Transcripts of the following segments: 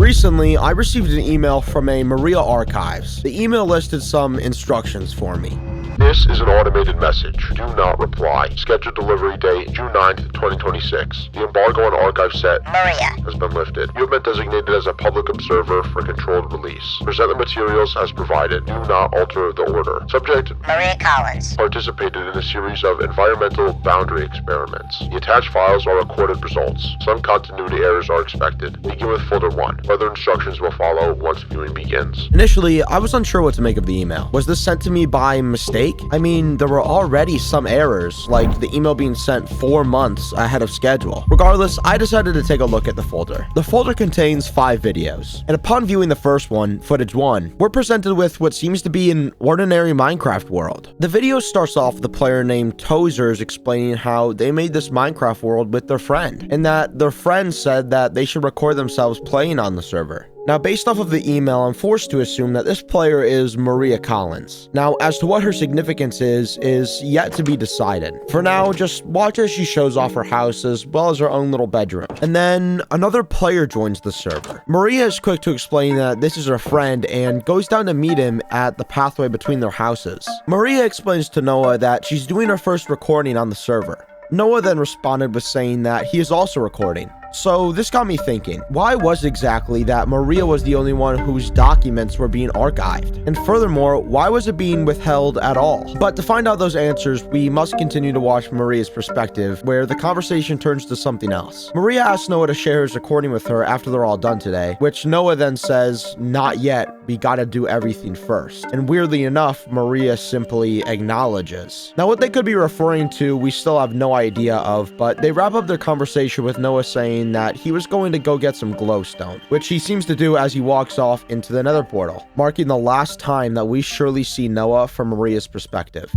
Recently, I received an email from a Maria archives. The email listed some instructions for me. This is an automated message. Do not reply. Scheduled delivery date, June 9th, 2026. The embargo on archive set Maria has been lifted. You have been designated as a public observer for controlled release. Present the materials as provided. Do not alter the order. Subject Maria Collins participated in a series of environmental boundary experiments. The attached files are recorded results. Some continuity errors are expected. Begin with folder 1. Further instructions will follow once viewing begins. Initially, I was unsure what to make of the email. Was this sent to me by mistake? I mean, there were already some errors, like the email being sent 4 months ahead of schedule. Regardless, I decided to take a look at the folder. The folder contains 5 videos, and upon viewing the first one, footage 1, we're presented with what seems to be an ordinary Minecraft world. The video starts off with a player named Tozers explaining how they made this Minecraft world with their friend, and that their friend said that they should record themselves playing on the server. Now, based off of the email, I'm forced to assume that this player is Maria Collins. Now, as to what her significance is yet to be decided. For now, just watch as she shows off her house as well as her own little bedroom. And then another player joins the server. Maria is quick to explain that this is her friend and goes down to meet him at the pathway between their houses. Maria explains to Noah that she's doing her first recording on the server. Noah then responded with saying that he is also recording. So this got me thinking, why was it exactly that Maria was the only one whose documents were being archived? And furthermore, why was it being withheld at all? But to find out those answers, we must continue to watch Maria's perspective, where the conversation turns to something else. Maria asks Noah to share his recording with her after they're all done today, which Noah then says, not yet, we gotta do everything first. And weirdly enough, Maria simply acknowledges. Now what they could be referring to, we still have no idea of, but they wrap up their conversation with Noah saying that he was going to go get some glowstone, which he seems to do as he walks off into the nether portal, marking the last time that we surely see Noah from Maria's perspective.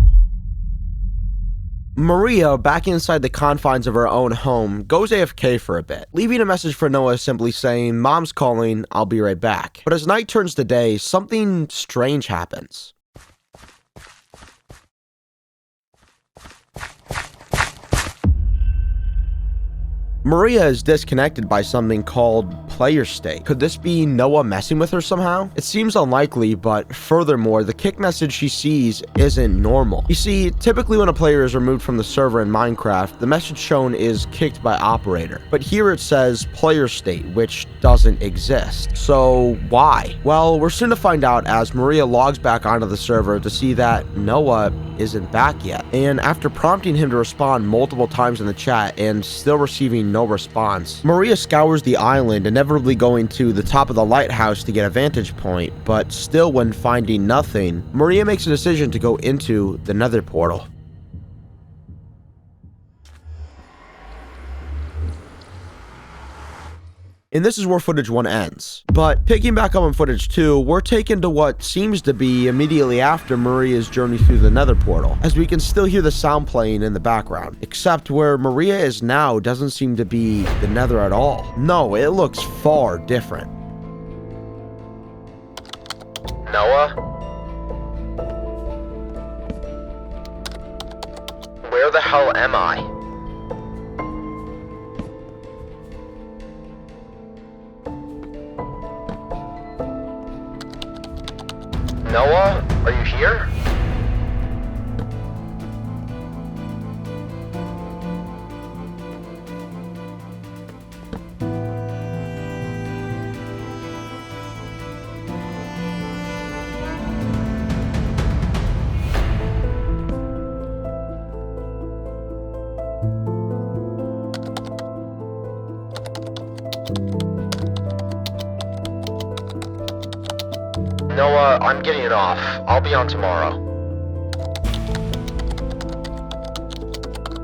Maria, back inside the confines of her own home, goes AFK for a bit, leaving a message for Noah simply saying, "Mom's calling, I'll be right back." But as night turns to day, something strange happens. Maria is disconnected by something called player state. Could this be Noah messing with her somehow? It seems unlikely, but furthermore, the kick message she sees isn't normal. You see, typically when a player is removed from the server in Minecraft, the message shown is kicked by operator. But here it says player state, which doesn't exist. So why? Well, we're soon to find out as Maria logs back onto the server to see that Noah isn't back yet. And after prompting him to respond multiple times in the chat and still receiving no response, Maria scours the island, inevitably going to the top of the lighthouse to get a vantage point, but still when finding nothing, Maria makes a decision to go into the nether portal. And this is where footage 1 ends. But picking back up on footage 2, we're taken to what seems to be immediately after Maria's journey through the nether portal, as we can still hear the sound playing in the background, except where Maria is now doesn't seem to be the nether at all. No, it looks far different. Noah? Where the hell am I? Noah, are you here? Noah, I'm getting it off. I'll be on tomorrow.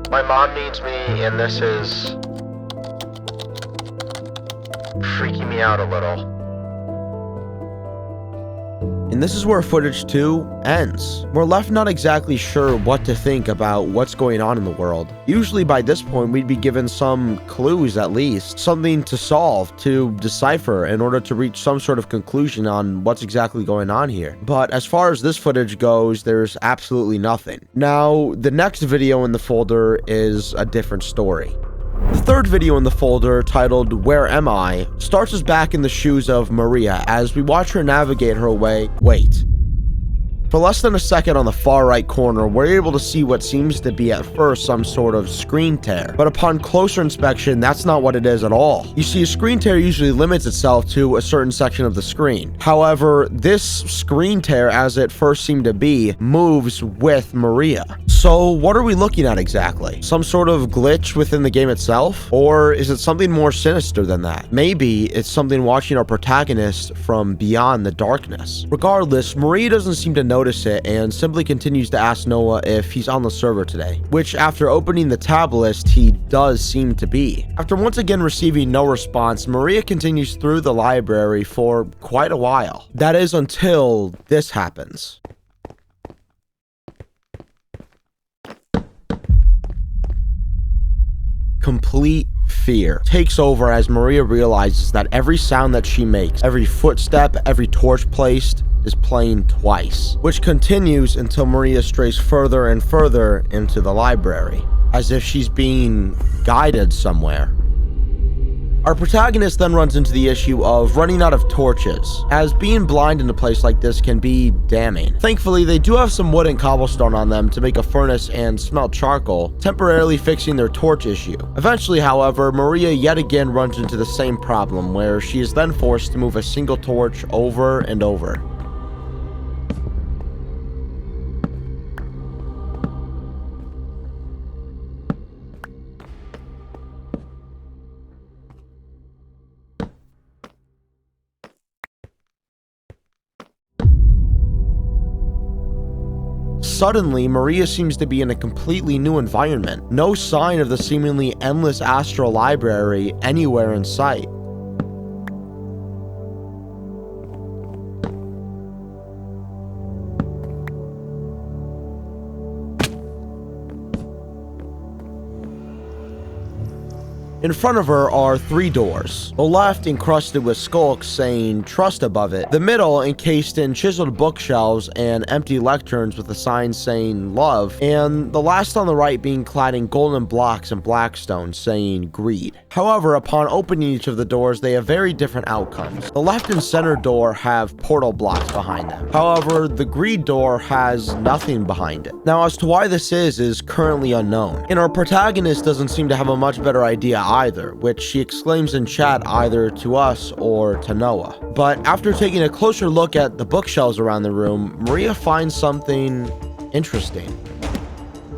My mom needs me, and this is freaking me out a little. And this is where footage 2 ends. We're left not exactly sure what to think about what's going on in the world. Usually by this point we'd be given some clues at least, something to solve, to decipher in order to reach some sort of conclusion on what's exactly going on here. But as far as this footage goes, there's absolutely nothing. Now, the next video in the folder is a different story. The third video in the folder, titled Where Am I?, starts us back in the shoes of Maria as we watch her navigate her way. Wait. For less than a second on the far right corner, we're able to see what seems to be at first some sort of screen tear, but upon closer inspection, that's not what it is at all. You see, a screen tear usually limits itself to a certain section of the screen. However, this screen tear, as it first seemed to be, moves with Maria. So what are we looking at exactly? Some sort of glitch within the game itself? Or is it something more sinister than that? Maybe it's something watching our protagonist from beyond the darkness. Regardless, Maria doesn't seem to notice it and simply continues to ask Noah if he's on the server today, which after opening the tab list, he does seem to be. After once again receiving no response, Maria continues through the library for quite a while. That is until this happens. Complete fear takes over as Maria realizes that every sound that she makes, every footstep, every torch placed, is playing twice, which continues until Maria strays further and further into the library, as if she's being guided somewhere. Our protagonist then runs into the issue of running out of torches, as being blind in a place like this can be damning. Thankfully, they do have some wood and cobblestone on them to make a furnace and smelt charcoal, temporarily fixing their torch issue. Eventually, however, Maria yet again runs into the same problem, where she is then forced to move a single torch over and over. Suddenly, Maria seems to be in a completely new environment. No sign of the seemingly endless astral library anywhere in sight. In front of her are 3 doors. The left encrusted with skulks saying trust above it. The middle encased in chiseled bookshelves and empty lecterns with a sign saying love. And the last on the right being clad in golden blocks and blackstone saying greed. However, upon opening each of the doors, they have very different outcomes. The left and center door have portal blocks behind them. However, the greed door has nothing behind it. Now, as to why this is currently unknown. And our protagonist doesn't seem to have a much better idea either, which she exclaims in chat either to us or to Noah. But after taking a closer look at the bookshelves around the room, Maria finds something interesting.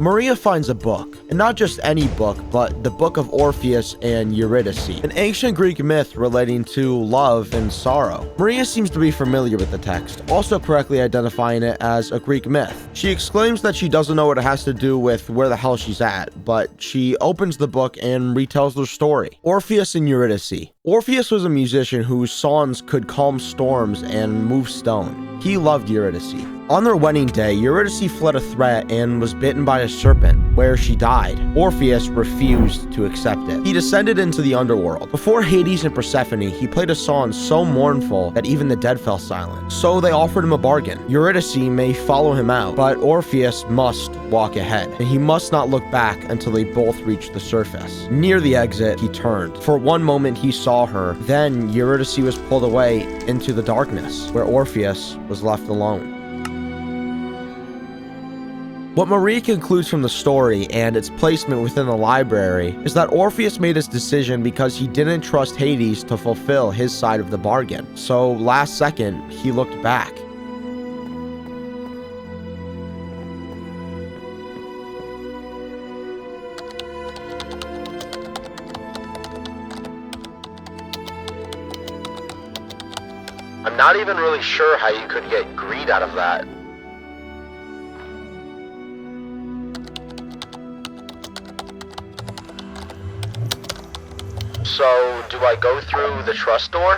Maria finds a book, and not just any book, but the Book of Orpheus and Eurydice, an ancient Greek myth relating to love and sorrow. Maria seems to be familiar with the text, also correctly identifying it as a Greek myth. She exclaims that she doesn't know what it has to do with where the hell she's at, but she opens the book and retells their story. Orpheus and Eurydice. Orpheus was a musician whose songs could calm storms and move stone. He loved Eurydice. On their wedding day, Eurydice fled a threat and was bitten by a serpent, where she died. Orpheus refused to accept it. He descended into the underworld. Before Hades and Persephone, he played a song so mournful that even the dead fell silent. So they offered him a bargain. Eurydice may follow him out, but Orpheus must walk ahead, and he must not look back until they both reach the surface. Near the exit, he turned. For one moment, he saw her. Then Eurydice was pulled away into the darkness, where Orpheus was left alone. What Maria concludes from the story and its placement within the library is that Orpheus made his decision because he didn't trust Hades to fulfill his side of the bargain. So last second, he looked back. I'm not even really sure how you could get greed out of that. So, do I go through the trust door?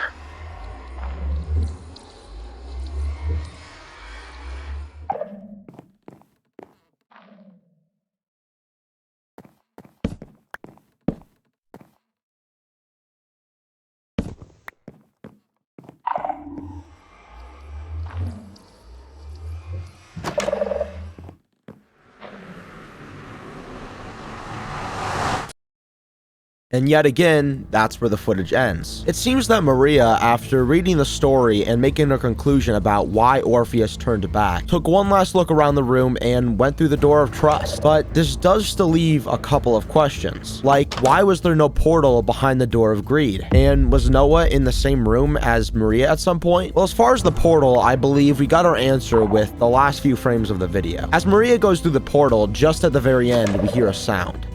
And yet again, that's where the footage ends. It seems that Maria, after reading the story and making a conclusion about why Orpheus turned back, took one last look around the room and went through the door of trust. But this does still leave a couple of questions. Like, why was there no portal behind the door of greed? And was Noah in the same room as Maria at some point? Well, as far as the portal, I believe we got our answer with the last few frames of the video. As Maria goes through the portal, just at the very end, we hear a sound.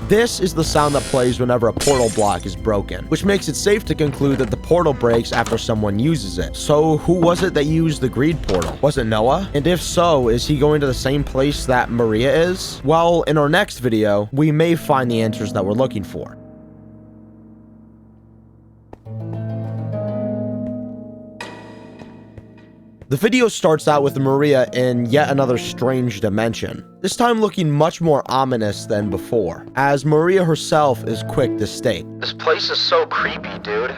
This is the sound that plays whenever a portal block is broken, which makes it safe to conclude that the portal breaks after someone uses it. So who was it that used the greed portal? Was it Noah? And if so, is he going to the same place that Maria is? Well, in our next video, we may find the answers that we're looking for. The video starts out with Maria in yet another strange dimension, this time looking much more ominous than before, as Maria herself is quick to state. This place is so creepy, dude.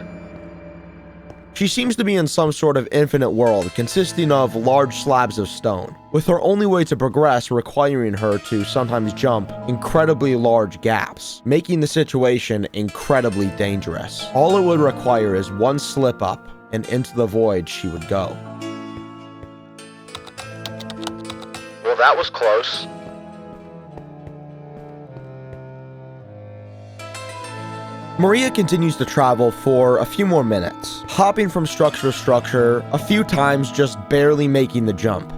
She seems to be in some sort of infinite world consisting of large slabs of stone, with her only way to progress requiring her to sometimes jump incredibly large gaps, making the situation incredibly dangerous. All it would require is one slip up, and into the void she would go. Well, that was close. Maria continues to travel for a few more minutes, hopping from structure to structure, a few times just barely making the jump.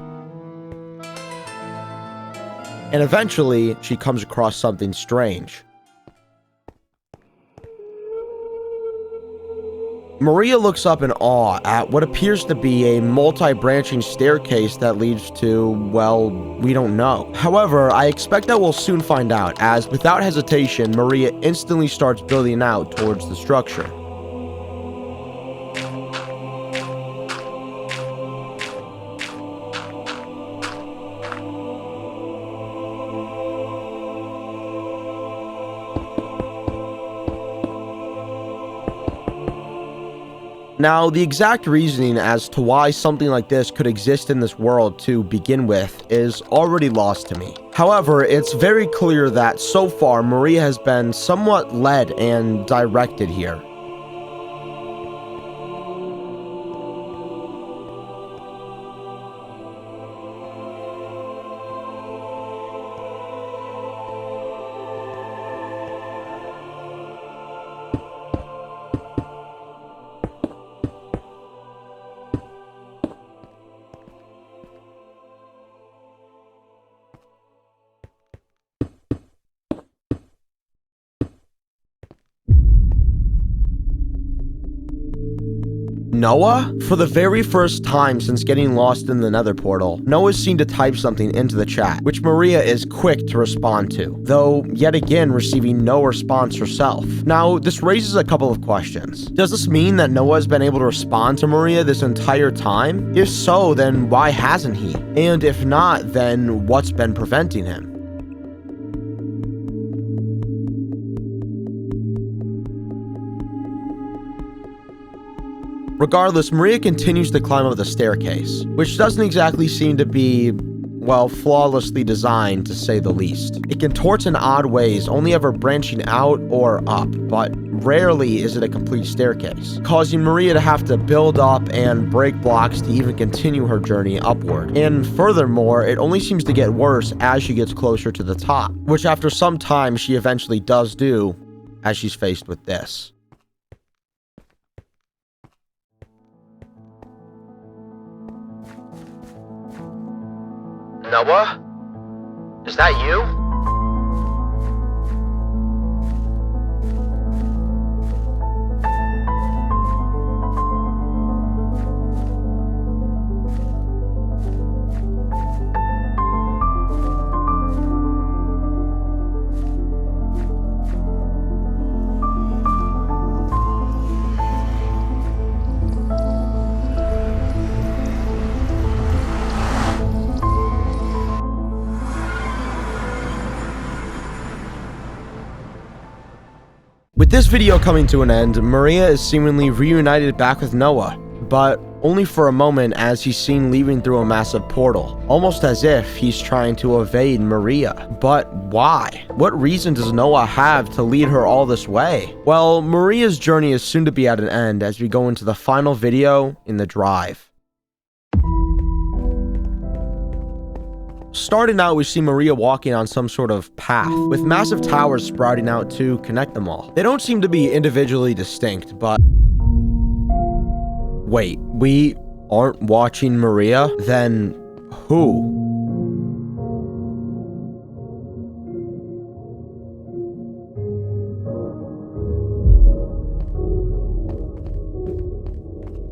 And eventually, she comes across something strange. Maria looks up in awe at what appears to be a multi-branching staircase that leads to, well, we don't know. However, I expect that we'll soon find out, as without hesitation, Maria instantly starts building out towards the structure. Now, the exact reasoning as to why something like this could exist in this world to begin with is already lost to me. However, it's very clear that so far Maria has been somewhat led and directed here. Noah? For the very first time since getting lost in the nether portal, Noah's seen to type something into the chat, which Maria is quick to respond to, though yet again receiving no response herself. Now, this raises a couple of questions. Does this mean that Noah has been able to respond to Maria this entire time? If so, then why hasn't he? And if not, then what's been preventing him? Regardless, Maria continues to climb up the staircase, which doesn't exactly seem to be, well, flawlessly designed to say the least. It contorts in odd ways, only ever branching out or up, but rarely is it a complete staircase, causing Maria to have to build up and break blocks to even continue her journey upward. And furthermore, it only seems to get worse as she gets closer to the top, which after some time she eventually does do, as she's faced with this. Noah? Is that you? With this video coming to an end, Maria is seemingly reunited back with Noah, but only for a moment as he's seen leaving through a massive portal, almost as if he's trying to evade Maria. But why? What reason does Noah have to lead her all this way? Well, Maria's journey is soon to be at an end as we go into the final video in the drive. Starting out, we see Maria walking on some sort of path, with massive towers sprouting out to connect them all. They don't seem to be individually distinct, but... Wait, we aren't watching Maria? Then who?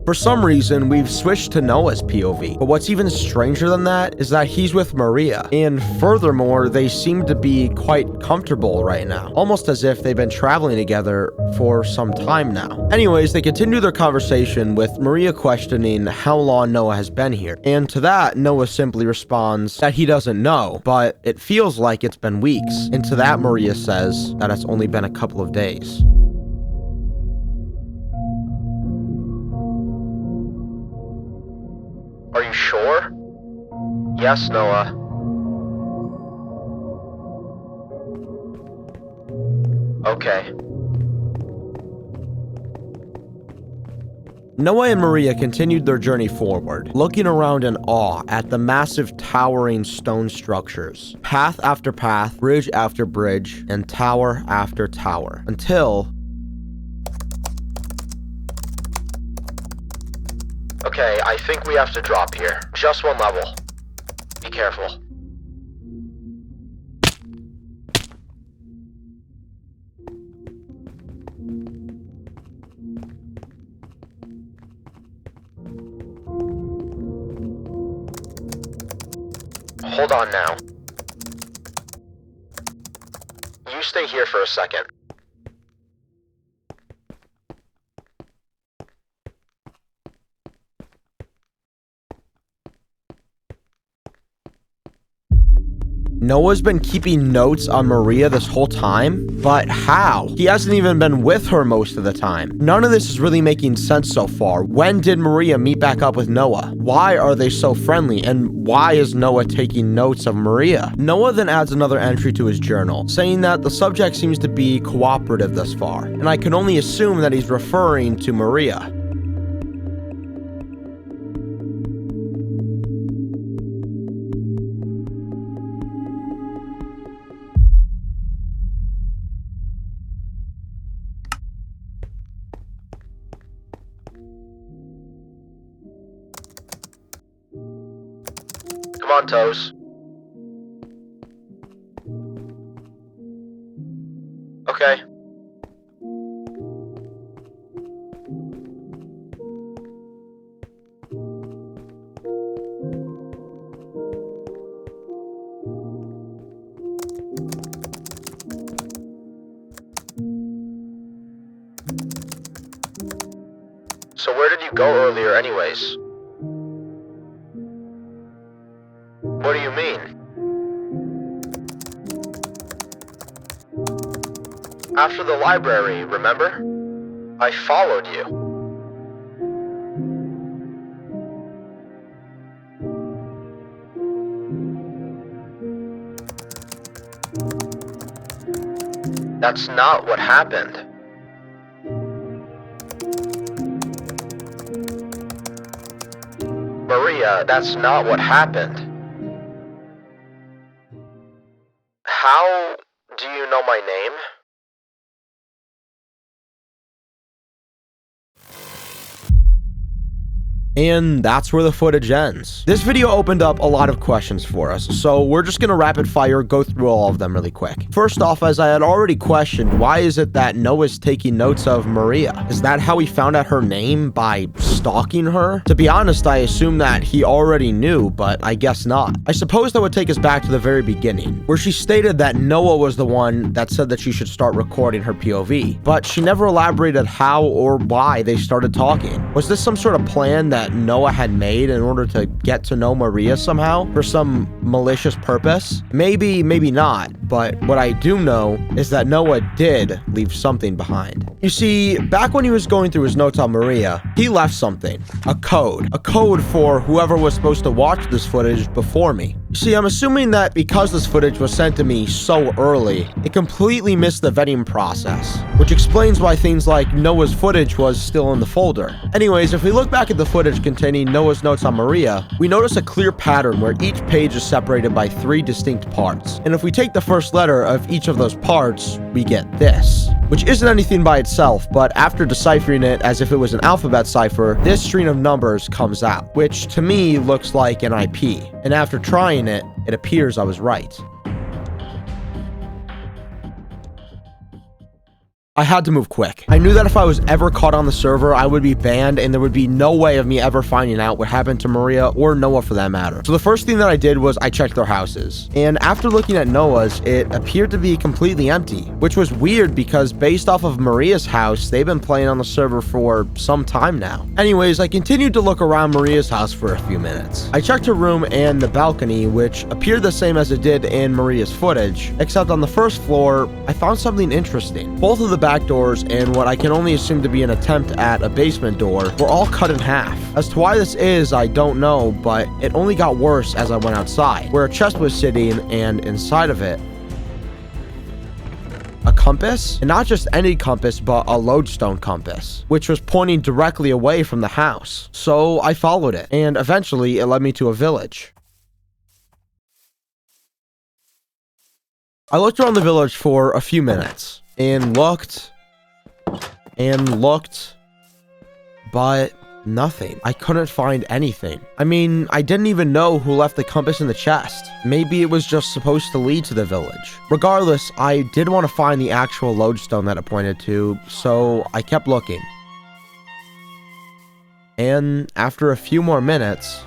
For some reason, we've switched to Noah's POV, but what's even stranger than that is that he's with Maria, and furthermore, they seem to be quite comfortable right now, almost as if they've been traveling together for some time now. Anyways, they continue their conversation with Maria questioning how long Noah has been here, and to that, Noah simply responds that he doesn't know, but it feels like it's been weeks, and to that, Maria says that it's only been a couple of days. Are you sure? Yes, Noah. Okay. Noah and Maria continued their journey forward, looking around in awe at the massive towering stone structures, path after path, bridge after bridge, and tower after tower, until... Okay, I think we have to drop here. Just one level. Be careful. Hold on now. You stay here for a second. Noah's been keeping notes on Maria this whole time? But how? He hasn't even been with her most of the time. None of this is really making sense so far. When did Maria meet back up with Noah? Why are they so friendly? And why is Noah taking notes of Maria? Noah then adds another entry to his journal, saying that the subject seems to be cooperative thus far, and I can only assume that he's referring to Maria. Come on, Toes. Okay. So where did you go earlier anyways? What do you mean? After the library, remember? I followed you. That's not what happened. Maria, that's not what happened. How do you know my name? And that's where the footage ends. This video opened up a lot of questions for us, so we're just gonna rapid fire go through all of them really quick. First off, as I had already questioned, why is it that Noah's taking notes of Maria? Is that how he found out her name? By stalking her? To be honest, I assumed that he already knew, but I guess not. I suppose that would take us back to the very beginning, where she stated that Noah was the one that said that she should start recording her POV, but she never elaborated how or why they started talking. Was this some sort of plan that that Noah had made in order to get to know Maria somehow for some malicious purpose? Maybe, maybe not, but what I do know is that Noah did leave something behind. You see, back when he was going through his notes on Maria, he left something. A code for whoever was supposed to watch this footage before me. You see, I'm assuming that because this footage was sent to me so early, it completely missed the vetting process, which explains why things like Noah's footage was still in the folder. Anyways, if we look back at the footage containing Noah's notes on Maria, we notice a clear pattern where each page is separated by 3 distinct parts. And if we take the first letter of each of those parts, we get this, which isn't anything by itself, but after deciphering it as if it was an alphabet cipher, this string of numbers comes out, which to me looks like an IP. And after trying it, it appears I was right. I had to move quick. I knew that if I was ever caught on the server, I would be banned and there would be no way of me ever finding out what happened to Maria or Noah for that matter. So the first thing that I did was I checked their houses. And after looking at Noah's, it appeared to be completely empty, which was weird because based off of Maria's house, they've been playing on the server for some time now. Anyways, I continued to look around Maria's house for a few minutes. I checked her room and the balcony, which appeared the same as it did in Maria's footage, except on the first floor, I found something interesting. Both of the back doors and what I can only assume to be an attempt at a basement door were all cut in half. As to why this is, I don't know, but it only got worse as I went outside, where a chest was sitting and inside of it, a compass, and not just any compass, but a lodestone compass, which was pointing directly away from the house. So I followed it, and eventually it led me to a village. I looked around the village for a few minutes, and looked, but nothing. I couldn't find anything. I mean, I didn't even know who left the compass in the chest. Maybe it was just supposed to lead to the village. Regardless, I did want to find the actual lodestone that it pointed to, so I kept looking. And after a few more minutes,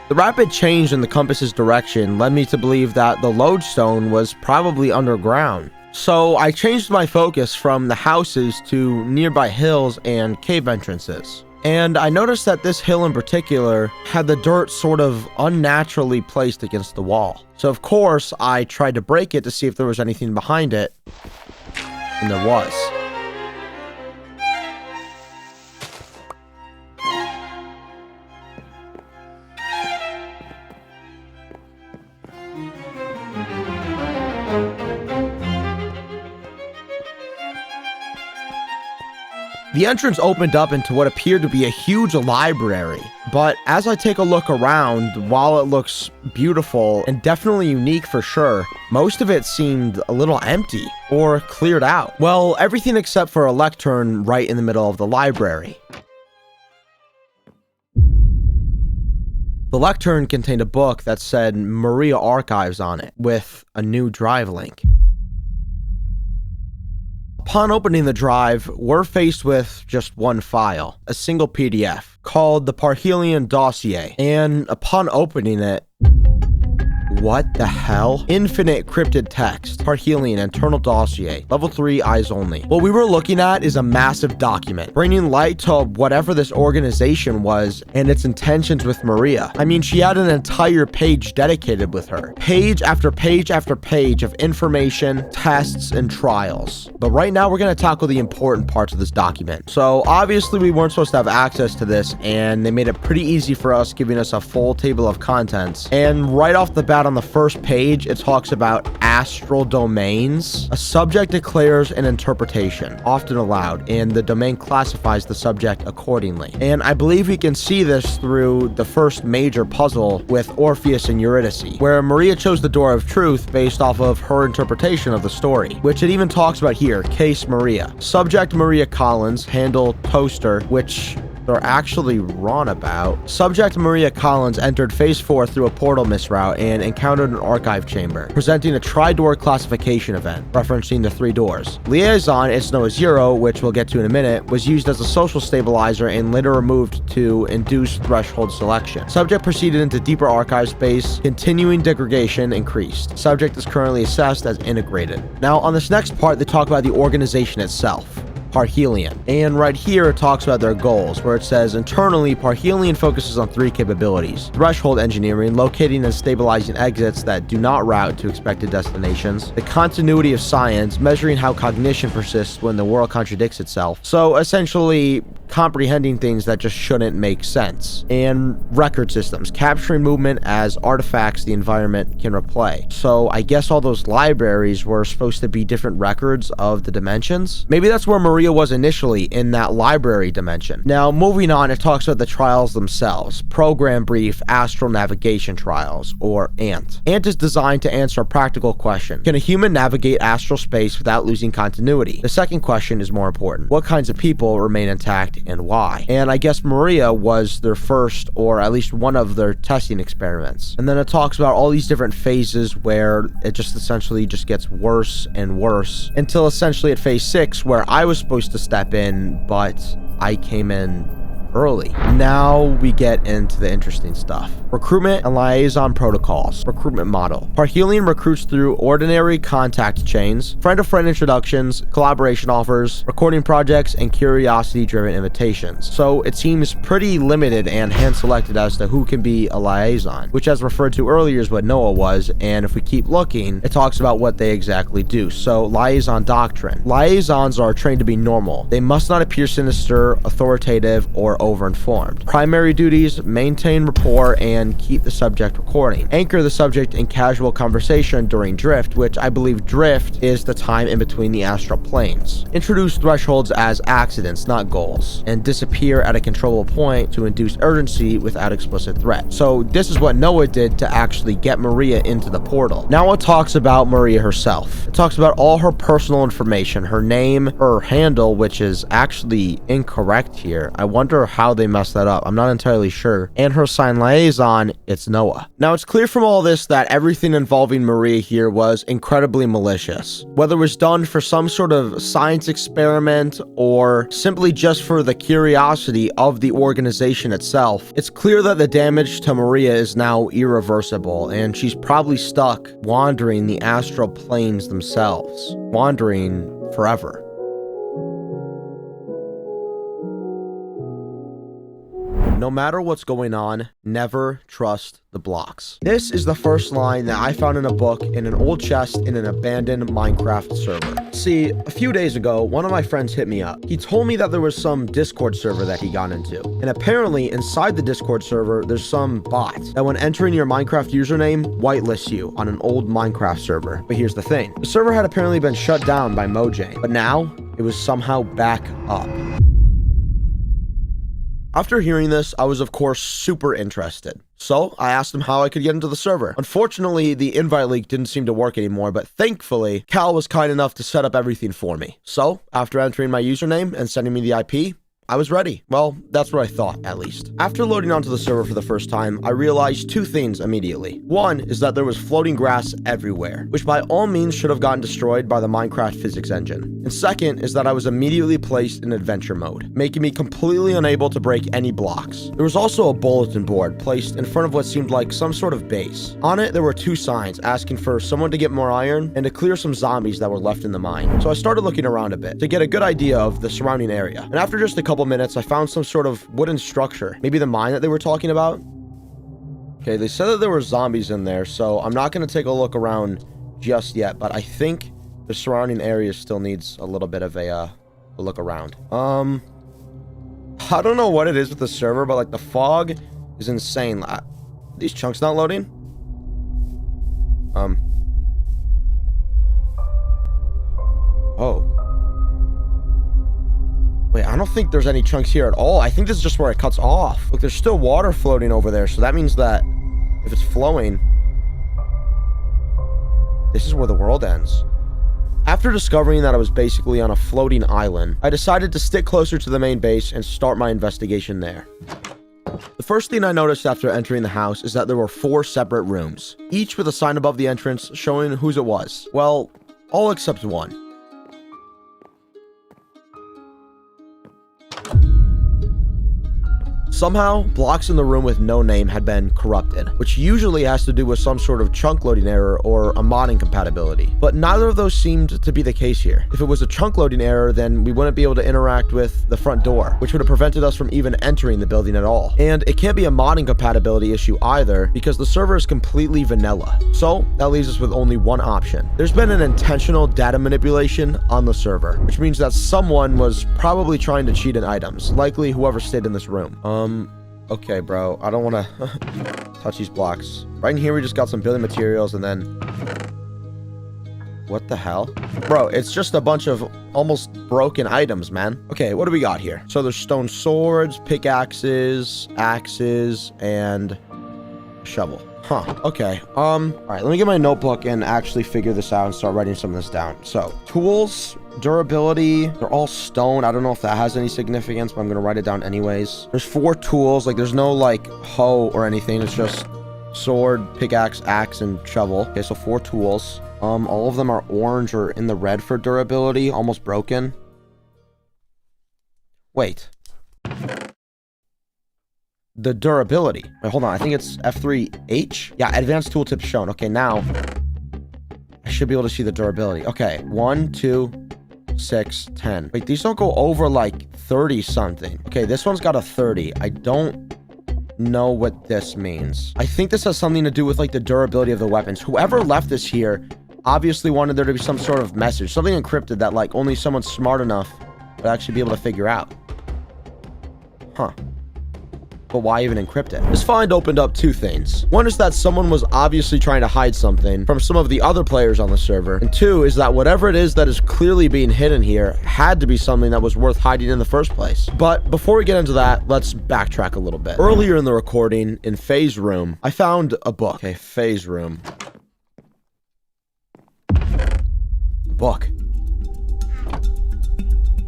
the rapid change in the compass's direction led me to believe that the lodestone was probably underground. So I changed my focus from the houses to nearby hills and cave entrances. And I noticed that this hill in particular had the dirt sort of unnaturally placed against the wall. So of course, I tried to break it to see if there was anything behind it, and there was. The entrance opened up into what appeared to be a huge library, but as I take a look around, while it looks beautiful and definitely unique for sure, most of it seemed a little empty or cleared out. Well, everything except for a lectern right in the middle of the library. The lectern contained a book that said Maria Archives on it, with a new drive link. Upon opening the drive, we're faced with just one file, a single PDF, called the Parhelion Dossier, and upon opening it, what the hell? Infinite cryptid text. Parhelion Internal Dossier. Level 3, eyes only. What we were looking at is a massive document, bringing light to whatever this organization was and its intentions with Maria. I mean, she had an entire page dedicated with her. Page after page after page of information, tests, and trials. But right now, we're going to tackle the important parts of this document. So obviously, we weren't supposed to have access to this, and they made it pretty easy for us, giving us a full table of contents. And right off the bat, on the first page, it talks about astral domains. A subject declares an interpretation, often aloud, and the domain classifies the subject accordingly. And I believe we can see this through the first major puzzle with Orpheus and Eurydice, where Maria chose the door of truth based off of her interpretation of the story, which it even talks about here, Case Maria. Subject Maria Collins, handle Toaster, which they're actually wrong about. Subject Maria Collins entered Phase 4 through a portal misroute and encountered an archive chamber, presenting a tri-door classification event, referencing the 3 doors. Liaison, it's known as 0, which we'll get to in a minute, was used as a social stabilizer and later removed to induce threshold selection. Subject proceeded into deeper archive space, continuing degradation increased. Subject is currently assessed as integrated. Now, on this next part, they talk about the organization itself. Parhelion. And right here, it talks about their goals, where it says, internally, Parhelion focuses on 3 capabilities: threshold engineering, locating and stabilizing exits that do not route to expected destinations; the continuity of science, measuring how cognition persists when the world contradicts itself. So essentially, comprehending things that just shouldn't make sense. And record systems, capturing movement as artifacts the environment can replay. So I guess all those libraries were supposed to be different records of the dimensions. Maybe that's where Maria was initially, in that library dimension. Now, moving on, it talks about the trials themselves. Program Brief Astral Navigation Trials, or ANT. ANT is designed to answer a practical question: can a human navigate astral space without losing continuity? The second question is more important: what kinds of people remain intact and why? And I guess Maria was their first, or at least one of their testing experiments. And then it talks about all these different phases where it just essentially just gets worse and worse, until essentially at phase 6, where I was supposed to step in, but I came in early. Now we get into the interesting stuff. Recruitment and liaison protocols. Recruitment model. Parhelion recruits through ordinary contact chains, friend-to-friend introductions, collaboration offers, recording projects, and curiosity-driven invitations. So it seems pretty limited and hand-selected as to who can be a liaison, which, as referred to earlier, is what Noah was, and if we keep looking, it talks about what they exactly do. So liaison doctrine. Liaisons are trained to be normal. They must not appear sinister, authoritative, or over-informed. Primary duties: maintain rapport and keep the subject recording. Anchor the subject in casual conversation during drift, which I believe drift is the time in between the astral planes. Introduce thresholds as accidents, not goals, and disappear at a controllable point to induce urgency without explicit threat. So this is what Noah did to actually get Maria into the portal. Now it talks about Maria herself. It talks about all her personal information: her name, her handle, which is actually incorrect here. I wonder how they messed that up. I'm not entirely sure. And her sign liaison, it's Noah. Now, it's clear from all this that everything involving Maria here was incredibly malicious. Whether it was done for some sort of science experiment or simply just for the curiosity of the organization itself, it's clear that the damage to Maria is now irreversible, and she's probably stuck wandering the astral planes themselves, wandering forever. No matter what's going on, never trust the blocks. This is the first line that I found in a book in an old chest in an abandoned Minecraft server. See, a few days ago, one of my friends hit me up. He told me that there was some Discord server that he got into. And apparently, inside the Discord server, there's some bot that when entering your Minecraft username, whitelists you on an old Minecraft server. But here's the thing. The server had apparently been shut down by Mojang, but now it was somehow back up. After hearing this, I was of course super interested. So I asked him how I could get into the server. Unfortunately, the invite link didn't seem to work anymore, but thankfully, Cal was kind enough to set up everything for me. So after entering my username and sending me the IP, I was ready. Well, that's what I thought, at least. After loading onto the server for the first time, I realized 2 things immediately. One is that there was floating grass everywhere, which by all means should have gotten destroyed by the Minecraft physics engine. And second is that I was immediately placed in adventure mode, making me completely unable to break any blocks. There was also a bulletin board placed in front of what seemed like some sort of base. On it, there were 2 signs asking for someone to get more iron and to clear some zombies that were left in the mine. So I started looking around a bit to get a good idea of the surrounding area. And after just a couple minutes, I found some sort of wooden structure. Maybe the mine that they were talking about? Okay, they said that there were zombies in there, so I'm not going to take a look around just yet, but I think the surrounding area still needs a little bit of a look around. I don't know what it is with the server, but like the fog is insane. These chunks not loading? Oh. Wait, I don't think there's any chunks here at all. I think this is just where it cuts off. Look, there's still water floating over there, so that means that if it's flowing, this is where the world ends. After discovering that I was basically on a floating island, I decided to stick closer to the main base and start my investigation there. The first thing I noticed after entering the house is that there were 4 separate rooms, each with a sign above the entrance showing whose it was. Well, all except one. Somehow, blocks in the room with no name had been corrupted, which usually has to do with some sort of chunk loading error or a mod incompatibility. But neither of those seemed to be the case here. If it was a chunk loading error, then we wouldn't be able to interact with the front door, which would have prevented us from even entering the building at all. And it can't be a mod incompatibility issue either, because the server is completely vanilla. So that leaves us with only one option. There's been an intentional data manipulation on the server, which means that someone was probably trying to cheat in items, likely whoever stayed in this room. Okay, bro, I don't want to touch these blocks. Right in here, we just got some building materials, and then... What the hell? Bro, it's just a bunch of almost broken items, man. Okay, what do we got here? So there's stone swords, pickaxes, axes, and a shovel. Huh, okay. All right, let me get my notebook and actually figure this out and start writing some of this down. So, tools, durability, they're all stone. I don't know if that has any significance, but I'm gonna write it down anyways. There's 4 tools, like there's no like hoe or anything. It's just sword, pickaxe, axe, and shovel. Okay, so 4 tools. All of them are orange or in the red for durability, almost broken. Wait. The durability. Wait, hold on. I think it's F3H. Yeah, advanced tooltip shown. Okay, now I should be able to see the durability. Okay, 1, 2, 6, 10. Wait, these don't go over like 30 something. Okay, this one's got a 30. I don't know what this means. I think this has something to do with like the durability of the weapons. Whoever left this here obviously wanted there to be some sort of message, something encrypted that like only someone smart enough would actually be able to figure out. Huh. But why even encrypt it? This find opened up 2 things. One is that someone was obviously trying to hide something from some of the other players on the server. And 2 is that whatever it is that is clearly being hidden here had to be something that was worth hiding in the first place. But before we get into that, let's backtrack a little bit. Earlier in the recording, in Faye's room, I found a book. Okay, Faye's room. Book.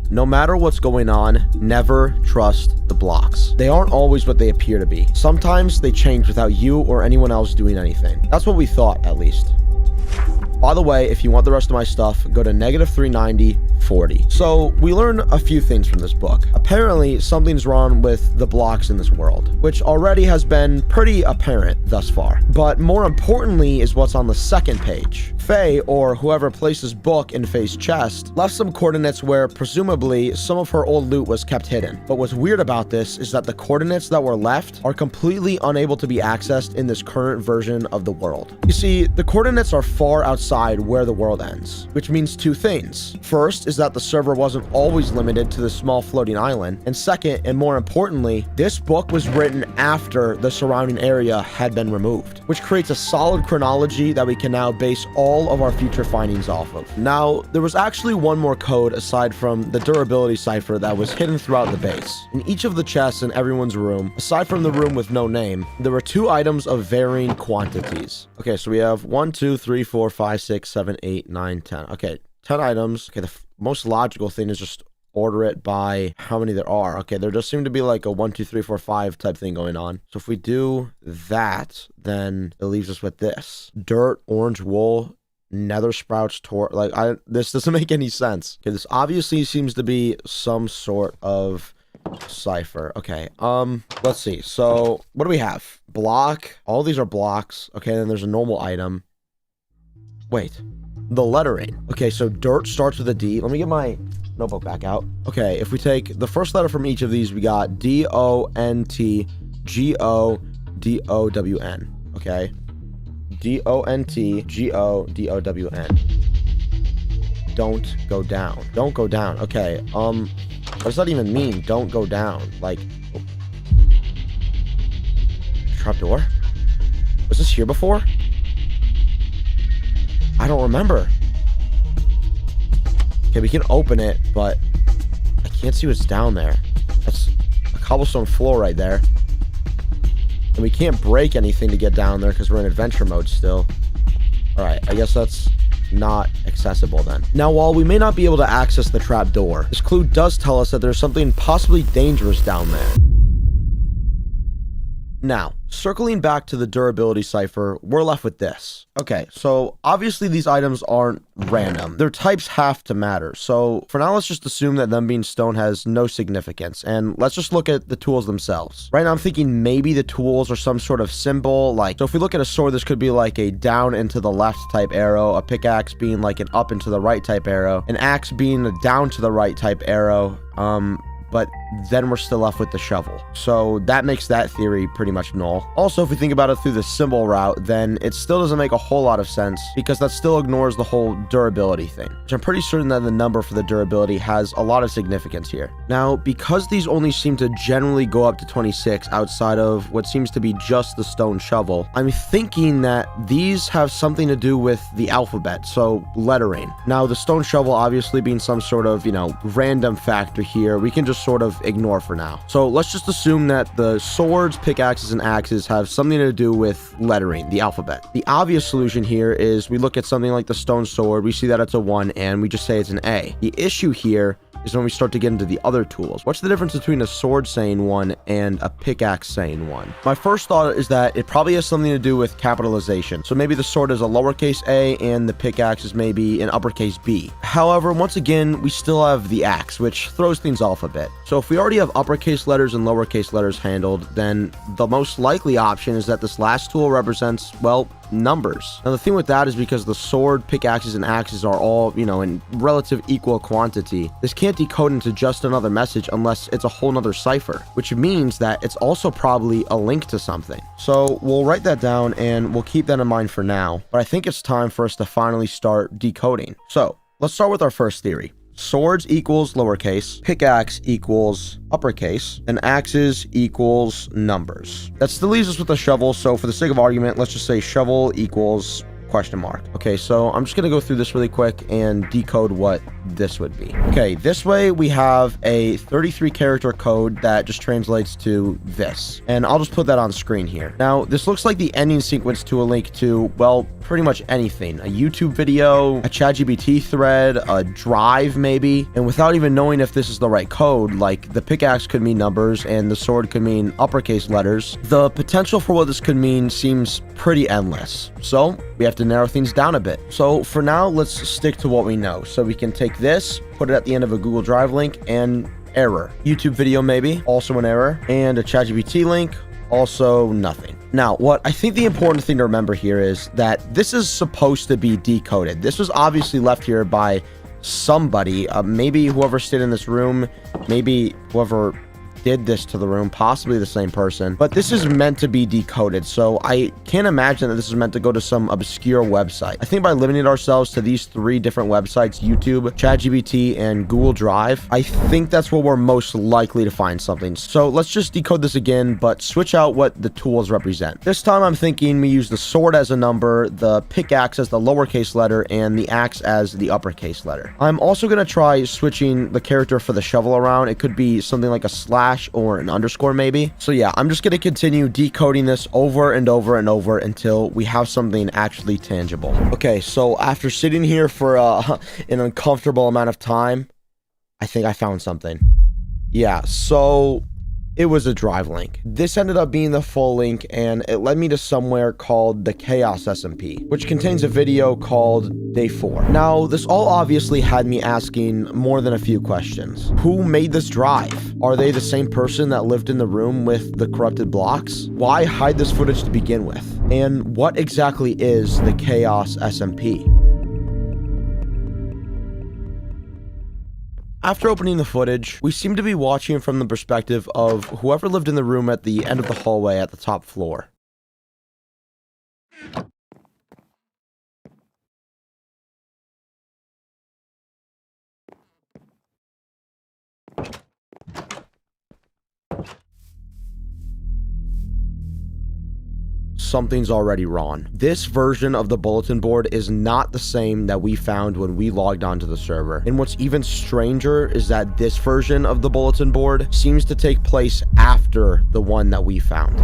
No matter what's going on, never trust the blocks. They aren't always what they appear to be. Sometimes they change without you or anyone else doing anything. That's what we thought, at least. By the way, if you want the rest of my stuff, go to -390.40. So, we learn a few things from this book. Apparently, something's wrong with the blocks in this world, which already has been pretty apparent thus far. But more importantly is what's on the second page. Faye, or whoever placed this book in Faye's chest, left some coordinates where presumably some of her old loot was kept hidden. But what's weird about this is that the coordinates that were left are completely unable to be accessed in this current version of the world. You see, the coordinates are far outside where the world ends, which means 2 things. First is that the server wasn't always limited to the small floating island, and second, and more importantly, this book was written after the surrounding area had been removed, which creates a solid chronology that we can now base all of our future findings off of. Now, there was actually one more code aside from the durability cipher that was hidden throughout the base. In each of the chests in everyone's room, aside from the room with no name, there were 2 items of varying quantities. Okay, so we have 1, 2, 3, 4, 5, 6, 7, 8, 9, 10. Okay, 10 items. Okay, the most logical thing is just order it by how many there are. Okay, there does seem to be like a 1, 2, 3, 4, 5 type thing going on. So if we do that, then it leaves us with this. Dirt, orange wool, nether sprouts, this doesn't make any sense. Okay, this obviously seems to be some sort of cipher. Okay, let's see. So what do we have? Block. All these are blocks. Okay, then there's a normal item. Wait, the lettering. Okay, so dirt starts with a D. Let me get my notebook back out. Okay, if we take the first letter from each of these, we got D-O-N-T-G-O-D-O-W-N. Okay, D-O-N-T-G-O-D-O-W-N. Don't go down. Don't go down. Okay, what does that even mean? Don't go down. Like, oh. Trapdoor? Was this here before? I don't remember. Okay, we can open it, but I can't see what's down there. That's a cobblestone floor right there. And we can't break anything to get down there because we're in adventure mode still. Alright, I guess that's not accessible then. Now, while we may not be able to access the trap door, this clue does tell us that there's something possibly dangerous down there. Now, Circling back to the durability cipher, we're left with this. Okay, so obviously these items aren't random. Their types have to matter. So for now, let's just assume that them being stone has no significance, and let's just look at the tools themselves. Right now, I'm thinking maybe the tools are some sort of symbol. So if we look at a sword, this could be like a down and to the left type arrow, a pickaxe being like an up and to the right type arrow, an axe being a down to the right type arrow, but then we're still left with the shovel. So that makes that theory pretty much null. Also, if we think about it through the symbol route, then it still doesn't make a whole lot of sense because that still ignores the whole durability thing, which I'm pretty certain that the number for the durability has a lot of significance here. Now, because these only seem to generally go up to 26 outside of what seems to be just the stone shovel, I'm thinking that these have something to do with the alphabet, so lettering. Now, the stone shovel obviously being some sort of, random factor here, we can just sort of ignore for now. So let's just assume that the swords, pickaxes, and axes have something to do with lettering, the alphabet. The obvious solution here is we look at something like the stone sword, we see that it's a 1, and we just say it's an A. The issue here is when we start to get into the other tools. What's the difference between a sword saying 1 and a pickaxe saying 1? My first thought is that it probably has something to do with capitalization. So maybe the sword is a lowercase a and the pickaxe is maybe an uppercase B. However, once again, we still have the axe, which throws things off a bit. So if we already have uppercase letters and lowercase letters handled, then the most likely option is that this last tool represents, well, numbers. Now the thing with that is because the sword, pickaxes, and axes are all, in relative equal quantity, this can't decode into just another message unless it's a whole nother cipher, which means that it's also probably a link to something. So we'll write that down and we'll keep that in mind for now, but I think it's time for us to finally start decoding. So let's start with our first theory. Swords equals lowercase, pickaxe equals uppercase, and axes equals numbers. That still leaves us with a shovel, so for the sake of argument, let's just say shovel equals question mark. Okay, so I'm just gonna go through this really quick and decode what this would be. Okay, this way we have a 33 character code that just translates to this, and I'll just put that on screen here. Now, this looks like the ending sequence to a link to, well, pretty much anything. A YouTube video, a ChatGPT thread, a drive maybe, and without even knowing if this is the right code, like the pickaxe could mean numbers and the sword could mean uppercase letters, the potential for what this could mean seems pretty endless. So we have to narrow things down a bit. So for now, let's stick to what we know. So we can take this, put it at the end of a Google Drive link, and error. YouTube video maybe, also an error, and a ChatGPT link, also nothing. Now, what I think the important thing to remember here is that this is supposed to be decoded. This was obviously left here by somebody, maybe whoever stayed in this room, maybe whoever did this to the room, possibly the same person, but this is meant to be decoded, so I can't imagine that this is meant to go to some obscure website. I think by limiting ourselves to these 3 different websites, YouTube, ChatGPT, and Google Drive, I think that's where we're most likely to find something. So let's just decode this again, but switch out what the tools represent. This time I'm thinking we use the sword as a number, the pickaxe as the lowercase letter, and the axe as the uppercase letter. I'm also going to try switching the character for the shovel around. It could be something like a slash or an underscore maybe. So yeah, I'm just going to continue decoding this over and over and over until we have something actually tangible. Okay, so after sitting here for an uncomfortable amount of time, I think I found something. Yeah, so it was a drive link. This ended up being the full link, and it led me to somewhere called the Chaos SMP, which contains a video called Day 4. Now, this all obviously had me asking more than a few questions. Who made this drive? Are they the same person that lived in the room with the corrupted blocks? Why hide this footage to begin with? And what exactly is the Chaos SMP? After opening the footage, we seem to be watching from the perspective of whoever lived in the room at the end of the hallway at the top floor. Something's already wrong. This version of the bulletin board is not the same that we found when we logged onto the server. And what's even stranger is that this version of the bulletin board seems to take place after the one that we found.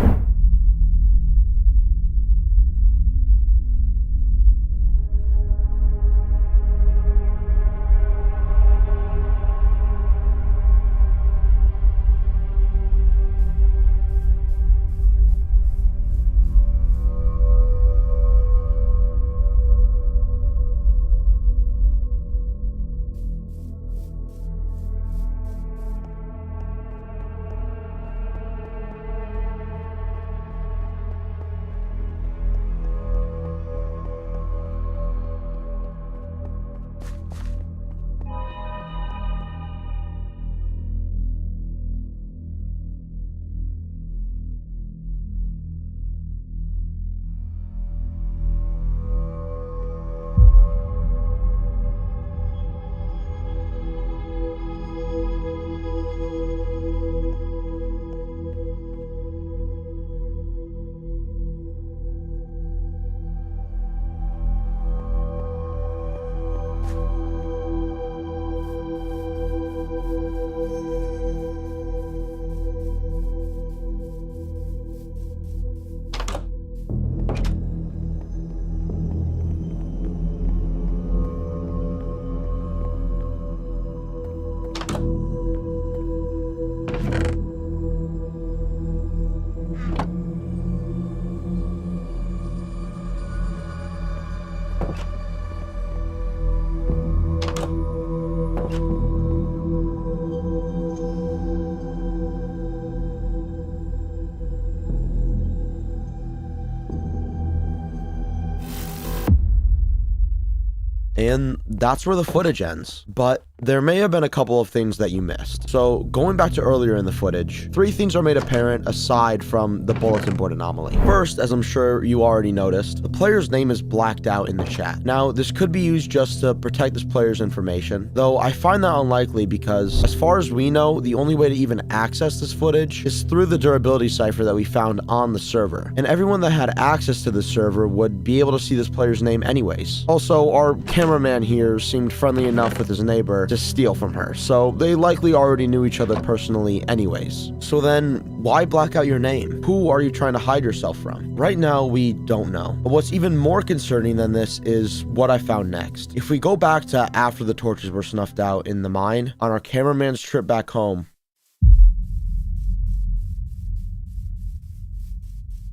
And that's where the footage ends. But there may have been a couple of things that you missed. So going back to earlier in the footage, 3 things are made apparent aside from the bulletin board anomaly. First, as I'm sure you already noticed, the player's name is blacked out in the chat. Now, this could be used just to protect this player's information, though I find that unlikely because, as far as we know, the only way to even access this footage is through the durability cipher that we found on the server, and everyone that had access to the server would be able to see this player's name anyways. Also, our cameraman here seemed friendly enough with his neighbor to steal from her, so they likely already knew each other personally anyways. So then, why black out your name? Who are you trying to hide yourself from? Right now, we don't know. But what's even more concerning than this is what I found next. If we go back to after the torches were snuffed out in the mine, on our cameraman's trip back home,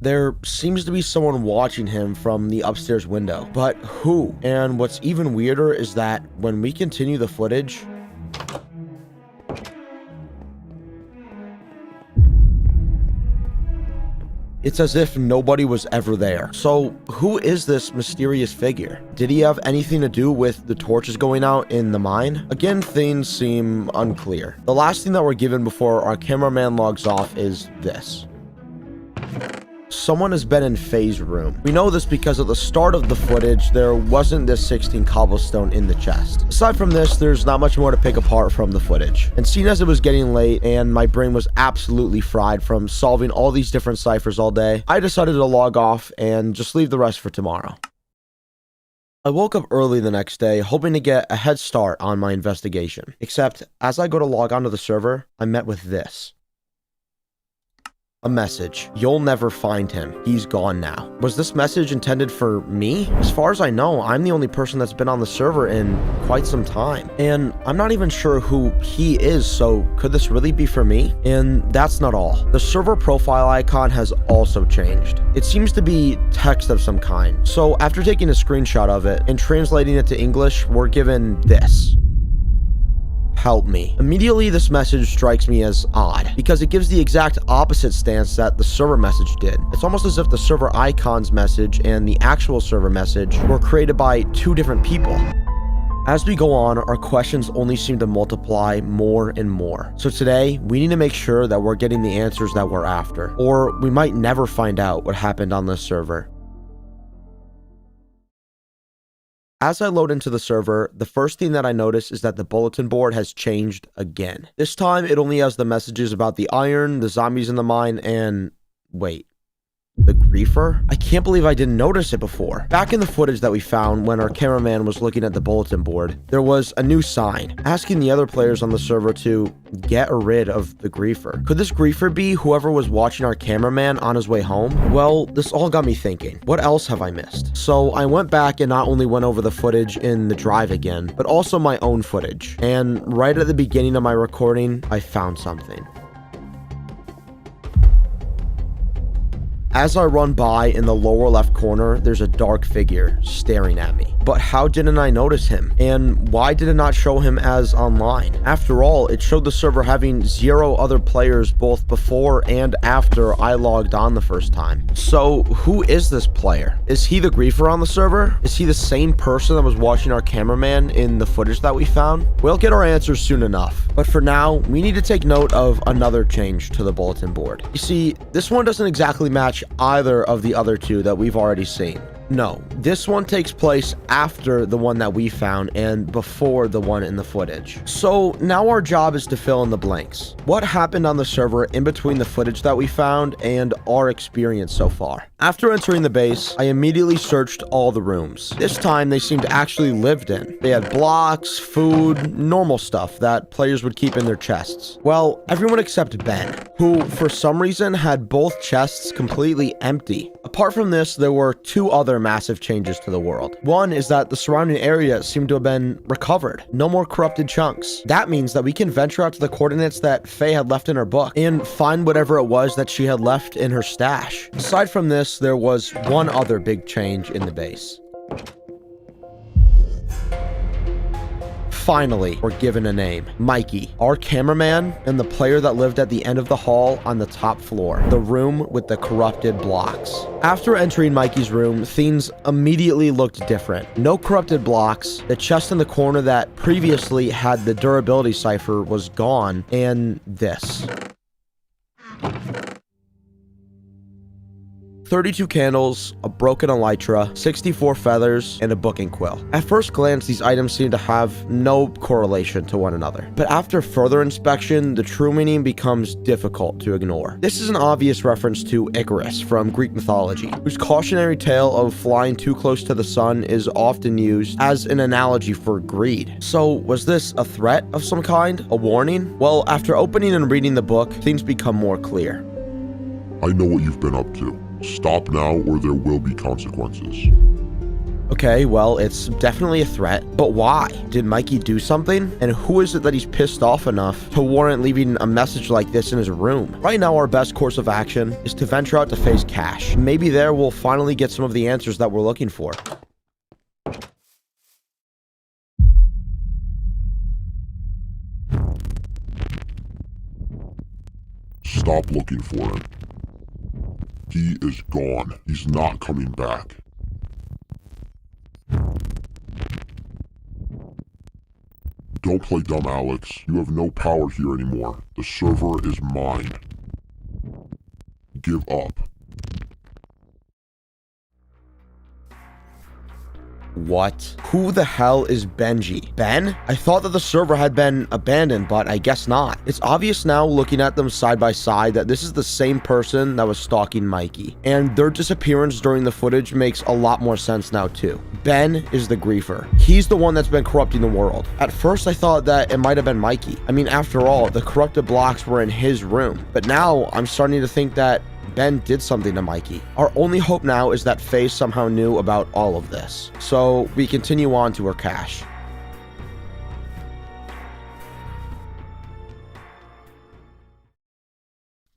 there seems to be someone watching him from the upstairs window. But who? And what's even weirder is that when we continue the footage, it's as if nobody was ever there. So who is this mysterious figure? Did he have anything to do with the torches going out in the mine? Again, things seem unclear. The last thing that we're given before our cameraman logs off is this. Someone has been in Faye's room. We know this because at the start of the footage, there wasn't this 16 cobblestone in the chest. Aside from this, there's not much more to pick apart from the footage. And seeing as it was getting late and my brain was absolutely fried from solving all these different ciphers all day, I decided to log off and just leave the rest for tomorrow. I woke up early the next day, hoping to get a head start on my investigation. Except, as I go to log onto the server, I'm met with this. A message. You'll never find him. He's gone now. Was this message intended for me? As far as I know, I'm the only person that's been on the server in quite some time. And I'm not even sure who he is, so could this really be for me? And that's not all. The server profile icon has also changed. It seems to be text of some kind. So after taking a screenshot of it and translating it to English, we're given this. Help me. Immediately, this message strikes me as odd because it gives the exact opposite stance that the server message did. It's almost as if the server icon's message and the actual server message were created by 2 different people. As we go on, our questions only seem to multiply more and more. So today, we need to make sure that we're getting the answers that we're after, or we might never find out what happened on this server. As I load into the server, the first thing that I notice is that the bulletin board has changed again. This time, it only has the messages about the iron, the zombies in the mine, and... wait. The griefer? I can't believe I didn't notice it before. Back in the footage that we found when our cameraman was looking at the bulletin board, there was a new sign asking the other players on the server to get rid of the griefer. Could this griefer be whoever was watching our cameraman on his way home? Well, this all got me thinking, what else have I missed? So I went back and not only went over the footage in the drive again, but also my own footage. And right at the beginning of my recording, I found something. As I run by in the lower left corner, there's a dark figure staring at me. But how didn't I notice him? And why did it not show him as online? After all, it showed the server having 0 other players both before and after I logged on the first time. So who is this player? Is he the griefer on the server? Is he the same person that was watching our cameraman in the footage that we found? We'll get our answers soon enough. But for now, we need to take note of another change to the bulletin board. You see, this one doesn't exactly match either of the other 2 that we've already seen. No, this one takes place after the one that we found and before the one in the footage. So now our job is to fill in the blanks. What happened on the server in between the footage that we found and our experience so far? After entering the base, I immediately searched all the rooms. This time they seemed actually lived in. They had blocks, food, normal stuff that players would keep in their chests. Well, everyone except Ben, who for some reason had both chests completely empty. Apart from this, there were 2 other massive changes to the world. One is that the surrounding area seemed to have been recovered. No more corrupted chunks. That means that we can venture out to the coordinates that Faye had left in her book and find whatever it was that she had left in her stash. Aside from this, there was one other big change in the base. Finally, we're given a name. Mikey, our cameraman, and the player that lived at the end of the hall on the top floor, the room with the corrupted blocks. After entering Mikey's room, things immediately looked different. No corrupted blocks, the chest in the corner that previously had the durability cipher was gone, and this. 32 candles, a broken elytra, 64 feathers, and a booking quill. At first glance, these items seem to have no correlation to one another. But after further inspection, the true meaning becomes difficult to ignore. This is an obvious reference to Icarus from Greek mythology, whose cautionary tale of flying too close to the sun is often used as an analogy for greed. So, was this a threat of some kind? A warning? Well, after opening and reading the book, things become more clear. I know what you've been up to. Stop now or there will be consequences. Okay, well, it's definitely a threat, but why? Did Mikey do something? And who is it that he's pissed off enough to warrant leaving a message like this in his room? Right now, our best course of action is to venture out to face Cash. Maybe there we'll finally get some of the answers that we're looking for. Stop looking for him. He is gone. He's not coming back. Don't play dumb, Alex. You have no power here anymore. The server is mine. Give up. What? Who the hell is Benji? Ben? I thought that the server had been abandoned, but I guess not. It's obvious now looking at them side by side that this is the same person that was stalking Mikey. And their disappearance during the footage makes a lot more sense now too. Ben is the griefer. He's the one that's been corrupting the world. At first I thought that it might have been Mikey. I mean, after all, the corrupted blocks were in his room. But now I'm starting to think that Ben did something to Mikey. Our only hope now is that Faye somehow knew about all of this. So we continue on to her cache.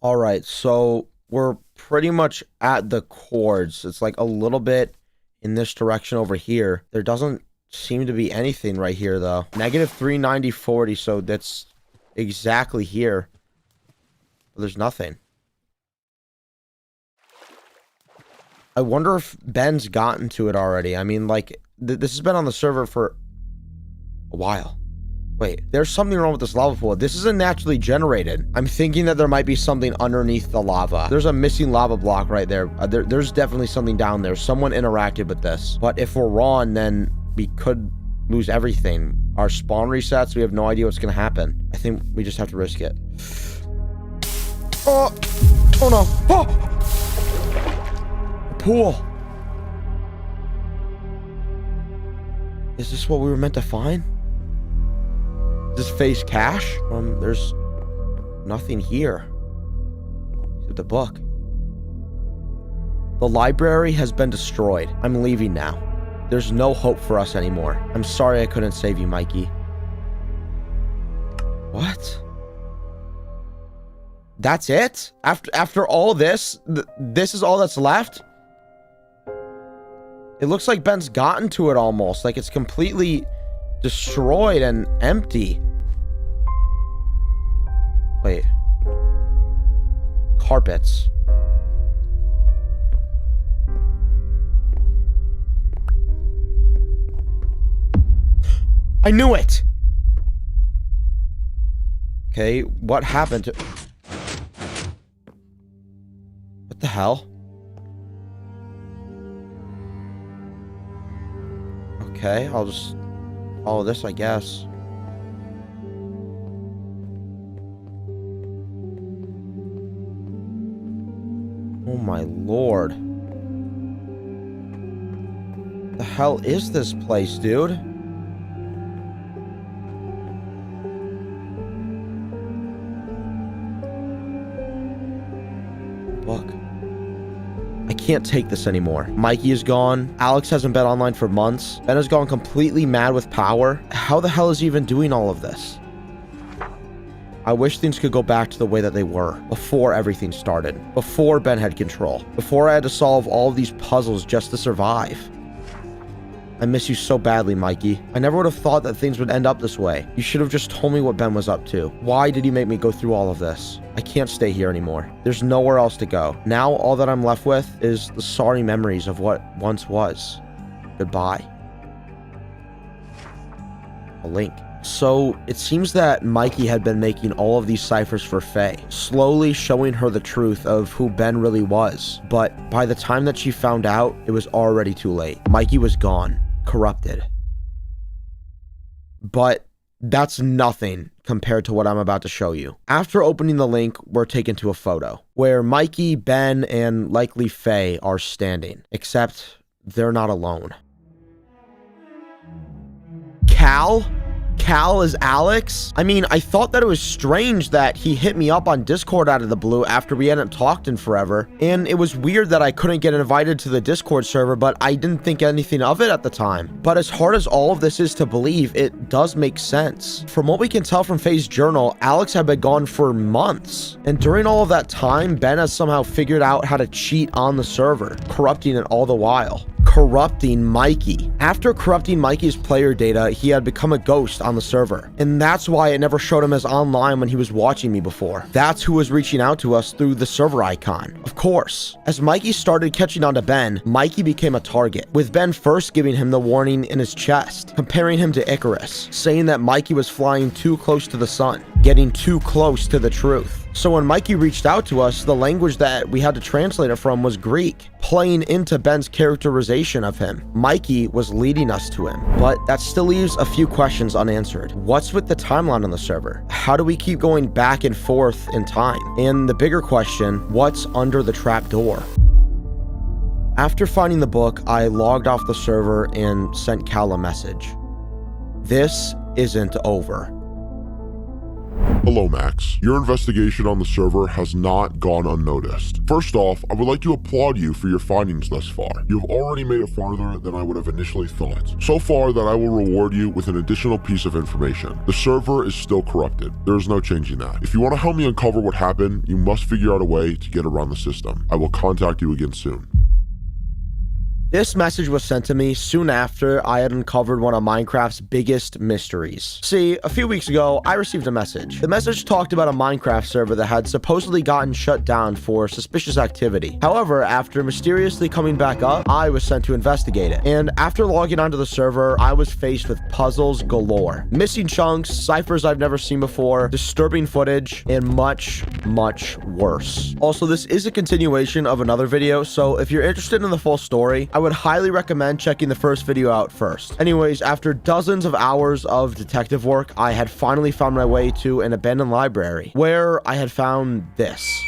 Alright, so we're pretty much at the chords. It's like a little bit in this direction over here. There doesn't seem to be anything right here though. Negative 390.40, so that's exactly here. But there's nothing. I wonder if Ben's gotten to it already. I mean, like, this has been on the server for a while. Wait, there's something wrong with this lava pool. This isn't naturally generated. I'm thinking that there might be something underneath the lava. There's a missing lava block right there. There's definitely something down there. Someone interacted with this. But if we're wrong, then we could lose everything. Our spawn resets. We have no idea what's going to happen. I think we just have to risk it. Oh no. Oh! Pool. Is this what we were meant to find? Is this Faye's cache? There's nothing here. Except the book. The library has been destroyed. I'm leaving now. There's no hope for us anymore. I'm sorry I couldn't save you, Mikey. What? That's it? After all this, this is all that's left? It looks like Ben's gotten to it almost. Like it's completely destroyed and empty. Wait. Carpets. I knew it! Okay, what happened to... What the hell? Okay, I'll just follow this, I guess. Oh my lord. The hell is this place, dude? Look. I can't take this anymore. Mikey is gone. Alex hasn't been online for months. Ben has gone completely mad with power. How the hell is he even doing all of this? I wish things could go back to the way that they were before everything started. Before Ben had control. Before I had to solve all of these puzzles just to survive. I miss you so badly, Mikey. I never would have thought that things would end up this way. You should have just told me what Ben was up to. Why did he make me go through all of this? I can't stay here anymore. There's nowhere else to go. Now all that I'm left with is the sorry memories of what once was. Goodbye. A link. So it seems that Mikey had been making all of these ciphers for Faye, slowly showing her the truth of who Ben really was. But by the time that she found out, it was already too late. Mikey was gone, corrupted. But that's nothing compared to what I'm about to show you. After opening the link, we're taken to a photo where Mikey, Ben, and likely Faye are standing, except they're not alone. Cal? Cal is Alex? I mean, I thought that it was strange that he hit me up on Discord out of the blue after we hadn't talked in forever. And it was weird that I couldn't get invited to the Discord server, but I didn't think anything of it at the time. But as hard as all of this is to believe, it does make sense. From what we can tell from Faye's journal, Alex had been gone for months. And during all of that time, Ben has somehow figured out how to cheat on the server, corrupting it all the while. Corrupting Mikey. After corrupting Mikey's player data, he had become a ghost on the server. And that's why it never showed him as online when he was watching me before. That's who was reaching out to us through the server icon. Of course. As Mikey started catching on to Ben, Mikey became a target, with Ben first giving him the warning in his chest, comparing him to Icarus, saying that Mikey was flying too close to the sun, getting too close to the truth. So when Mikey reached out to us, the language that we had to translate it from was Greek, playing into Ben's characterization of him. Mikey was leading us to him, but that still leaves a few questions unanswered. What's with the timeline on the server? How do we keep going back and forth in time? And the bigger question, what's under the trapdoor? After finding the book, I logged off the server and sent Cal a message. This isn't over. Hello, Max. Your investigation on the server has not gone unnoticed. First off, I would like to applaud you for your findings thus far. You have already made it farther than I would have initially thought. So far that I will reward you with an additional piece of information. The server is still corrupted. There is no changing that. If you want to help me uncover what happened, you must figure out a way to get around the system. I will contact you again soon. This message was sent to me soon after I had uncovered one of Minecraft's biggest mysteries. See, a few weeks ago, I received a message. The message talked about a Minecraft server that had supposedly gotten shut down for suspicious activity. However, after mysteriously coming back up, I was sent to investigate it. And after logging onto the server, I was faced with puzzles galore. Missing chunks, ciphers I've never seen before, disturbing footage, and much, much worse. Also, this is a continuation of another video, so if you're interested in the full story, I would highly recommend checking the first video out first. Anyways, after dozens of hours of detective work, I had finally found my way to an abandoned library where I had found this.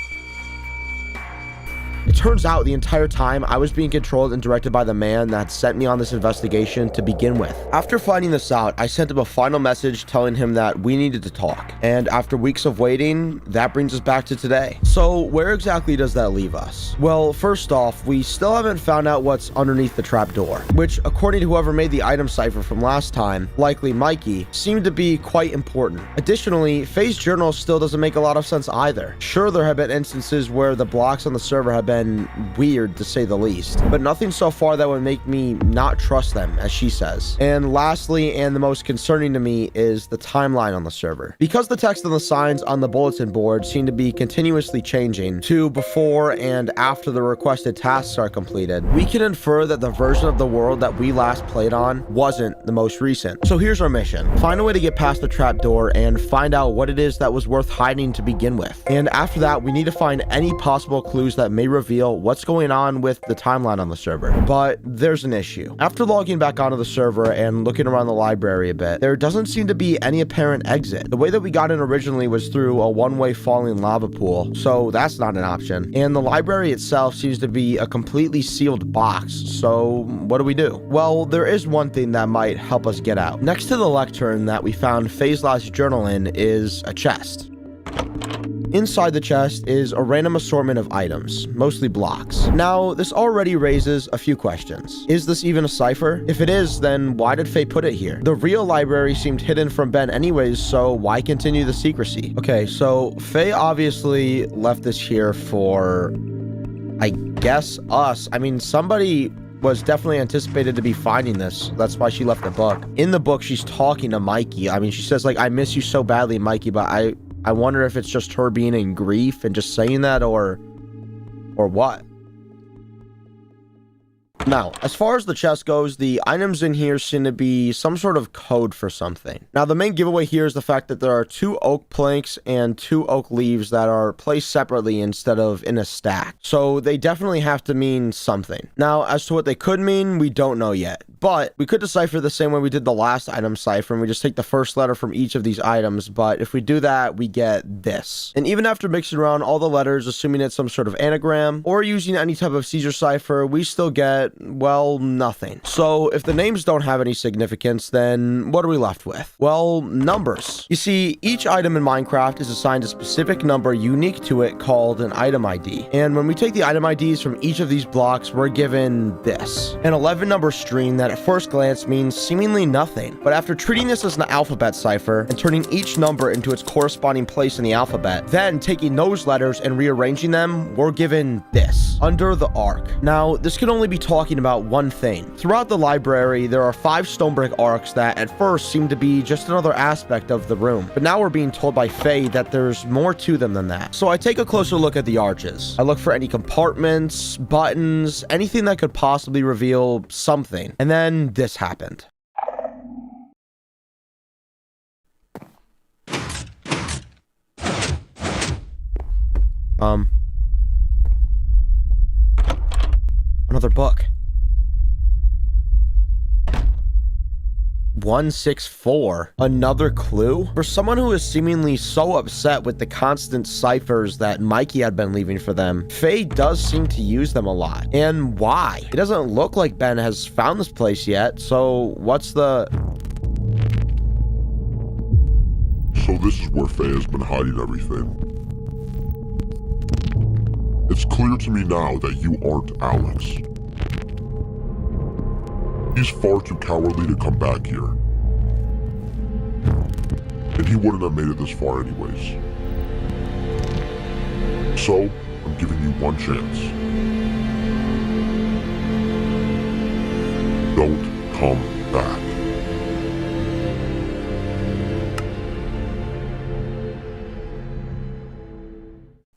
It turns out the entire time I was being controlled and directed by the man that sent me on this investigation to begin with. After finding this out, I sent him a final message telling him that we needed to talk. And after weeks of waiting, that brings us back to today. So where exactly does that leave us? Well, first off, we still haven't found out what's underneath the trapdoor, which according to whoever made the item cipher from last time, likely Mikey, seemed to be quite important. Additionally, Faye's journal still doesn't make a lot of sense either. Sure, there have been instances where the blocks on the server have been weird to say the least, but nothing so far that would make me not trust them, as she says. And lastly, and the most concerning to me, is the timeline on the server. Because the text and the signs on the bulletin board seem to be continuously changing to before and after the requested tasks are completed, we can infer that the version of the world that we last played on wasn't the most recent. So here's our mission. Find a way to get past the trapdoor and find out what it is that was worth hiding to begin with. And after that, we need to find any possible clues that may reveal what's going on with the timeline on the server. But there's an issue. After logging back onto the server and looking around the library a bit, there doesn't seem to be any apparent exit. The way that we got in originally was through a one-way falling lava pool, so that's not an option. And the library itself seems to be a completely sealed box, so what do we do? Well, there is one thing that might help us get out. Next to the lectern that we found Faye's last journal in is a chest. Inside the chest is a random assortment of items, mostly blocks. Now, this already raises a few questions. Is this even a cipher? If it is, then why did Faye put it here? The real library seemed hidden from Ben anyways, so why continue the secrecy? Okay, so Faye obviously left this here for, I guess, us. I mean, somebody was definitely anticipated to be finding this. That's why she left the book. In the book, she's talking to Mikey. I mean, she says, like, I miss you so badly, Mikey, but I wonder if it's just her being in grief and just saying that, or what. Now, as far as the chest goes, the items in here seem to be some sort of code for something. Now, the main giveaway here is the fact that there are 2 oak planks and 2 oak leaves that are placed separately instead of in a stack. So they definitely have to mean something. Now, as to what they could mean, we don't know yet. But we could decipher the same way we did the last item cipher, and we just take the first letter from each of these items. But if we do that, we get this. And even after mixing around all the letters, assuming it's some sort of anagram, or using any type of Caesar cipher, we still get, well, nothing. So if the names don't have any significance, then what are we left with? Well, numbers. You see, each item in Minecraft is assigned a specific number unique to it called an item ID. And when we take the item IDs from each of these blocks, we're given this. An 11 number string that at first glance means seemingly nothing. But after treating this as an alphabet cipher and turning each number into its corresponding place in the alphabet, then taking those letters and rearranging them, we're given this. Under the arc. Now, this can only be talking about one thing. Throughout the library, there are 5 stone brick arcs that at first seem to be just another aspect of the room. But now we're being told by Faye that there's more to them than that. So I take a closer look at the arches. I look for any compartments, buttons, anything that could possibly reveal something. And then this happened. Another book. 164. Another clue? For someone who is seemingly so upset with the constant ciphers that Mikey had been leaving for them, Faye does seem to use them a lot. And why? It doesn't look like Ben has found this place yet, so what's the... So this is where Faye has been hiding everything. It's clear to me now that you aren't Alex. He's far too cowardly to come back here. And he wouldn't have made it this far anyways. So, I'm giving you one chance. Don't come back.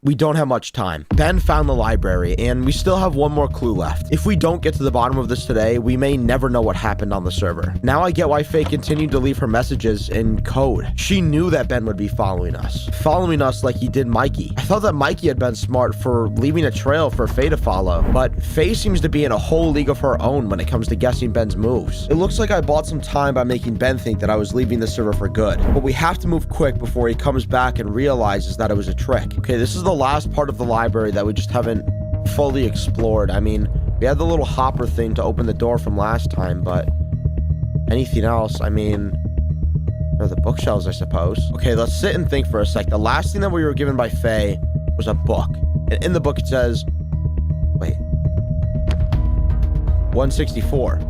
We don't have much time. Ben found the library, and we still have one more clue left. If we don't get to the bottom of this today, we may never know what happened on the server. Now I get why Faye continued to leave her messages in code. She knew that Ben would be following us like he did Mikey. I thought that Mikey had been smart for leaving a trail for Faye to follow, but Faye seems to be in a whole league of her own when it comes to guessing Ben's moves. It looks like I bought some time by making Ben think that I was leaving the server for good, but we have to move quick before he comes back and realizes that it was a trick. Okay, this is the last part of the library that we just haven't fully explored. I mean, we had the little hopper thing to open the door from last time, but anything else, I mean, or the bookshelves, I suppose. Okay, let's sit and think for a sec. The last thing that we were given by Faye was a book. And in the book it says, wait, 164.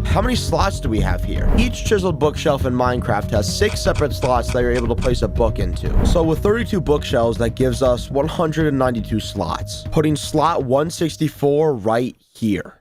How many slots do we have here? Each chiseled bookshelf in Minecraft has 6 separate slots that you're able to place a book into. So with 32 bookshelves, that gives us 192 slots, putting slot 164 right here.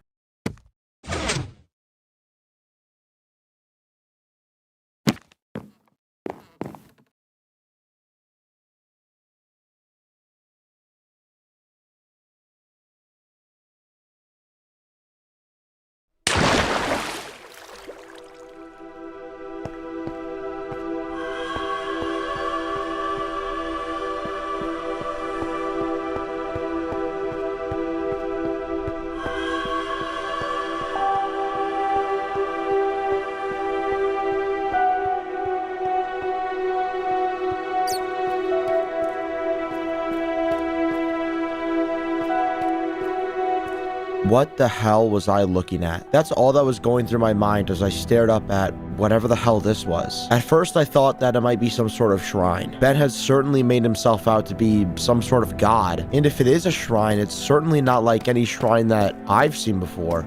What the hell was I looking at? That's all that was going through my mind as I stared up at whatever the hell this was. At first, I thought that it might be some sort of shrine. Ben has certainly made himself out to be some sort of god. And if it is a shrine, it's certainly not like any shrine that I've seen before.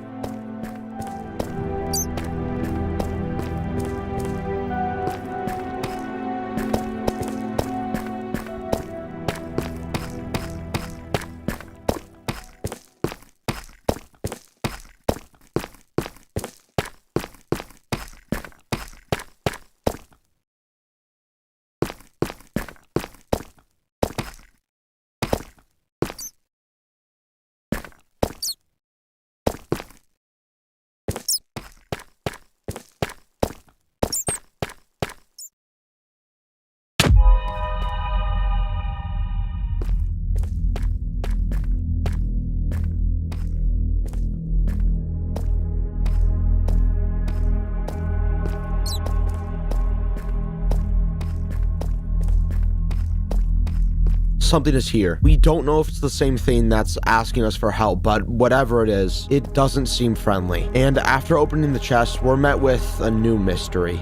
something is here. We don't know if it's the same thing that's asking us for help, but whatever it is, it doesn't seem friendly. And after opening the chest, we're met with a new mystery.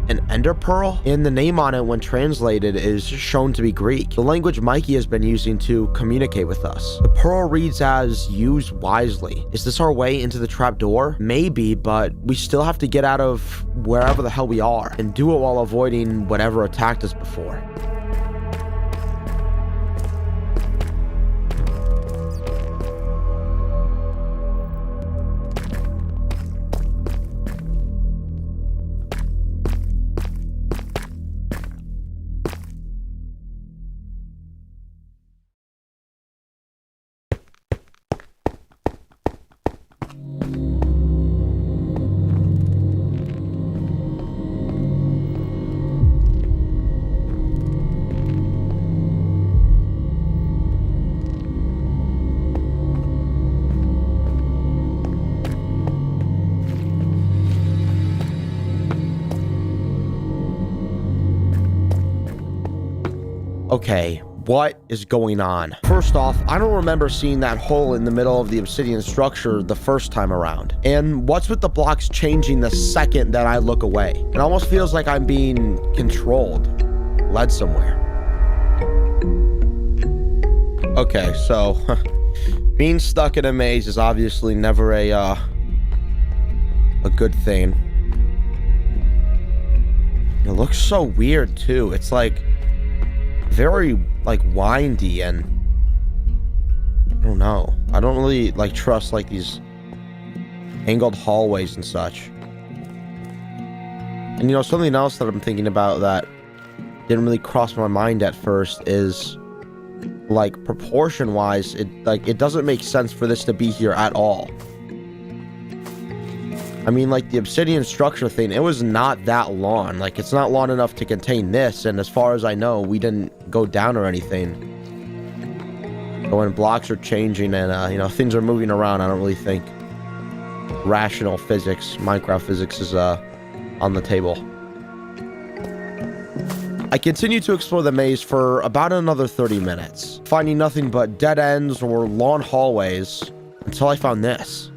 An ender pearl? And the name on it when translated is shown to be Greek, the language Mikey has been using to communicate with us. The pearl reads as "use wisely." Is this our way into the trapdoor? Maybe, but we still have to get out of wherever the hell we are and do it while avoiding whatever attacked us before. Okay, what is going on? First off, I don't remember seeing that hole in the middle of the obsidian structure the first time around. And what's with the blocks changing the second that I look away? It almost feels like I'm being controlled, led somewhere. Okay, so being stuck in a maze is obviously never a good thing. It looks so weird too. It's like very like windy, and I don't know. I don't really like trust like these angled hallways and such. And you know, something else that I'm thinking about that didn't really cross my mind at first is like proportion wise, it doesn't make sense for this to be here at all. I mean, like the obsidian structure thing, it was not that long. Like, it's not long enough to contain this, and as far as I know, we didn't go down or anything. But when blocks are changing and, you know, things are moving around, I don't really think rational physics, Minecraft physics is, on the table. I continued to explore the maze for about another 30 minutes, finding nothing but dead ends or long hallways until I found this.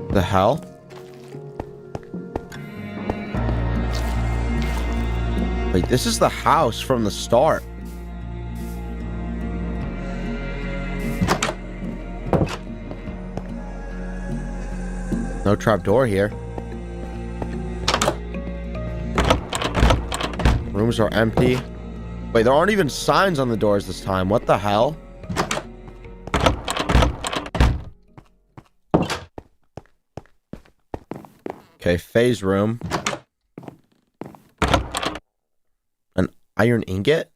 The hell? Wait, this is the house from the start. No trapdoor here. Rooms are empty. Wait, there aren't even signs on the doors this time. What the hell? Okay, phase room. An iron ingot?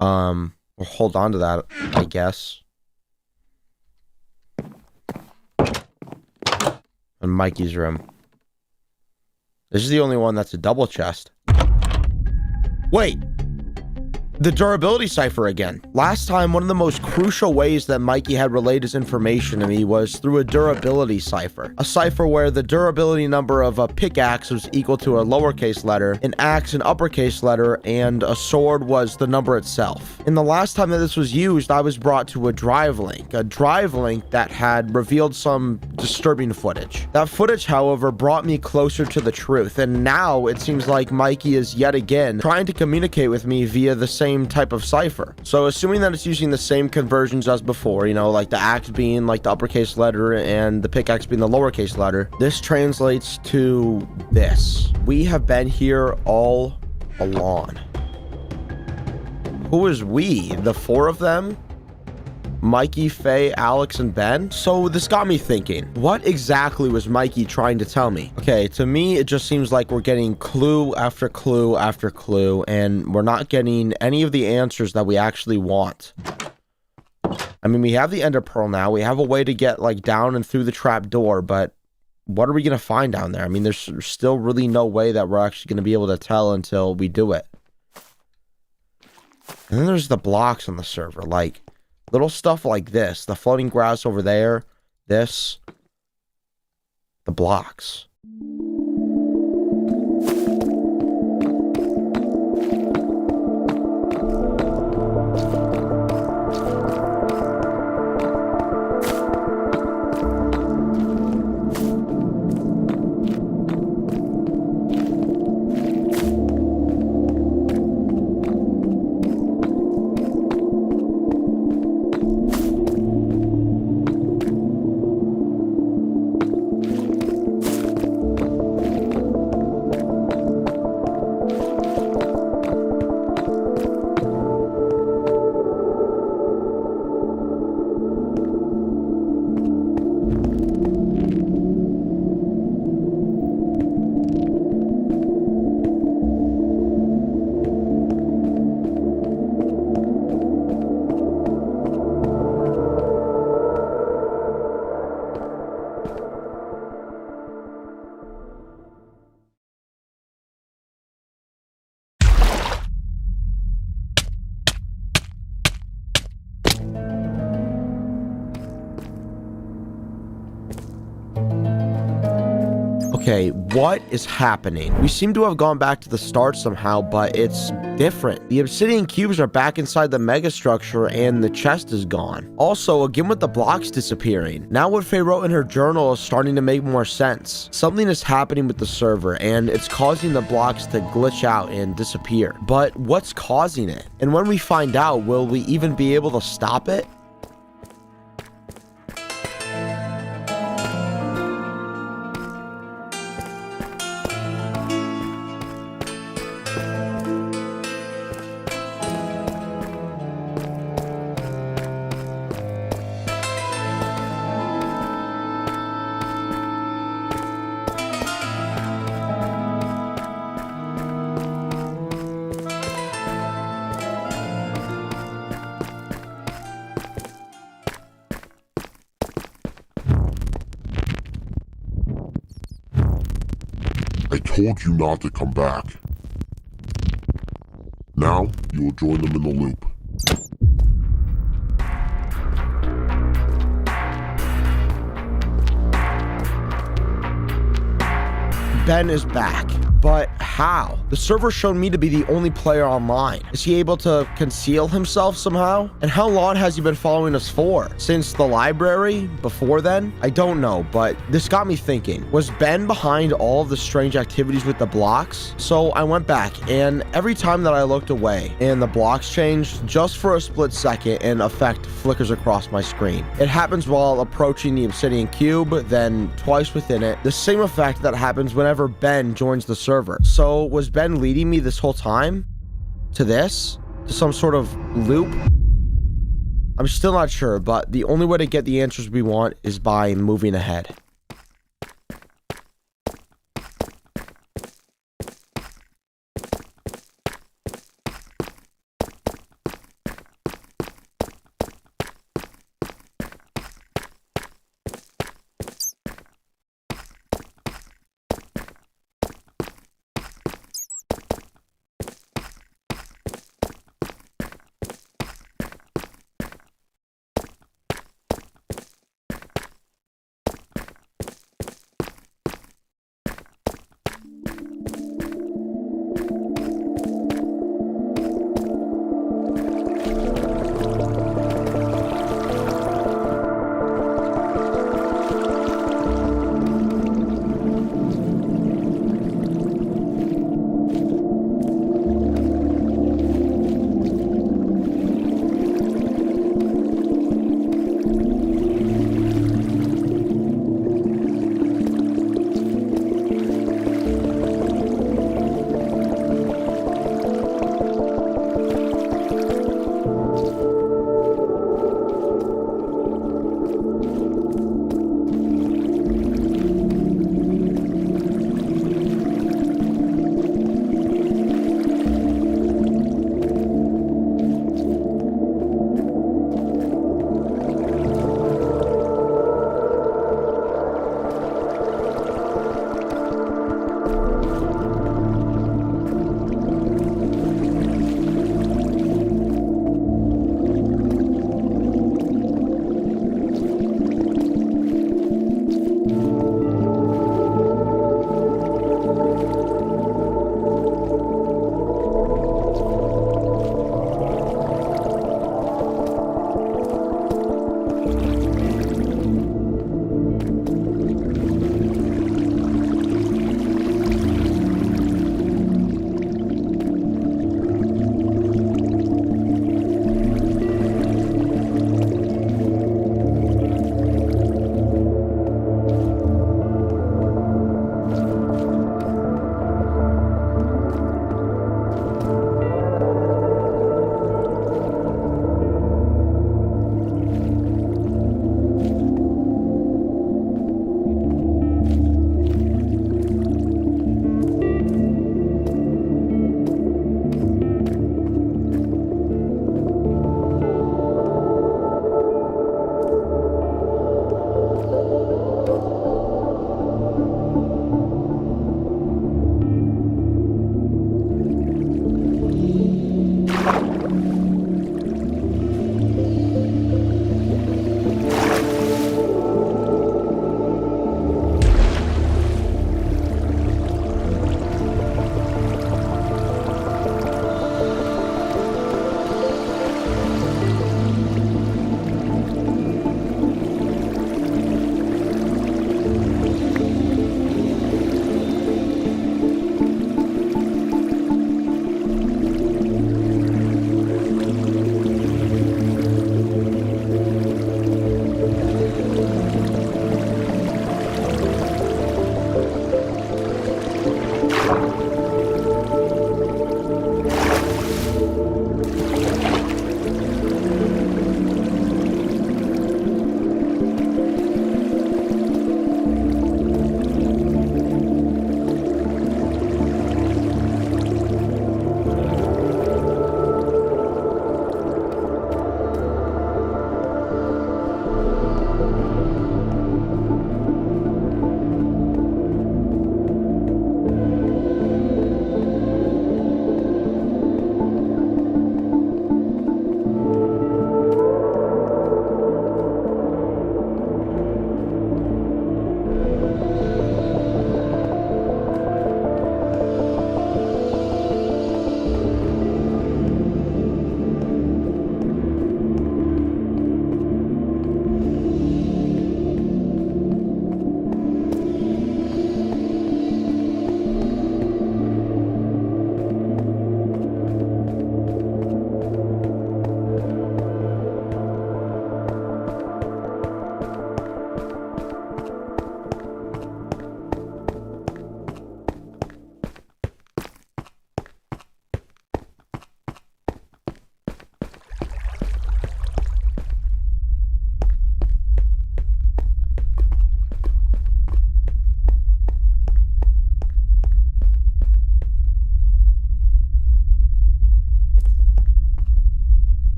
We'll hold on to that, I guess. And Mikey's room. This is the only one that's a double chest. Wait! The durability cipher again. Last time, one of the most crucial ways that Mikey had relayed his information to me was through a durability cipher. A cipher where the durability number of a pickaxe was equal to a lowercase letter, an axe an uppercase letter, and a sword was the number itself. And the last time that this was used, I was brought to a drive link that had revealed some disturbing footage. That footage, however, brought me closer to the truth, and now it seems like Mikey is yet again trying to communicate with me via the same type of cipher. So assuming that it's using the same conversions as before, you know, like the axe being like the uppercase letter and the pickaxe being the lowercase letter, this translates to this. We have been here all along. Who is we? The four of them? Mikey, Faye, Alex, and Ben? So this got me thinking, what exactly was Mikey trying to tell me? Okay, to me, it just seems like we're getting clue after clue after clue, and we're not getting any of the answers that we actually want. I mean, we have the ender pearl now. We have a way to get, like, down and through the trap door, but what are we going to find down there? I mean, there's still really no way that we're actually going to be able to tell until we do it. And then there's the blocks on the server, like little stuff like this, the floating grass over there, this, the blocks. Okay, what is happening? We seem to have gone back to the start somehow, but it's different. The obsidian cubes are back inside the megastructure and the chest is gone. Also, again with the blocks disappearing. Now what Faye wrote in her journal is starting to make more sense. Something is happening with the server and it's causing the blocks to glitch out and disappear. But what's causing it? And when we find out, will we even be able to stop it? I told you not to come back. Now, you will join them in the loop. Ben is back. But how? The server showed me to be the only player online. Is he able to conceal himself somehow? And how long has he been following us for? Since the library? Before then? I don't know, but this got me thinking. Was Ben behind all of the strange activities with the blocks? So I went back, and every time that I looked away and the blocks changed, just for a split second, an effect flickers across my screen. It happens while approaching the obsidian cube, then twice within it. The same effect that happens whenever Ben joins the server. So was Ben leading me this whole time to this? To some sort of loop? I'm still not sure, but the only way to get the answers we want is by moving ahead.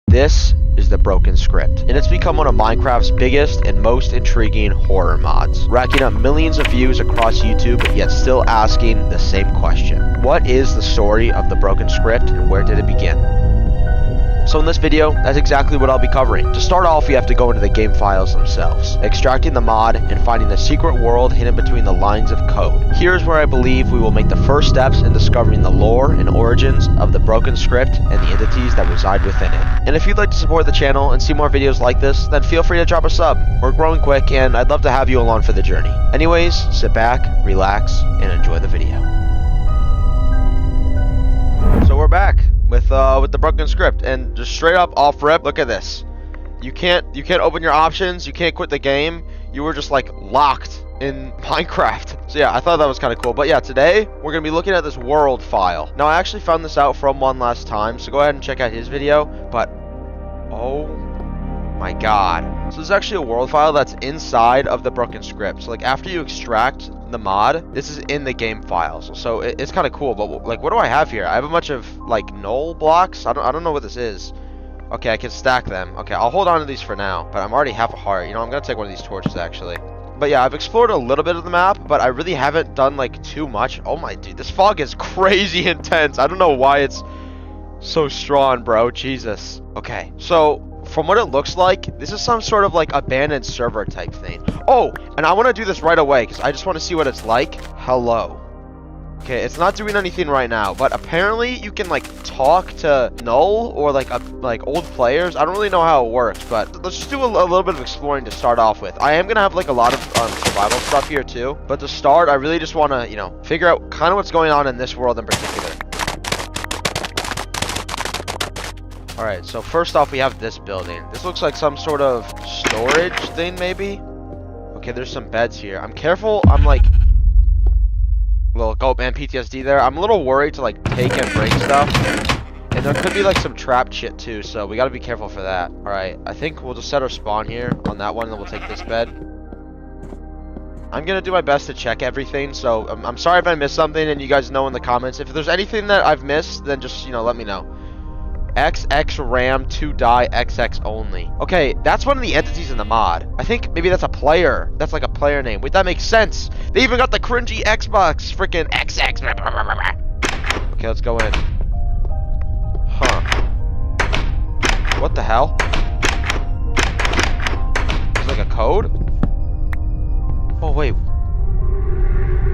This is the Broken Script, and it's become one of Minecraft's biggest and most intriguing horror mods, racking up millions of views across YouTube, yet still asking the same question. What is the story of the Broken Script, and where did it begin? So in this video, that's exactly what I'll be covering. To start off, we have to go into the game files themselves, extracting the mod and finding the secret world hidden between the lines of code. Here's where I believe we will make the first steps in discovering the lore and origins of the Broken Script and the entities that reside within it. And if you'd like to support the channel and see more videos like this, then feel free to drop a sub. We're growing quick and I'd love to have you along for the journey. Anyways, sit back, relax, and enjoy the video. So we're back with the Broken Script, and just straight up off rip, look at this. You can't open your options, you can't quit the game. You were just like locked in Minecraft. So yeah, I thought that was kind of cool. But yeah, today we're gonna be looking at this world file. Now I actually found this out from one last time, so go ahead and check out his video. But oh my god, so this is actually a world file that's inside of the Broken Script. So like after you extract the mod, this is in the game files. So it's kind of cool. But like, what do I have here? I have a bunch of like null blocks. I don't know what this is. Okay, I can stack them. Okay, I'll hold on to these for now, but I'm already half a heart. You know, I'm gonna take one of these torches actually. But yeah, I've explored a little bit of the map, but I really haven't done like too much. Oh my dude, this fog is crazy intense. I don't know why it's so strong, bro. Jesus. Okay, so from what it looks like, this is some sort of like abandoned server type thing. Oh, and I want to do this right away because I just want to see what it's like. Hello. Okay, it's not doing anything right now, but apparently you can like talk to null or like old players. I don't really know how it works, but let's just do a little bit of exploring to start off with. I am gonna have like a lot of survival stuff here too, but to start, I really just want to, you know, figure out kind of what's going on in this world in particular. Alright, so first off, we have this building. This looks like some sort of storage thing, maybe? Okay, there's some beds here. I'm careful. I'm like... Little gulp man PTSD there. I'm a little worried to like take and break stuff. And there could be like some trapped shit too, so we gotta be careful for that. Alright, I think we'll just set our spawn here on that one, and then we'll take this bed. I'm gonna do my best to check everything, so I'm sorry if I missed something, and you guys know in the comments. If there's anything that I've missed, then just, you know, let me know. XX RAM 2 die XX only. Okay, that's one of the entities in the mod. I think maybe that's a player. That's like a player name. Wait, that makes sense. They even got the cringy Xbox freaking XX. Okay, let's go in. Huh. What the hell? There's like a code? Oh, wait.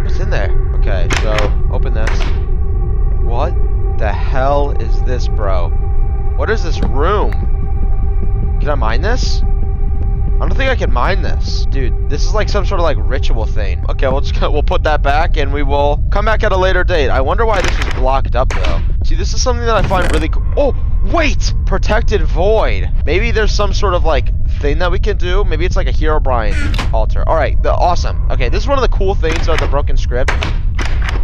What's in there? Okay, so open this. What the hell is this, bro? What is this room? Can I mine this? I don't think I can mine this. Dude, this is like some sort of like ritual thing. Okay, we'll put that back and we will come back at a later date. I wonder why this was blocked up though. See, this is something that I find really cool. Oh, wait! Protected void. Maybe there's some sort of like thing that we can do. Maybe it's like a Herobrine altar. Alright, awesome. Okay, this is one of the cool things about the Broken Script,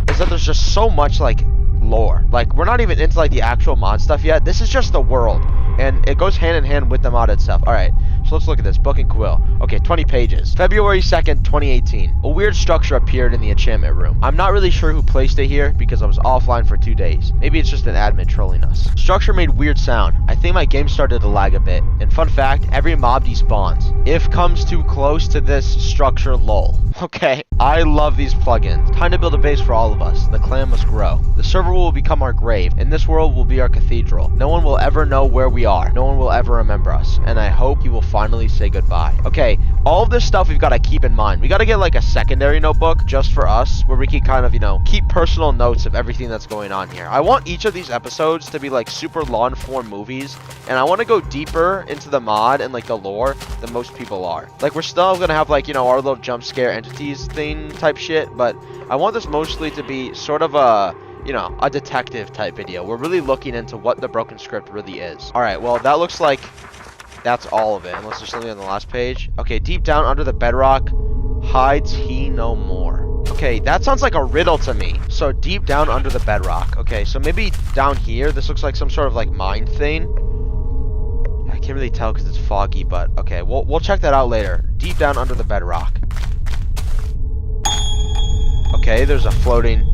is that there's just so much like lore. Like, we're not even into like the actual mod stuff yet. This is just the world, and it goes hand in hand with the mod itself. All right, so So let's look at this. Book and quill. Okay, 20 pages. February 2nd, 2018. A weird structure appeared in the enchantment room. I'm not really sure who placed it here because I was offline for 2 days. Maybe it's just an admin trolling us. Structure made weird sound. I think my game started to lag a bit. And fun fact, every mob despawns. If comes too close to this structure, lol. Okay, I love these plugins. Time to build a base for all of us. The clan must grow. The server will become our grave, and this world will be our cathedral. No one will ever know where we are. No one will ever remember us, and I hope you will finally say goodbye. Okay, all of this stuff we've got to keep in mind. We got to get like a secondary notebook just for us, where we can kind of, you know, keep personal notes of everything that's going on here. I want each of these episodes to be like super long-form movies, and I want to go deeper into the mod and like the lore than most people are. Like, we're still gonna have like, you know, our little jump scare entities thing type shit, but I want this mostly to be sort of a, you know, a detective type video. We're really looking into what the broken script really is. All right, well, that looks like that's all of it, unless there's something on the last page. Okay, deep down under the bedrock hides he no more. Okay, that sounds like a riddle to me. So deep down under the bedrock. Okay, so maybe down here, this looks like some sort of like mine thing. I can't really tell because it's foggy, but okay, we'll check that out later. Deep down under the bedrock. Okay, there's a floating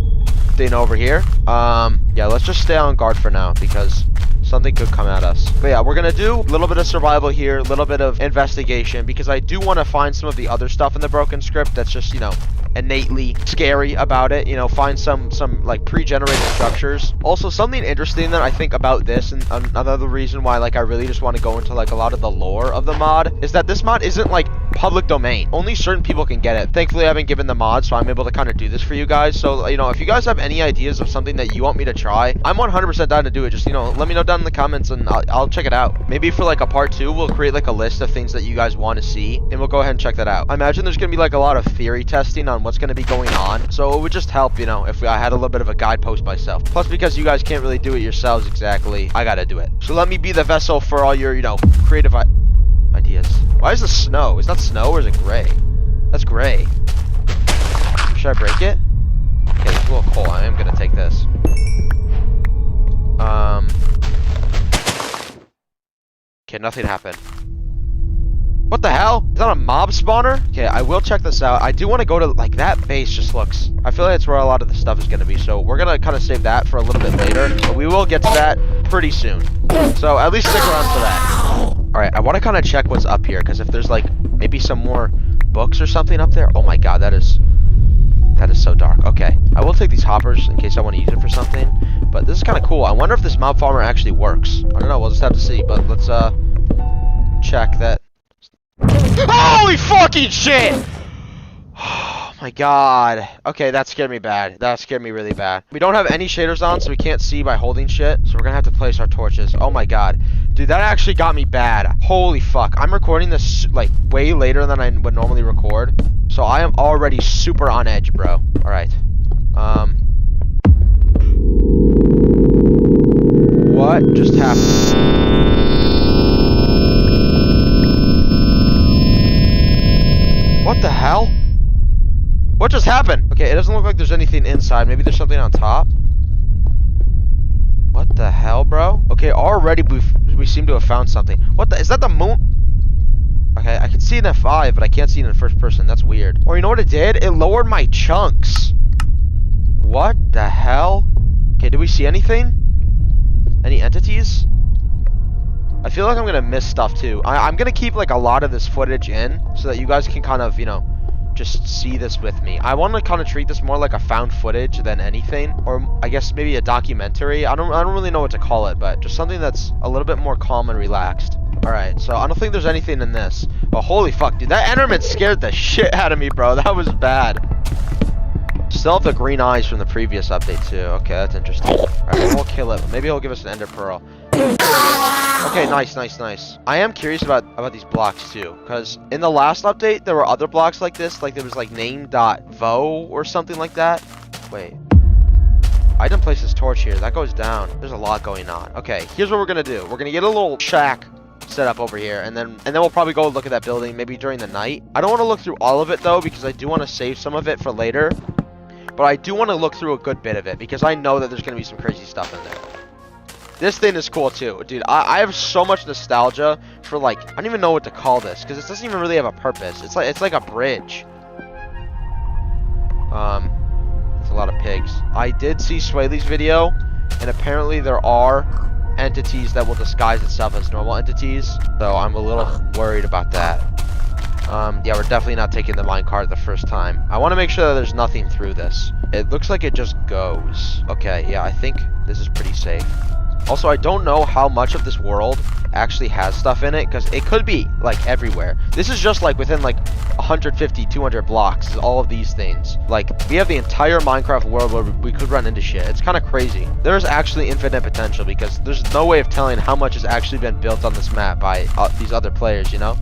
thing over here. Yeah, let's just stay on guard for now because something could come at us. But yeah, we're gonna do a little bit of survival here, a little bit of investigation, because I do want to find some of the other stuff in the broken script that's just, you know, innately scary about it. You know, find some like pre-generated structures. Also, something interesting that I think about this, and another reason why like I really just want to go into like a lot of the lore of the mod, is that this mod isn't like public domain. Only certain people can get it. Thankfully, I haven't given the mod, so I'm able to kind of do this for you guys. So, you know, if you guys have any ideas of something that you want me to try, I'm 100% down to do it. Just, you know, let me know down in the comments and I'll check it out. Maybe for like a part 2, we'll create like a list of things that you guys want to see, and we'll go ahead and check that out. I imagine there's going to be like a lot of theory testing on what's going to be going on, so it would just help, you know, if I had a little bit of a guidepost myself. Plus, because you guys can't really do it yourselves exactly, I gotta do it. So let me be the vessel for all your, you know, creative ideas. Why is this snow? Is that snow or is it gray? That's gray. Should I break it? Okay, it's a little cold. I am gonna take this. Okay, nothing happened. What the hell? Is that a mob spawner? Okay, I will check this out. I do want to go to, like, that base just looks... I feel like that's where a lot of the stuff is going to be, so we're going to kind of save that for a little bit later. But we will get to that pretty soon. So at least stick around for that. Alright, I want to kind of check what's up here, because if there's, like, maybe some more books or something up there... Oh my god, that is so dark. Okay, I will take these hoppers in case I want to use it for something. But this is kind of cool. I wonder if this mob farmer actually works. I don't know, we'll just have to see. But let's, check that... Holy fucking shit! Oh my god. Okay, that scared me bad. That scared me really bad. We don't have any shaders on, so we can't see by holding shit. So we're gonna have to place our torches. Oh my god. Dude, that actually got me bad. Holy fuck. I'm recording this, like, way later than I would normally record. So I am already super on edge, bro. Alright. What just happened? What the hell? What just happened? Okay, it doesn't look like there's anything inside. Maybe there's something on top. What the hell, bro? Okay, already we seem to have found something. What the? Is that the moon? Okay, I can see it in F5, but I can't see it in first person. That's weird. Or you know what it did? It lowered my chunks. What the hell? Okay, do we see anything? Any entities? I feel like I'm gonna miss stuff too. I'm gonna keep like a lot of this footage in so that you guys can kind of, you know, just see this with me. I want to kind of treat this more like a found footage than anything, or I guess maybe a documentary. I don't really know what to call it, but just something that's a little bit more calm and relaxed. All right, so I don't think there's anything in this. But holy fuck, dude, that Enderman scared the shit out of me, bro. That was bad. Still have the green eyes from the previous update too. Okay, that's interesting. Alright, we'll kill it. Maybe he'll give us an ender pearl. Okay, nice. I am curious about these blocks too, because in the last update there were other blocks like this, like there was like name.vo or something like that. Wait. I didn't place this torch here. That goes down. There's a lot going on. Okay, here's what we're gonna do. We're gonna get a little shack set up over here, and then we'll probably go look at that building maybe during the night. I don't want to look through all of it though, because I do want to save some of it for later. But I do want to look through a good bit of it, because I know that there's going to be some crazy stuff in there. This thing is cool too. Dude, I have so much nostalgia for like, I don't even know what to call this because it doesn't even really have a purpose. It's like a bridge. It's a lot of pigs. I did see Swaley's video, and apparently there are entities that will disguise itself as normal entities, so I'm a little worried about that. Yeah, we're definitely not taking the minecart the first time. I want to make sure that there's nothing through this. It looks like it just goes. Okay, yeah, I think this is pretty safe. Also, I don't know how much of this world actually has stuff in it, because it could be, like, everywhere. This is just, like, within, like, 150, 200 blocks, is all of these things. Like, we have the entire Minecraft world where we could run into shit. It's kind of crazy. There's actually infinite potential, because there's no way of telling how much has actually been built on this map by these other players, you know?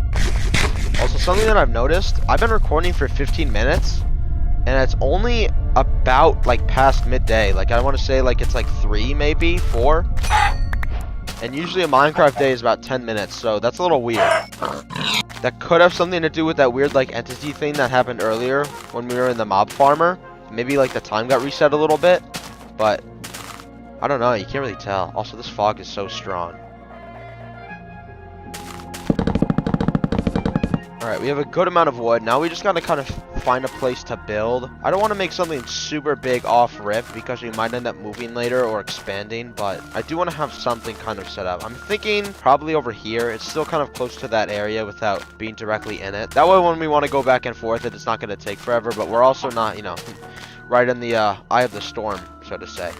Also, something that I've noticed, I've been recording for 15 minutes, and it's only about, like, past midday. Like, I want to say, like, it's, like, 3, maybe, 4. And usually a Minecraft day is about 10 minutes, so that's a little weird. That could have something to do with that weird, like, entity thing that happened earlier when we were in the mob farmer. Maybe, like, the time got reset a little bit, but I don't know, you can't really tell. Also, this fog is so strong. Alright, we have a good amount of wood. Now we just gotta kind of find a place to build. I don't want to make something super big off rip because we might end up moving later or expanding, but I do want to have something kind of set up. I'm thinking probably over here. It's still kind of close to that area without being directly in it. That way when we want to go back and forth, it's not going to take forever, but we're also not, you know, right in the eye of the storm, so to say.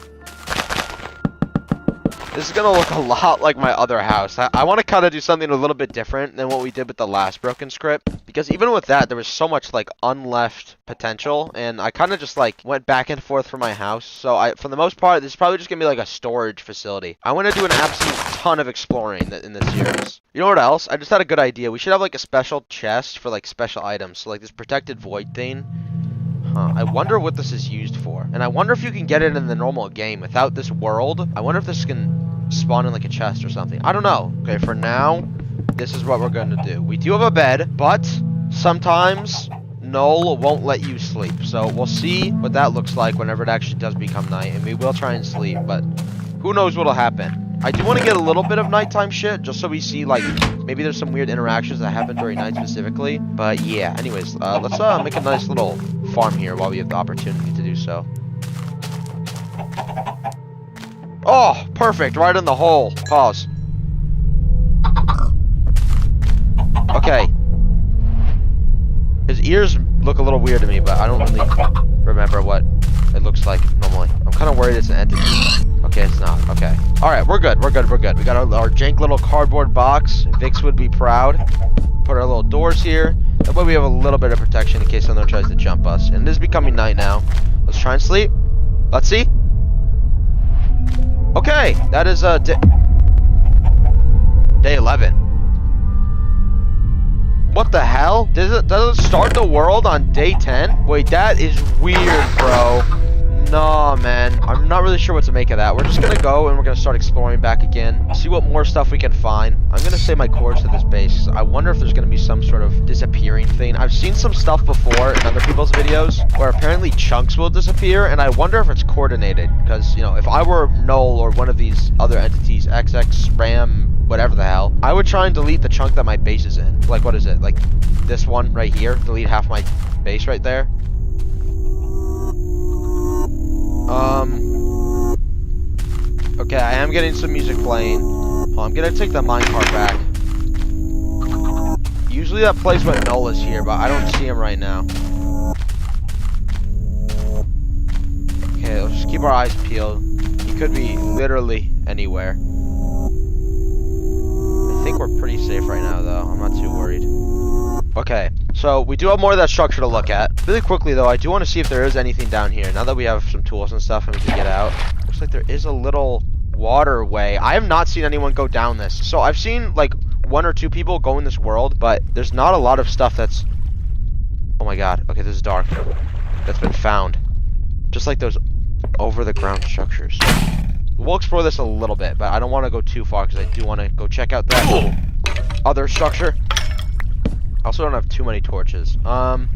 This is going to look a lot like my other house. I want to kind of do something a little bit different than what we did with the last broken script. Because even with that, there was so much, like, unleft potential. And I kind of just, like, went back and forth for my house. So, for the most part, this is probably just going to be, like, a storage facility. I want to do an absolute ton of exploring in this series. You know what else? I just had a good idea. We should have, like, a special chest for, like, special items. So, like, this protected void thing. I wonder what this is used for. And I wonder if you can get it in the normal game without this world. I wonder if this can spawn in like a chest or something. I don't know. Okay, for now, this is what we're going to do. We do have a bed, but sometimes Null won't let you sleep. So we'll see what that looks like whenever it actually does become night. And we will try and sleep, but who knows what'll happen. I do want to get a little bit of nighttime shit, just so we see, like, maybe there's some weird interactions that happen during night specifically. But yeah, anyways, let's make a nice little farm here while we have the opportunity to do so. Oh, perfect, right in the hole. Pause. Okay. His ears look a little weird to me, but I don't really remember what it looks like normally. I'm kind of worried it's an entity. Okay, it's not. Okay. Alright, we're good. We're good. We're good. We got our jank little cardboard box. Vix would be proud. Put our little doors here. That way we have a little bit of protection in case someone tries to jump us. And it is becoming night now. Let's try and sleep. Let's see. Okay, that is day 11. What the hell? Does it start the world on day 10? Wait, that is weird, bro. Nah, man. I'm not really sure what to make of that. We're just gonna go and we're gonna start exploring back again. See what more stuff we can find. I'm gonna save my course to this base. I wonder if there's gonna be some sort of disappearing thing. I've seen some stuff before in other people's videos where apparently chunks will disappear, and I wonder if it's coordinated. Because, you know, if I were Null or one of these other entities, XX, RAM, whatever the hell, I would try and delete the chunk that my base is in. Like, what is it? Like, this one right here? Delete half my base right there? Okay, I am getting some music playing. Oh, I'm gonna take the minecart back. Usually that plays when Null is here, but I don't see him right now. Okay, let's just keep our eyes peeled. He could be literally anywhere. I think we're pretty safe right now, though. I'm not too worried. Okay, so we do have more of that structure to look at. Really quickly, though, I do want to see if there is anything down here. Now that we have some tools and stuff and we can get out. Looks like there is a little waterway. I have not seen anyone go down this. So I've seen, like, 1 or 2 people go in this world, but there's not a lot of stuff that's... Oh my god. Okay, this is dark. That's been found. Just like those over-the-ground structures. We'll explore this a little bit, but I don't want to go too far because I do want to go check out that other structure. I also don't have too many torches.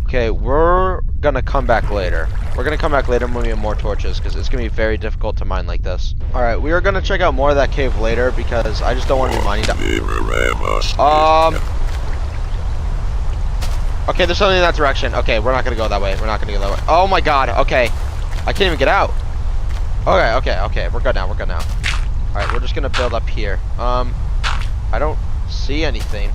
Okay, we're gonna come back later. We're gonna come back later when we have more torches, because it's gonna be very difficult to mine like this. Alright, we are gonna check out more of that cave later, because I just don't want to be mining down. Okay, there's something in that direction. Okay, we're not gonna go that way. We're not gonna go that way. Oh my god, okay. I can't even get out. Okay, we're good now, Alright, we're just gonna build up here. I don't see anything.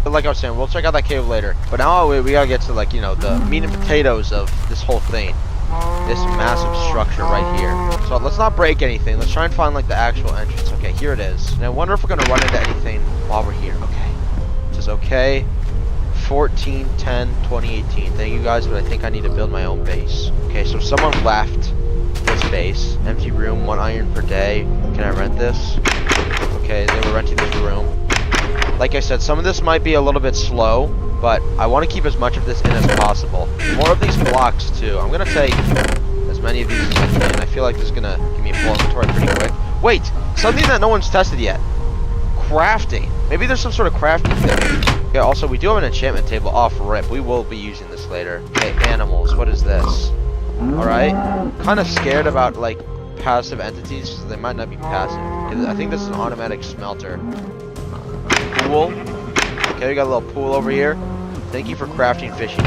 But like I was saying, we'll check out that cave later. But now we gotta get to, like, you know, the meat and potatoes of this whole thing. This massive structure right here. So let's not break anything. Let's try and find, like, the actual entrance. Okay, here it is. And I wonder if we're gonna run into anything while we're here. Okay. This is okay. 14/10/2018. Thank you guys, but I think I need to build my own base. Okay, so someone left this base. Empty room, 1 iron per day. Can I rent this? Okay, they were renting this room. Like I said, some of this might be a little bit slow, but I want to keep as much of this in as possible. More of these blocks too. I'm gonna take as many of these as I can. I feel like this is gonna give me a full inventory pretty quick. Wait, something that no one's tested yet. Crafting. Maybe there's some sort of crafting thing. Okay, also we do have an enchantment table off rip. We will be using this later. Okay, animals. What is this? Alright. Kind of scared about, like, passive entities, because they might not be passive. I think this is an automatic smelter. Pool. Okay, we got a little pool over here. Thank you for crafting fishing.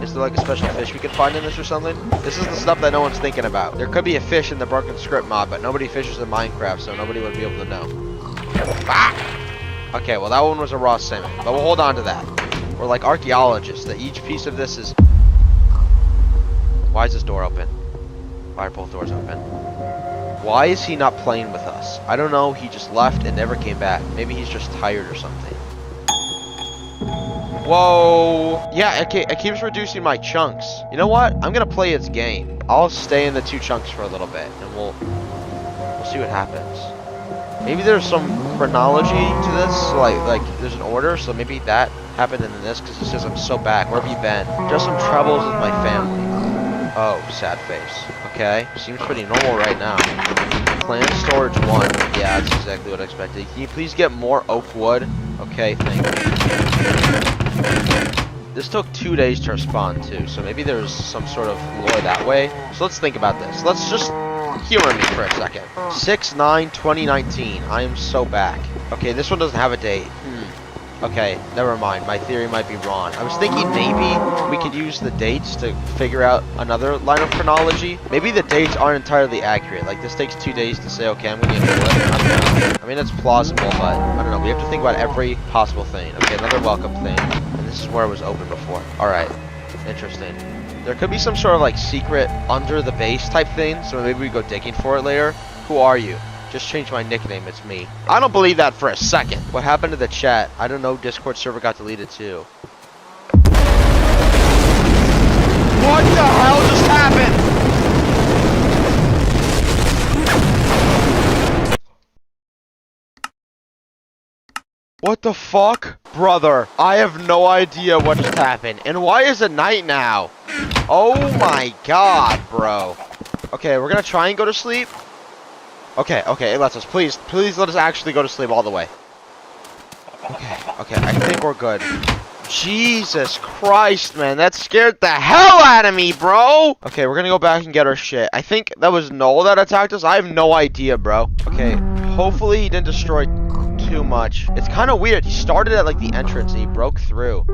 Is there, like, a special fish we could find in this or something? This is the stuff that no one's thinking about. There could be a fish in the broken script mod, but nobody fishes in Minecraft, so nobody would be able to know. Ah! Okay, well, that one was a raw salmon, but we'll hold on to that. We're like archaeologists, that each piece of this is... Why is this door open? Why are both doors open? Why is he not playing with us? I don't know, he just left and never came back. Maybe he's just tired or something. Whoa! Yeah, it keeps reducing my chunks. You know what? I'm gonna play its game. I'll stay in the 2 chunks for a little bit, and we'll see what happens. Maybe there's some chronology to this, like there's an order, so maybe that happened in this, because it says I'm so back. Where have you been? Just some troubles with my family. Oh, sad face. Okay, seems pretty normal right now. Plant storage 1. Yeah, that's exactly what I expected. Can you please get more oak wood? Okay, thank you. This took 2 days to respawn too, so maybe there's some sort of lore that way. So let's think about this. Let's just humor me for a second. 6/9/2019. I am so back. Okay, this one doesn't have a date. Okay, never mind. My theory might be wrong. I was thinking maybe we could use the dates to figure out another line of chronology. Maybe the dates aren't entirely accurate. Like, this takes 2 days to say, okay, I'm gonna get wood. I mean, it's plausible, but I don't know. We have to think about every possible thing. Okay, another welcome thing. And this is where it was open before. Alright, interesting. There could be some sort of, like, secret under the base type thing, so maybe we go digging for it later. Who are you? Just changed my nickname, it's me. I don't believe that for a second. What happened to the chat? I don't know, Discord server got deleted too. What the hell just happened? What the fuck? Brother, I have no idea what just happened. And why is it night now? Oh my god, bro. Okay, we're gonna try and go to sleep. Okay, it lets us. Please let us actually go to sleep all the way. Okay, I think we're good. Jesus Christ, man, that scared the hell out of me, bro! Okay, we're gonna go back and get our shit. I think that was Noel that attacked us. I have no idea, bro. Okay, hopefully he didn't destroy too much. It's kind of weird. He started at, like, the entrance and he broke through.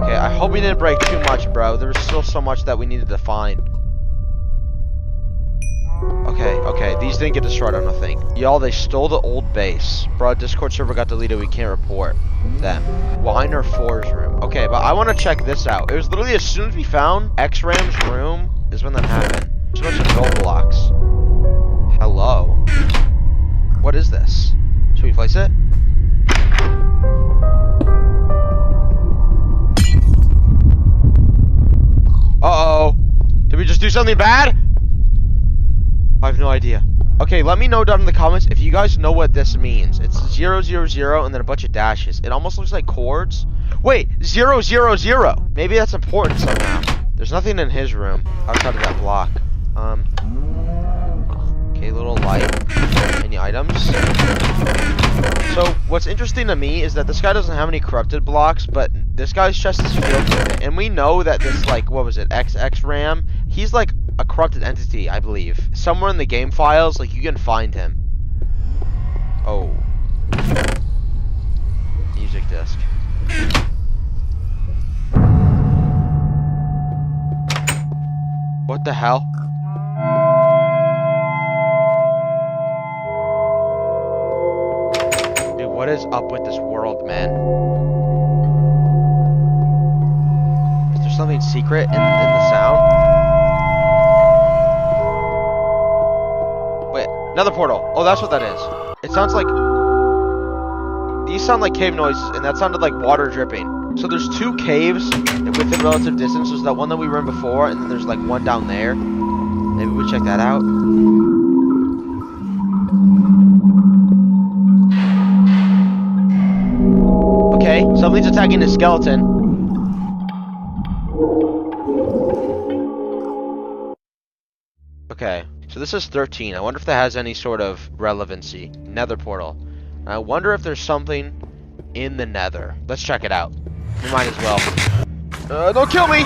Okay, I hope he didn't break too much, bro. There was still so much that we needed to find. Okay, these didn't get destroyed, I don't think. Y'all, they stole the old base. Bro, Discord server got deleted, we can't report them. Weiner 4's room. Okay, but I want to check this out. It was literally as soon as we found X-Ram's room is when that happened. There's a bunch of ROBLOX. Hello. What is this? Should we place it? Uh-oh. Did we just do something bad? I have no idea. Okay, let me know down in the comments if you guys know what this means. It's 000 and then a bunch of dashes. It almost looks like chords. Wait, 000. Maybe that's important somehow. There's nothing in his room outside of that block. Okay, little light. Any items? So, what's interesting to me is that this guy doesn't have any corrupted blocks, but This guy's chest is filled with it. And we know that this, like, what was it, XX RAM? He's, like, a corrupted entity, I believe. Somewhere in the game files, like, you can find him. Oh. Music disc. What the hell? Dude, what is up with this world, man? Is there something secret in the sound? Wait, another portal. Oh, that's what that is. It sounds like... These sound like cave noises, and that sounded like water dripping. So there's 2 caves within relative distance. There's that one that we were in before, and then there's like one down there. Maybe we check that out. Okay, something's attacking the skeleton. Okay, so this is 13. I wonder if that has any sort of relevancy. Nether portal. I wonder if there's something in the nether. Let's check it out. We might as well. Don't kill me!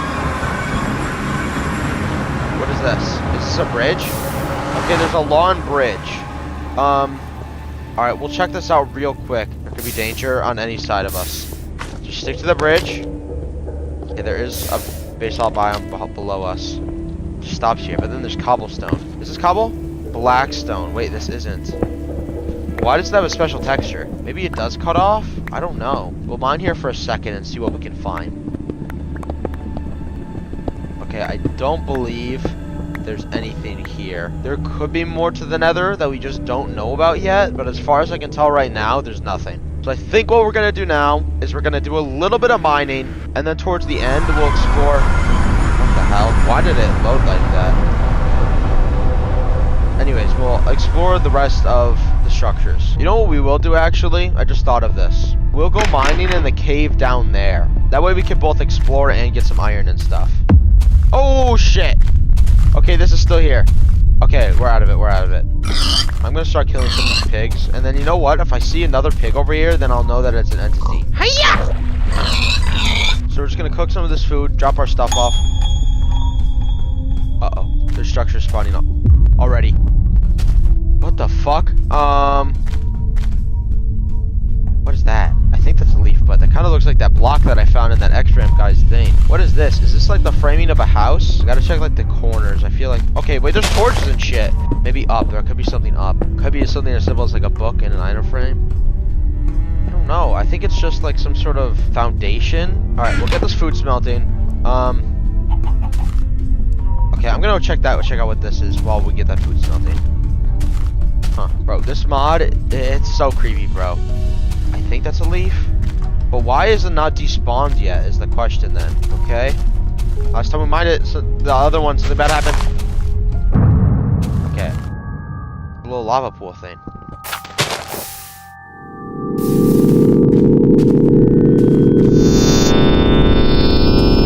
What is this? Is this a bridge? Okay, there's a lawn bridge. Alright, we'll check this out real quick. There could be danger on any side of us. Just stick to the bridge. Okay, there is a basalt biome below us. Just stops here, but then there's cobblestone. Is this cobble? Blackstone. Wait, this isn't. Why does it have a special texture? Maybe it does cut off? I don't know. We'll mine here for a second and see what we can find. Okay, I don't believe there's anything here. There could be more to the nether that we just don't know about yet, but as far as I can tell right now, there's nothing. So I think what we're going to do now is we're going to do a little bit of mining, and then towards the end, we'll explore... What the hell? Why did it load like that? Anyways, we'll explore the rest of the structures. You know what we will do, actually? I just thought of this. We'll go mining in the cave down there. That way we can both explore and get some iron and stuff. Oh, shit! Okay, this is still here. Okay, we're out of it, we're out of it. I'm gonna start killing some of these pigs. And then, you know what? If I see another pig over here, then I'll know that it's an entity. Hiya! So we're just gonna cook some of this food, drop our stuff off. Uh-oh. There's structures spawning up already. What the fuck? What is that? I think that's a leaf, but that kind of looks like that block that I found in that X-Ramp guy's thing. What is this? Is this like the framing of a house? I gotta check like the corners. I feel like... Okay, wait, there's torches and shit. Maybe up. There could be something up. Could be something as simple as like a book and an item frame. I don't know. I think it's just like some sort of foundation. Alright, we'll get this food smelting. Okay, I'm gonna go check out what this is while we get that food smelting. Huh, bro, this mod, it's so creepy, bro. I think that's a leaf. But why is it not despawned yet is the question then, okay? Last time we mined it, so the other one, something bad happened. Okay. A little lava pool thing.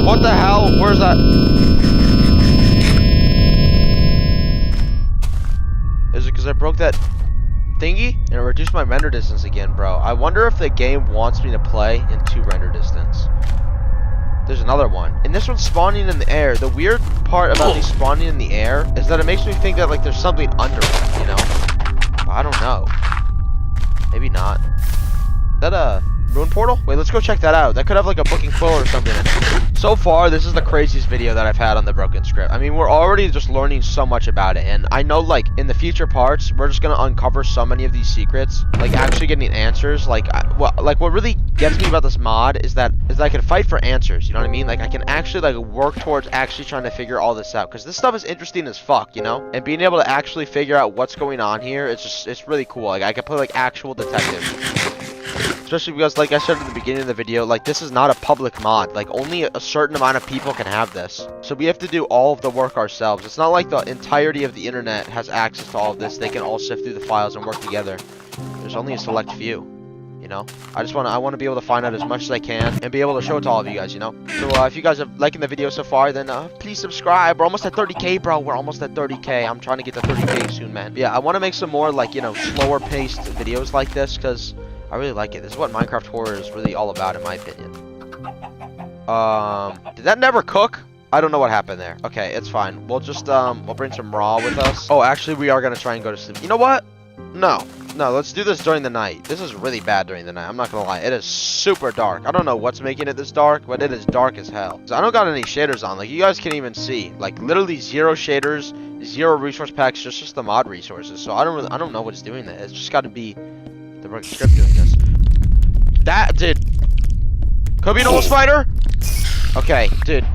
What the hell? Where's that? Is it because I broke that thingy and it reduced my render distance again, bro? I wonder if the game wants me to play in 2 render distance. There's another one, and this one's spawning in the air. The weird part about these spawning in the air is that it makes me think that like there's something under it, you know? But I don't know. Maybe not. Is that a ruin portal? Wait, let's go check that out. That could have like a booking quill or something in it. So far, this is the craziest video that I've had on the Broken Script. I mean, we're already just learning so much about it, and I know, like, in the future parts, we're just gonna uncover so many of these secrets, like, actually getting answers. Like, what really gets me about this mod is that I can fight for answers, you know what I mean? Like, I can actually, like, work towards actually trying to figure all this out, because this stuff is interesting as fuck, you know? And being able to actually figure out what's going on here, it's really cool. Like, I can play, like, actual detective. Especially because, like I said at the beginning of the video, like, this is not a public mod. Like, only a certain amount of people can have this. So we have to do all of the work ourselves. It's not like the entirety of the internet has access to all of this. They can all sift through the files and work together. There's only a select few, you know? I want to be able to find out as much as I can and be able to show it to all of you guys, you know? So if you guys are liking the video so far, then please subscribe. We're almost at 30k, bro. We're almost at 30k. I'm trying to get to 30k soon, man. But yeah, I want to make some more, like, you know, slower paced videos like this, because I really like it. This is what Minecraft horror is really all about, in my opinion. Did that never cook? I don't know what happened there. Okay, it's fine. We'll just, we'll bring some raw with us. Oh, actually, we are gonna try and go to sleep. You know what? No, let's do this during the night. This is really bad during the night. I'm not gonna lie. It is super dark. I don't know what's making it this dark, but it is dark as hell. I don't got any shaders on. Like, you guys can't even see. Like, literally 0 shaders, 0 resource packs, just the mod resources. So I don't know what's doing that. It's just got to be the script doing this. That, dude. Could be an old spider? Okay, dude.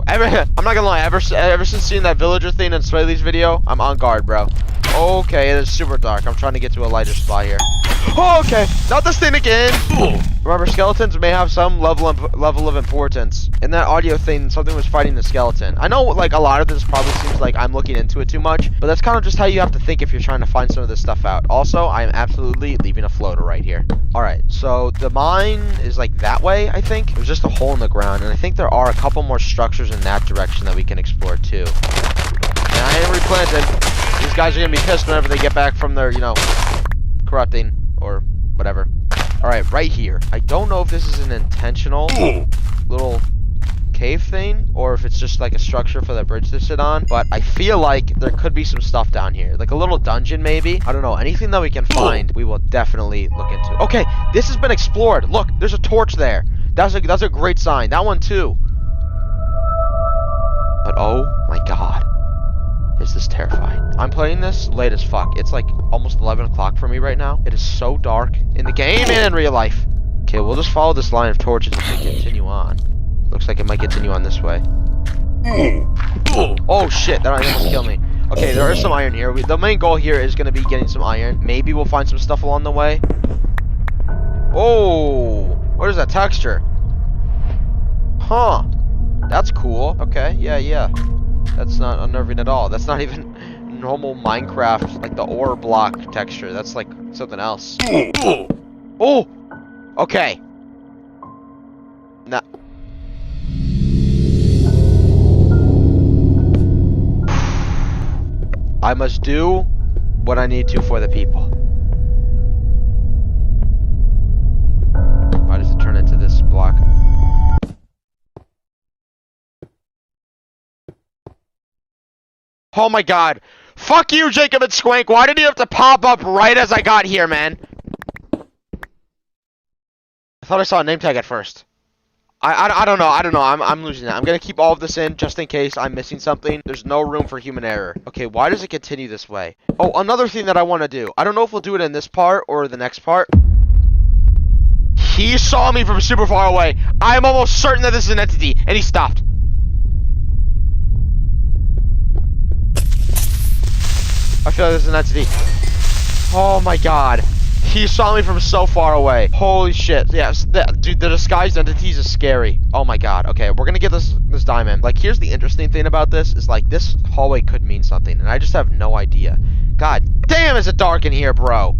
I'm not gonna lie, ever since seeing that villager thing in Swaley's video, I'm on guard, bro. Okay, it is super dark. I'm trying to get to a lighter spot here. Oh, okay, not this thing again. Remember, skeletons may have some level of importance. In that audio thing, something was fighting the skeleton. I know, like, a lot of this probably seems like I'm looking into it too much, but that's kind of just how you have to think if you're trying to find some of this stuff out. Also, I am absolutely leaving a floater right here. Alright, so the mine is like that way, I think. There's just a hole in the ground, and I think there are a couple more structures in that direction that we can explore too. And I am replanted. These guys are gonna be pissed whenever they get back from their, you know, corrupting or whatever. Alright, right here. I don't know if this is an intentional little cave thing or if it's just like a structure for the bridge to sit on, but I feel like there could be some stuff down here. Like a little dungeon maybe. I don't know. Anything that we can find, we will definitely look into. Okay, this has been explored. Look, there's a torch there. That's a great sign. That one too. But oh my god. Is this terrifying? I'm playing this late as fuck. It's like almost 11 o'clock for me right now. It is so dark in the game and in real life. Okay, we'll just follow this line of torches as they continue on. Looks like it might continue on this way. Oh shit, that almost killed me. Okay, there is some iron here. The main goal here is going to be getting some iron. Maybe we'll find some stuff along the way. Oh, what is that texture? Huh. That's cool. Okay, yeah. That's not unnerving at all. That's not even normal Minecraft, like the ore block texture. That's like something else. Oh! Okay. Nah. I must do what I need to for the people. Why does it turn into this block? Oh my god. Fuck you, Jacob and Squank. Why did you have to pop up right as I got here, man? I thought I saw a name tag at first. I don't know. I'm losing it. I'm gonna keep all of this in just in case I'm missing something. There's no room for human error. Okay, why does it continue this way? Oh, another thing that I want to do. I don't know if we'll do it in this part or the next part. He saw me from super far away. I am almost certain that this is an entity, and he stopped. I feel like this is an entity. Oh my god. He saw me from so far away. Holy shit. Yes, dude, the disguised entities is scary. Oh my god. Okay, we're gonna get this diamond. Like, here's the interesting thing about this is, like, this hallway could mean something, and I just have no idea. God damn, is it dark in here, bro.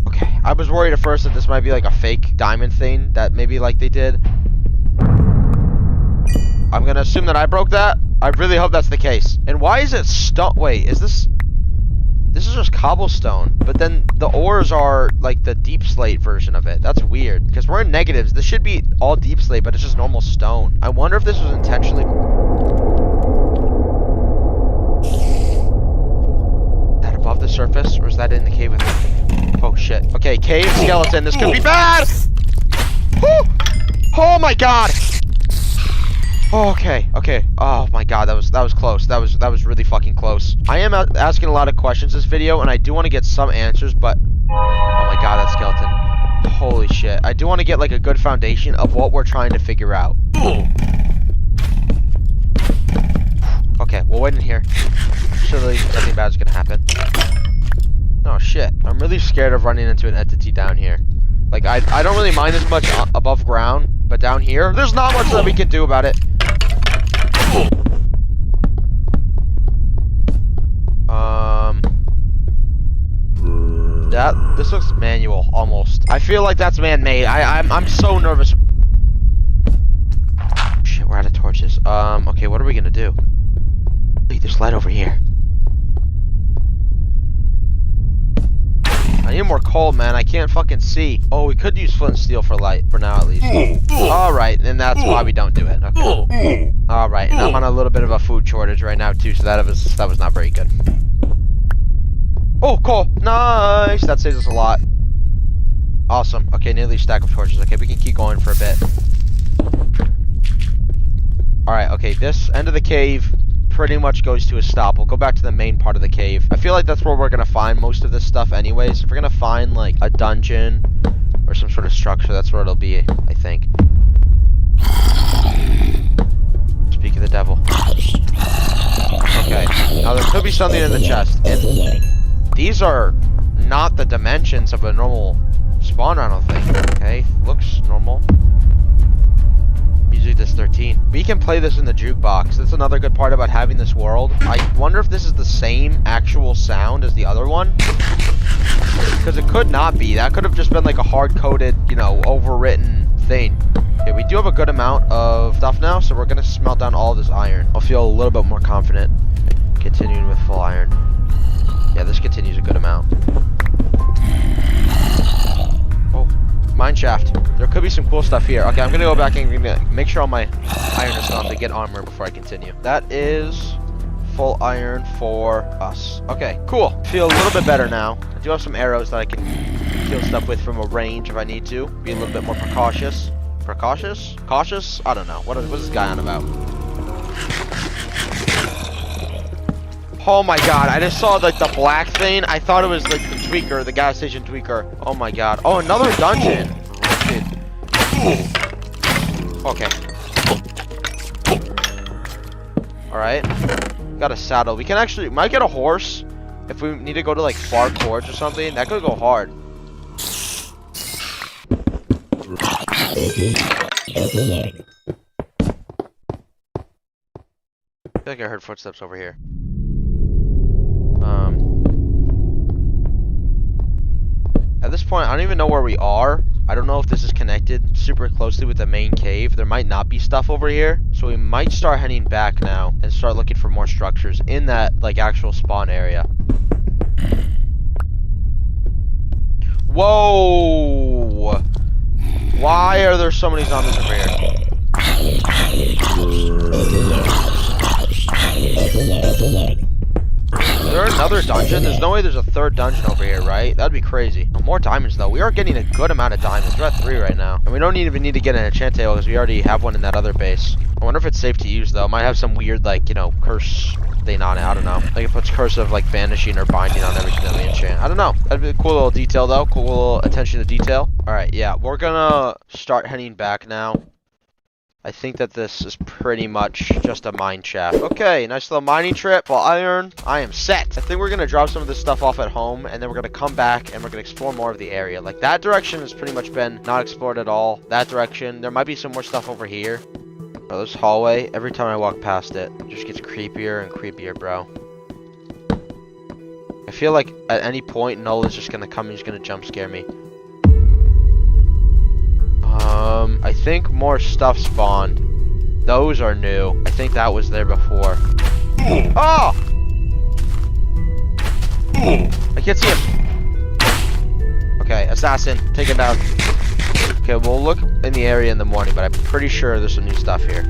Okay, I was worried at first that this might be, like, a fake diamond thing that maybe, like, they did. I'm gonna assume that I broke that. I really hope that's the case. And why is it stone? Wait, is this... This is just cobblestone, but then the ores are like the deep slate version of it. That's weird, because we're in negatives. This should be all deep slate, but it's just normal stone. I wonder if this was intentionally... Is that above the surface, or is that in the cave with me? Oh shit. Okay, cave skeleton. This could be bad! Woo! Oh my god! Oh, okay. Oh my god, that was close. That was really fucking close. I am asking a lot of questions this video, and I do want to get some answers, but oh my god, that skeleton. Holy shit. I do want to get like a good foundation of what we're trying to figure out. Okay, we'll wait in here. Surely nothing bad is gonna happen. Oh shit. I'm really scared of running into an entity down here. Like, I don't really mind as much above ground, but down here, there's not much that we can do about it. This looks manual, almost. I feel like that's man-made. I'm so nervous. Shit, we're out of torches. Okay, what are we gonna do? Wait, there's light over here. I need need more coal, man. I can't fucking see. Oh, we could use flint and steel for light, for now at least. Alright, and that's why we don't do it. Okay. Alright, and I'm on a little bit of a food shortage right now, too, so that was not very good. Oh, coal. Nice. That saves us a lot. Awesome. Okay, nearly a stack of torches. Okay, we can keep going for a bit. Alright, okay, this end of the cave pretty much goes to a stop. We'll go back to the main part of the cave. I feel like that's where we're gonna find most of this stuff anyways. If we're gonna find, like, a dungeon or some sort of structure, that's where it'll be, I think. Speak of the devil. Okay, now there could be something in the chest. And these are not the dimensions of a normal spawner, I don't think. Okay, looks normal. Usually this 13. We can play this in the jukebox. That's another good part about having this world. I wonder if this is the same actual sound as the other one. Because it could not be. That could have just been like a hard-coded, you know, overwritten thing. Okay, we do have a good amount of stuff now, so we're going to smelt down all this iron. I'll feel a little bit more confident continuing with full iron. Yeah, this continues a good amount. Oh, mine shaft. There could be some cool stuff here. Okay, I'm gonna go back and make sure all my iron is gone to get armor before I continue. That is full iron for us. Okay, cool. Feel a little bit better now. I do have some arrows that I can kill stuff with from a range if I need to. Be a little bit more precautious. Precautious? Cautious? I don't know. What is this guy on about? Oh my god, I just saw like the black thing. I thought it was like the tweaker, the gas station tweaker. Oh my god. Oh, another dungeon. Okay. Alright. Got a saddle. We can actually, might get a horse if we need to go to like far cords or something. That could go hard. I feel like I heard footsteps over here. At this point, I don't even know where we are. I don't know if this is connected super closely with the main cave. There might not be stuff over here. So we might start heading back now and start looking for more structures in that, like, actual spawn area. Whoa! Why are there so many zombies over here? Is there another dungeon? There's no way there's a third dungeon over here, right? That'd be crazy. Oh, more diamonds, though. We are getting a good amount of diamonds. We're at 3 right now. And we don't even need to get an enchant table because we already have one in that other base. I wonder if it's safe to use, though. It might have some weird, like, you know, curse thing on it. I don't know. Like, it puts curse of, like, vanishing or binding on everything that we enchant. I don't know. That'd be a cool little detail, though. Cool little attention to detail. Alright, yeah. We're gonna start heading back now. I think that this is pretty much just a mine shaft. Okay, nice little mining trip. Full iron. I am set. I think we're going to drop some of this stuff off at home, and then we're going to come back, and we're going to explore more of the area. Like, that direction has pretty much been not explored at all. That direction. There might be some more stuff over here. Oh, this hallway, every time I walk past it, it just gets creepier and creepier, bro. I feel like at any point, Nola's just going to come and he's going to jump scare me. I think more stuff spawned. Those are new. I think that was there before. Oh! I can't see him. Okay, assassin. Take it down. Okay, we'll look in the area in the morning, but I'm pretty sure there's some new stuff here.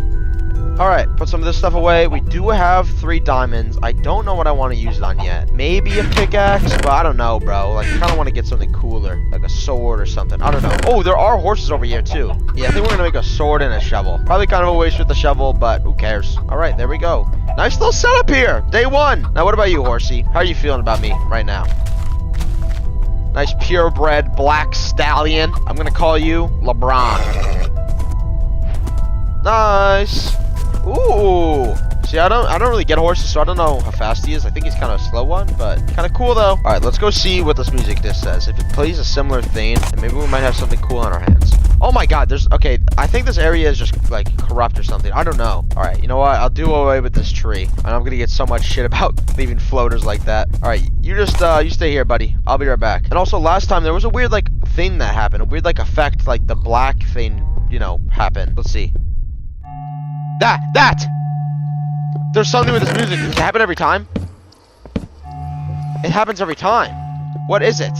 Alright, put some of this stuff away. We do have 3 diamonds. I don't know what I want to use it on yet. Maybe a pickaxe, but I don't know, bro. Like, I kind of want to get something cooler. Like a sword or something. I don't know. Oh, there are horses over here, too. Yeah, I think we're going to make a sword and a shovel. Probably kind of a waste with the shovel, but who cares? Alright, there we go. Nice little setup here. Day 1. Now, what about you, horsey? How are you feeling about me right now? Nice purebred black stallion. I'm going to call you LeBron. Nice. Ooh. See, I don't really get horses, so I don't know how fast he is. I think he's kind of a slow one, but kind of cool, though. All right, let's go see what this music disc says. If it plays a similar thing, then maybe we might have something cool on our hands. Oh, my God. Okay, I think this area is just, like, corrupt or something. I don't know. All right, you know what? I'll do away with this tree. And I'm going to get so much shit about leaving floaters like that. All right, you just, you stay here, buddy. I'll be right back. And also, last time, there was a weird, like, thing that happened. A weird, like, effect, like, the black thing, you know, happened. Let's see. That! There's something with this music. Does it happen every time? It happens every time. What is it?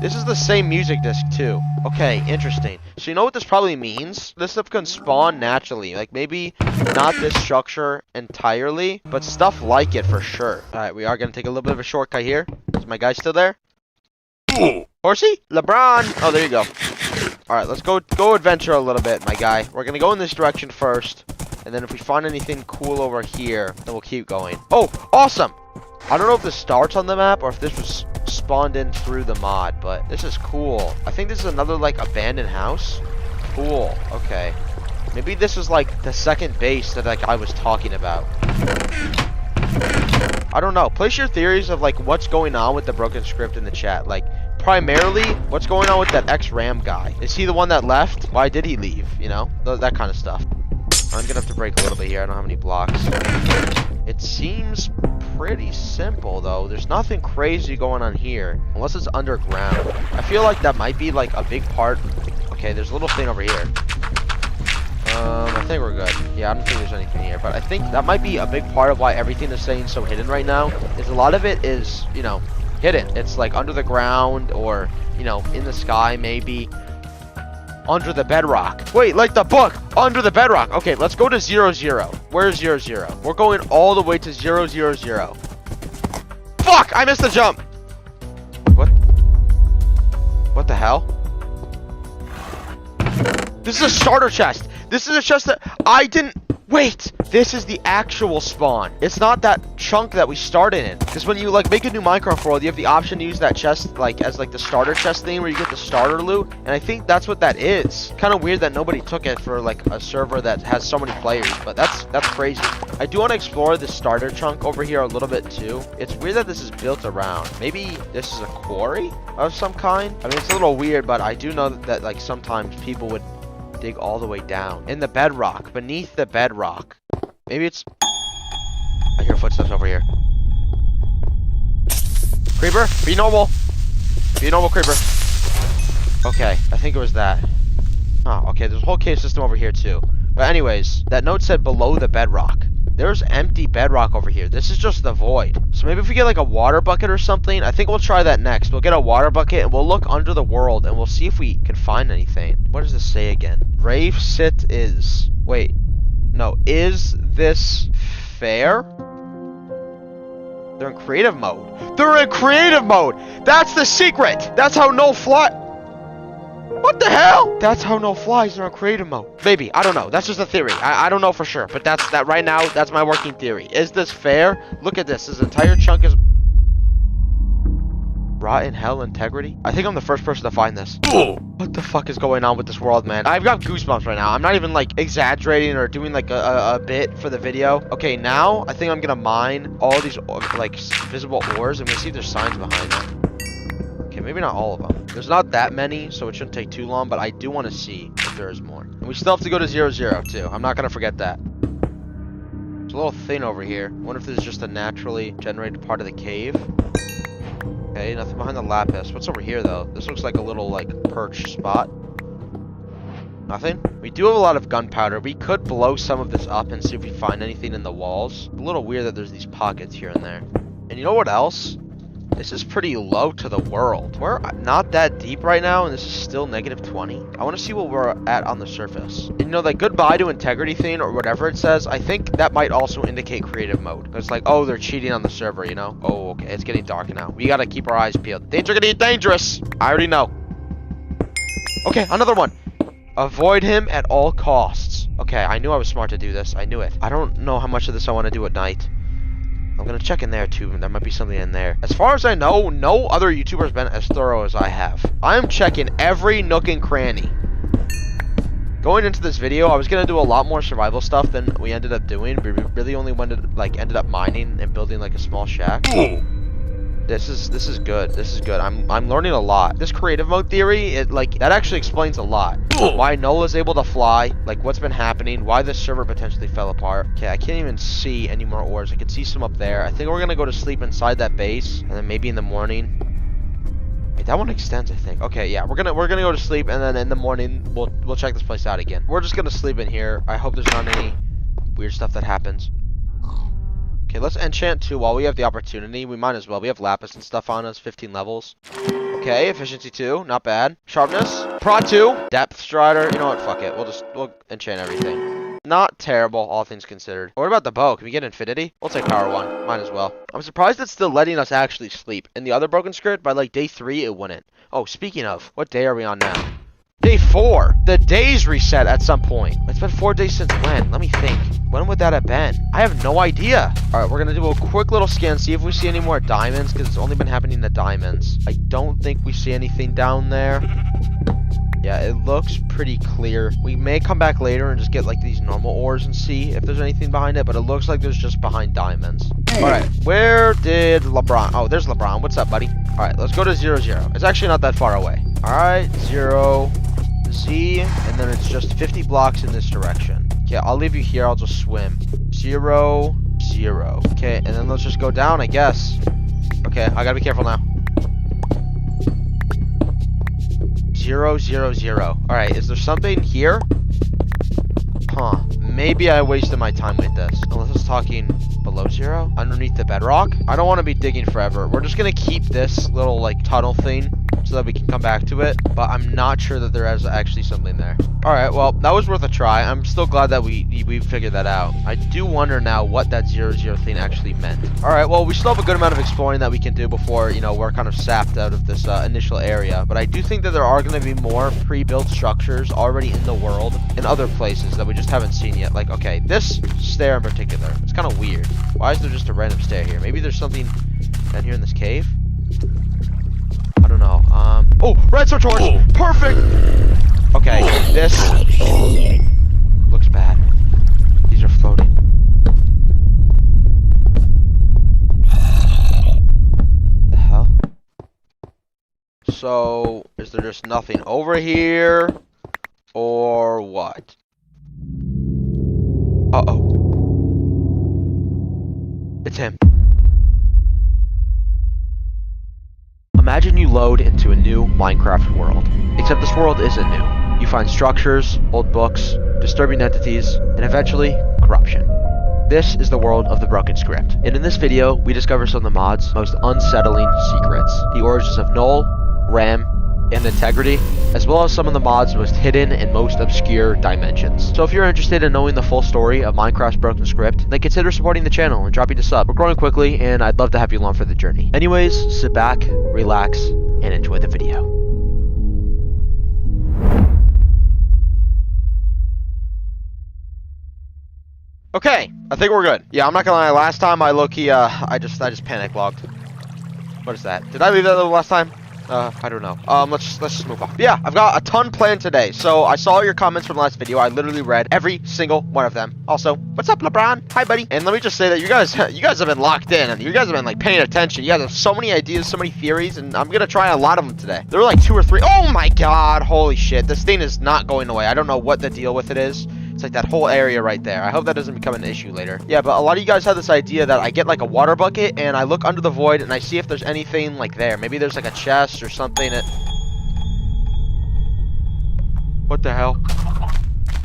This is the same music disc too. Okay, interesting. So you know what this probably means? This stuff can spawn naturally. Like maybe not this structure entirely, but stuff like it for sure. Alright, we are gonna take a little bit of a shortcut here. Is my guy still there? Horsey? LeBron! Oh, there you go. Alright, let's go adventure a little bit, my guy. We're gonna go in this direction first. And then if we find anything cool over here, then we'll keep going. Oh, awesome! I don't know if this starts on the map or if this was spawned in through the mod, but this is cool. I think this is another, like, abandoned house. Cool. Okay. Maybe this is, like, the second base that that guy was talking about. I don't know. Place your theories of, like, what's going on with the broken script in the chat. Like, primarily, what's going on with that ex-Ram guy? Is he the one that left? Why did he leave? You know? That kind of stuff. I'm gonna have to break a little bit here. I don't have any blocks. It seems pretty simple, though. There's nothing crazy going on here. Unless it's underground. I feel like that might be, like, a big part. Okay, there's a little thing over here. I think we're good. Yeah, I don't think there's anything here. But I think that might be a big part of why everything is staying so hidden right now. Is a lot of it is, you know, hidden. It's, like, under the ground or, you know, in the sky, maybe. Under the bedrock. Wait, like the book. Under the bedrock. Okay, let's go to 0-0. Where's 0-0? We're going all the way to 0-0-0. Fuck! I missed the jump. What? What the hell? This is a starter chest. This is a chest that I didn't... Wait! This is the actual spawn. It's not that chunk that we started in. Because when you, like, make a new Minecraft world, you have the option to use that chest, like, as, like, the starter chest thing where you get the starter loot. And I think that's what that is. Kind of weird that nobody took it for, like, a server that has so many players. But that's crazy. I do want to explore the starter chunk over here a little bit, too. It's weird that this is built around. Maybe this is a quarry of some kind? I mean, it's a little weird, but I do know that like, sometimes people would dig all the way down in the bedrock, beneath the bedrock. Maybe it's... I hear footsteps over here. Creeper, be normal. Be normal, creeper. Okay, I think it was that. Oh, okay, there's a whole cave system over here too. But anyways, that note said below the bedrock. There's empty bedrock over here. This is just the void. So maybe if we get like a water bucket or something, I think we'll try that next. We'll get a water bucket and we'll look under the world and we'll see if we can find anything. What does this say again? Rave sit is... Wait. No. Is this fair? They're in creative mode. They're in creative mode! That's the secret! That's how no fly... What the hell? That's how no flies are in creative mode. Maybe. I don't know. That's just a theory. I don't know for sure. But that's that right now. That's my working theory. Is this fair? Look at this. This entire chunk is... Rotten hell integrity? I think I'm the first person to find this. What the fuck is going on with this world, man? I've got goosebumps right now. I'm not even like exaggerating or doing like a bit for the video. Okay, now I think I'm gonna mine all these like visible ores and we'll see if there's signs behind them. Okay, maybe not all of them. There's not that many, so it shouldn't take too long, but I do want to see if there is more. And we still have to go to 0-0 too. I'm not gonna forget that. There's a little thing over here. I wonder if this is just a naturally generated part of the cave. Okay, nothing behind the lapis. What's over here, though? This looks like a little, like, perch spot. Nothing? We do have a lot of gunpowder. We could blow some of this up and see if we find anything in the walls. A little weird that there's these pockets here and there. And you know what else? This is pretty low to the world. We're not that deep right now, and this is still -20. I want to see what we're at on the surface. And, you know, that goodbye to integrity thing, or whatever it says, I think that might also indicate creative mode. It's like, oh, they're cheating on the server, you know? Oh, okay, it's getting dark now. We gotta keep our eyes peeled. Things are getting dangerous! I already know. Okay, another one. Avoid him at all costs. Okay, I knew I was smart to do this. I knew it. I don't know how much of this I want to do at night. I'm gonna check in there too. There might be something in there. As far as I know, no other YouTuber's been as thorough as I have. I'm checking every nook and cranny. Going into this video, I was gonna do a lot more survival stuff than we ended up doing. We really only ended up mining and building like a small shack. This is good. This is good. I'm learning a lot. This creative mode theory, that actually explains a lot. Why Nola's able to fly, like what's been happening, why this server potentially fell apart. Okay, I can't even see any more ores. I can see some up there. I think we're gonna go to sleep inside that base, and then maybe in the morning. Wait, that one extends, I think. Okay, yeah, we're gonna go to sleep, and then in the morning we'll check this place out again. We're just gonna sleep in here. I hope there's not any weird stuff that happens. Okay, let's enchant too while we have the opportunity. We might as well. We have lapis and stuff on us, 15 levels. Okay, efficiency 2, not bad. Sharpness, prod 2, depth strider. You know what? Fuck it. We'll enchant everything. Not terrible, all things considered. What about the bow? Can we get infinity? We'll take power 1. Might as well. I'm surprised it's still letting us actually sleep. In the other broken script, by like day 3, it wouldn't. Oh, speaking of, what day are we on now? Day 4. The days reset at some point. It's been 4 days since when? Let me think. When would that have been? I have no idea. All right, we're going to do a quick little scan, see if we see any more diamonds, because it's only been happening to diamonds. I don't think we see anything down there. Yeah, it looks pretty clear. We may come back later and just get like these normal ores and see if there's anything behind it, but it looks like there's just behind diamonds. All right, where did LeBron? Oh, there's LeBron. What's up, buddy? All right, let's go to 0, 0. It's actually not that far away. All right, 0, Z, and then it's just 50 blocks in this direction. Okay, I'll leave you here. I'll just swim. 0, 0. Okay, and then let's just go down, I guess. Okay, I gotta be careful now. 0, 0, 0. All right, is there something here? Huh. Maybe I wasted my time with this. Unless it's talking below 0? Underneath the bedrock? I don't want to be digging forever. We're just going to keep this little, like, tunnel thing so that we can come back to it. But I'm not sure that there is actually something there. Alright, well, that was worth a try. I'm still glad that we figured that out. I do wonder now what that 0, 0 thing actually meant. Alright, well, we still have a good amount of exploring that we can do before, you know, we're kind of sapped out of this initial area. But I do think that there are going to be more pre-built structures already in the world in other places that we just haven't seen yet. Like, okay, this stair in particular, it's kind of weird. Why is there just a random stair here? Maybe there's something down here in this cave? I don't know. Oh, redstone torch! Perfect! Okay, this looks bad. These are floating. The hell? So, is there just nothing over here? Or what? Uh-oh. It's him. Imagine you load into a new Minecraft world. Except this world isn't new. You find structures, old books, disturbing entities, and eventually, corruption. This is the world of the broken script. And in this video, we discover some of the mod's most unsettling secrets. The origins of null, RAM, and integrity, as well as some of the mod's most hidden and most obscure dimensions. So if you're interested in knowing the full story of Minecraft's broken script, then consider supporting the channel and dropping a sub. We're growing quickly, and I'd love to have you along for the journey. Anyways, sit back, relax, and enjoy the video. Okay, I think we're good. Yeah, I'm not gonna lie, last time I low-key, I just panic logged. What is that? Did I leave that the last time? I don't know. Let's just move on. Yeah, I've got a ton planned today. So I saw your comments from last video. I literally read every single one of them. Also, what's up, LeBron? Hi, buddy. And let me just say that you guys have been locked in, and you guys have been like paying attention. You guys have so many ideas, so many theories, and I'm gonna try a lot of them today. There were like 2 or 3. Oh my god, holy shit! This thing is not going away. I don't know what the deal with it is. It's like that whole area right there. I hope that doesn't become an issue later. Yeah, but a lot of you guys have this idea that I get like a water bucket and I look under the void and I see if there's anything like there. Maybe there's like a chest or something. What the hell?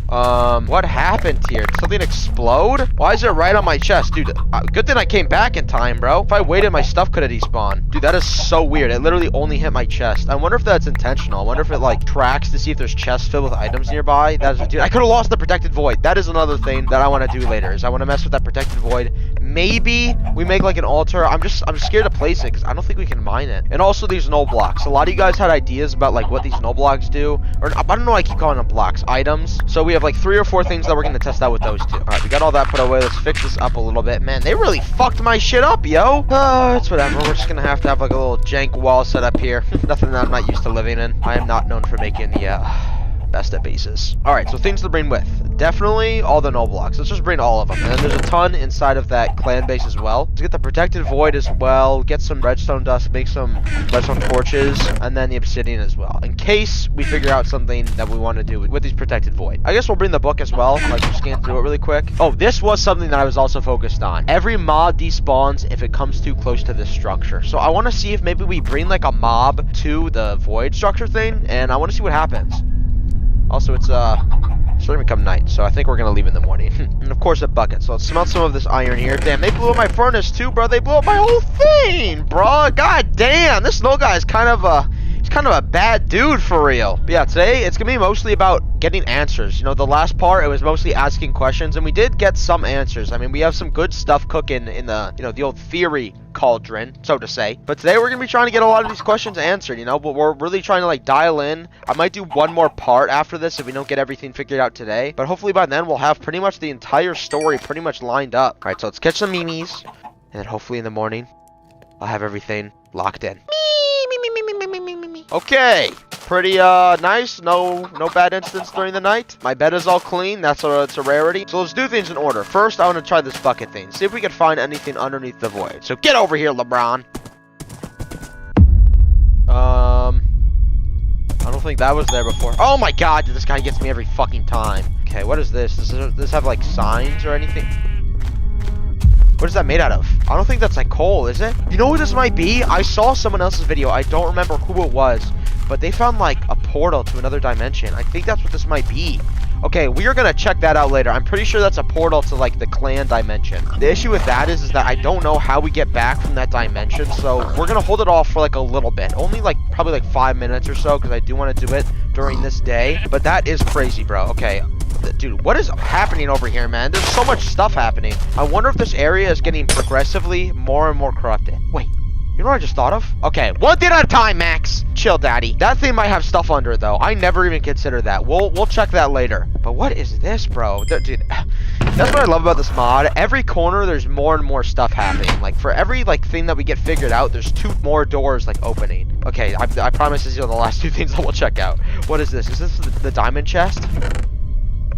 What happened here? Did something explode? Why is it right on my chest? Dude, good thing I came back in time, bro. If I waited, my stuff could have despawned. Dude, that is so weird. It literally only hit my chest. I wonder if that's intentional. I wonder if it, like, tracks to see if there's chests filled with items nearby. Dude, I could have lost the protected void. That is another thing that I want to do later, is I want to mess with that protected void. Maybe we make, like, an altar. I'm scared to place it, because I don't think we can mine it. And also these null blocks. A lot of you guys had ideas about, like, what these null blocks do. Or, I don't know why I keep calling them blocks. Items. So we have, like, 3 or 4 things that we're going to test out with those two. Alright, we got all that put away. Let's fix this up a little bit. Man, they really fucked my shit up, yo. It's whatever. We're just going to have like a little jank wall set up here. Nothing that I'm not used to living in. I am not known for making the, best at bases. Alright, so things to bring with. Definitely all the null blocks. Let's just bring all of them. And then there's a ton inside of that clan base as well. Let's get the protected void as well. Get some redstone dust. Make some redstone torches. And then the obsidian as well. In case we figure out something that we want to do with these protected void. I guess we'll bring the book as well. Like, we'll scan through it really quick. Oh, this was something that I was also focused on. Every mob despawns if it comes too close to this structure. So I want to see if maybe we bring like a mob to the void structure thing. And I want to see what happens. Also, it's starting to become night, so I think we're gonna leave in the morning. And of course, a bucket. So let's smelt some of this iron here. Damn, they blew up my furnace too, bro. They blew up my whole thing, bro. God damn, this null guy is kind of He's kind of a bad dude for real. But yeah, today it's gonna be mostly about getting answers. You know, the last part, it was mostly asking questions, and we did get some answers. I mean, we have some good stuff cooking in the, you know, the old theory cauldron, so to say. But today we're gonna be trying to get a lot of these questions answered, you know, but we're really trying to like dial in. I might do one more part after this if we don't get everything figured out today, but hopefully by then we'll have pretty much the entire story pretty much lined up. All right, so let's catch some memes, and then hopefully in the morning I'll have everything locked in. Okay, pretty nice. No bad incidents during the night. My bed is all clean. It's a rarity. So let's do things in order. First, I want to try this bucket thing. See if we can find anything underneath the void. So get over here, LeBron. I don't think that was there before. Oh my god, this guy gets me every fucking time. Okay, what is this? Does this have like signs or anything? What is that made out of? I don't think that's like coal, is it? You know what this might be? I saw someone else's video. I don't remember who it was, but they found like a portal to another dimension. I think that's what this might be. Okay, we are gonna check that out later. I'm pretty sure that's a portal to like the clan dimension. The issue with that is that I don't know how we get back from that dimension, so we're gonna hold it off for like a little bit. Only like probably like 5 minutes or so, because I do want to do it during this day. But that is crazy, bro. Okay. Dude, what is happening over here, man? There's so much stuff happening. I wonder if this area is getting progressively more and more corrupted. Wait, you know what I just thought of? Okay, one thing at a time, Max. Chill, daddy. That thing might have stuff under it, though. I never even considered that. We'll check that later. But what is this, bro? Dude, that's what I love about this mod. Every corner, there's more and more stuff happening. Like, for every, like, thing that we get figured out, there's 2 more doors, like, opening. Okay, I promise these are the last 2 things that we'll check out. What is this? Is this the diamond chest?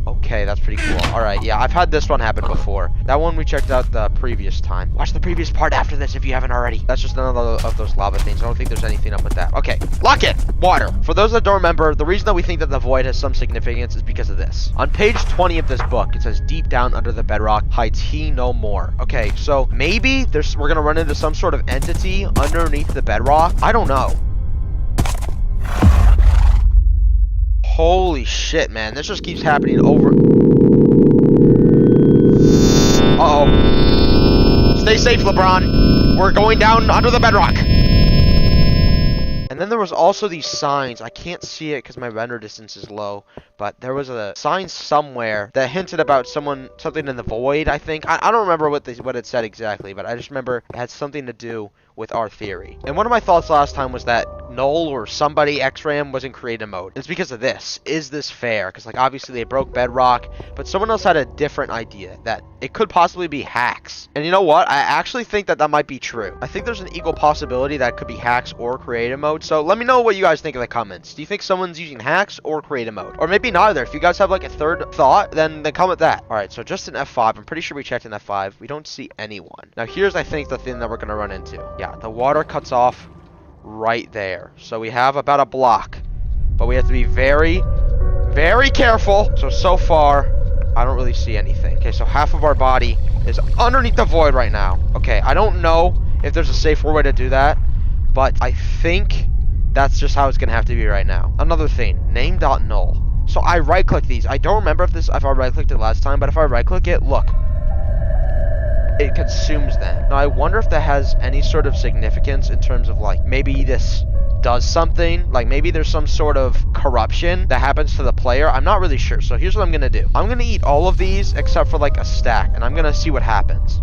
Okay, that's pretty cool. Alright, yeah, I've had this one happen before. That one we checked out the previous time. Watch the previous part after this if you haven't already. That's just another of those lava things. I don't think there's anything up with that. Okay, lock it! Water. For those that don't remember, the reason that we think that the void has some significance is because of this. On page 20 of this book, it says, deep down under the bedrock hides he no more. Okay, so maybe we're gonna run into some sort of entity underneath the bedrock. I don't know. Holy shit, man. This just keeps happening over. Uh-oh. Stay safe, LeBron. We're going down under the bedrock. And then there was also these signs. I can't see it because my render distance is low. But there was a sign somewhere that hinted about something in the void, I think. I don't remember what it said exactly, but I just remember it had something to do with our theory. And one of my thoughts last time was that Null or somebody X-Ram was in creative mode. It's because of this. Is this fair? Because like obviously they broke bedrock, but someone else had a different idea that it could possibly be hacks. And you know what? I actually think that might be true. I think there's an equal possibility that it could be hacks or creative mode. So let me know what you guys think in the comments. Do you think someone's using hacks or creative mode? Or maybe neither. If you guys have like a third thought, then comment that. Alright, so just an F5. I'm pretty sure we checked in F5. We don't see anyone. Now here's I think the thing that we're gonna run into. Yeah, the water cuts off right there. So we have about a block. But we have to be very, very careful. So far, I don't really see anything. Okay, so half of our body is underneath the void right now. Okay, I don't know if there's a safer way to do that, but I think that's just how it's gonna have to be right now. Another thing, name.null. So I right-click these. I don't remember if I right-clicked it last time, but if I right-click it, look. It consumes them. Now I wonder if that has any sort of significance in terms of like, maybe this does something. Like maybe there's some sort of corruption that happens to the player. I'm not really sure. So here's what I'm gonna do. I'm gonna eat all of these except for like a stack, and I'm gonna see what happens.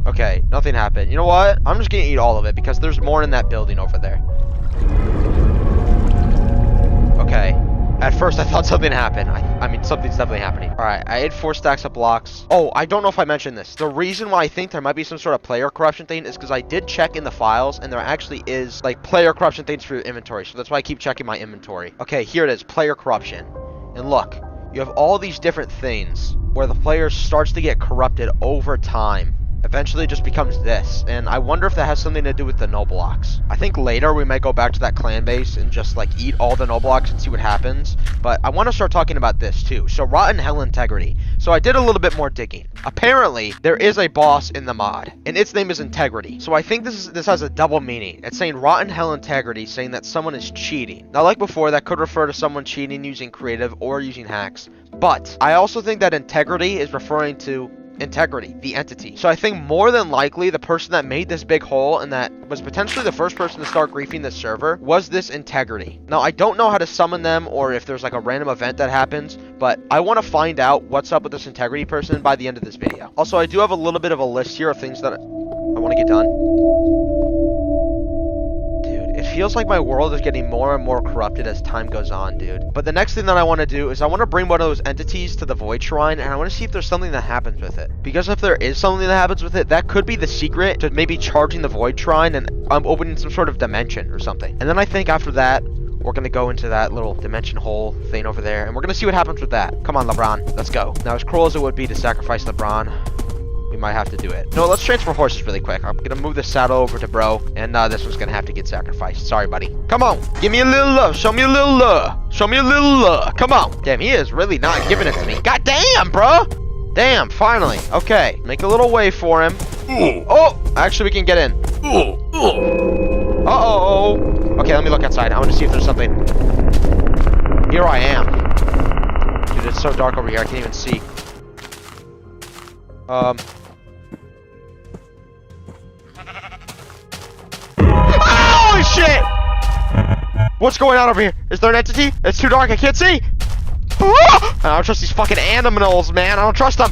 Okay, nothing happened. You know what? I'm just gonna eat all of it because there's more in that building over there. Okay. At first, I thought something happened. I mean, something's definitely happening. Alright, I ate 4 stacks of blocks. Oh, I don't know if I mentioned this. The reason why I think there might be some sort of player corruption thing is because I did check in the files, and there actually is, like, player corruption things for your inventory. So that's why I keep checking my inventory. Okay, here it is. Player corruption. And look, you have all these different things where the player starts to get corrupted over time. Eventually it just becomes this, and I wonder if that has something to do with the null blocks. I think later we might go back to that clan base and just like eat all the null blocks and see what happens, but I want to start talking about this too. So rotten hell integrity. So I did a little bit more digging. Apparently there is a boss in the mod, and its name is integrity. So I think this has a double meaning. It's saying rotten hell integrity, saying that someone is cheating. Now like before, that could refer to someone cheating using creative or using hacks, but I also think that integrity is referring to integrity, the entity. So I think more than likely the person that made this big hole and that was potentially the first person to start griefing this server was this integrity. Now, I don't know how to summon them or if there's like a random event that happens, but I want to find out what's up with this integrity person by the end of this video. Also, I do have a little bit of a list here of things that I want to get done. It feels like my world is getting more and more corrupted as time goes on, dude. But the next thing that I want to do is I want to bring one of those entities to the Void Shrine, and I want to see if there's something that happens with it. Because if there is something that happens with it, that could be the secret to maybe charging the Void Shrine and opening some sort of dimension or something. And then I think after that, we're going to go into that little dimension hole thing over there, and we're going to see what happens with that. Come on, LeBron. Let's go. Now, as cruel as it would be to sacrifice LeBron, we might have to do it. No, let's transfer horses really quick. I'm gonna move the saddle over to bro, and this one's gonna have to get sacrificed. Sorry, buddy. Come on, give me a little love. Show me a little love. Show me a little love. Come on. Damn, he is really not giving it to me. God damn, bro. Damn, finally. Okay, make a little way for him. Oh, actually, we can get in. Uh-oh. Okay, let me look outside. I want to see if there's something. Here I am. Dude, it's so dark over here. I can't even see. Holy shit! What's going on over here? Is there an entity? It's too dark, I can't see! I don't trust these fucking animals, man. I don't trust them.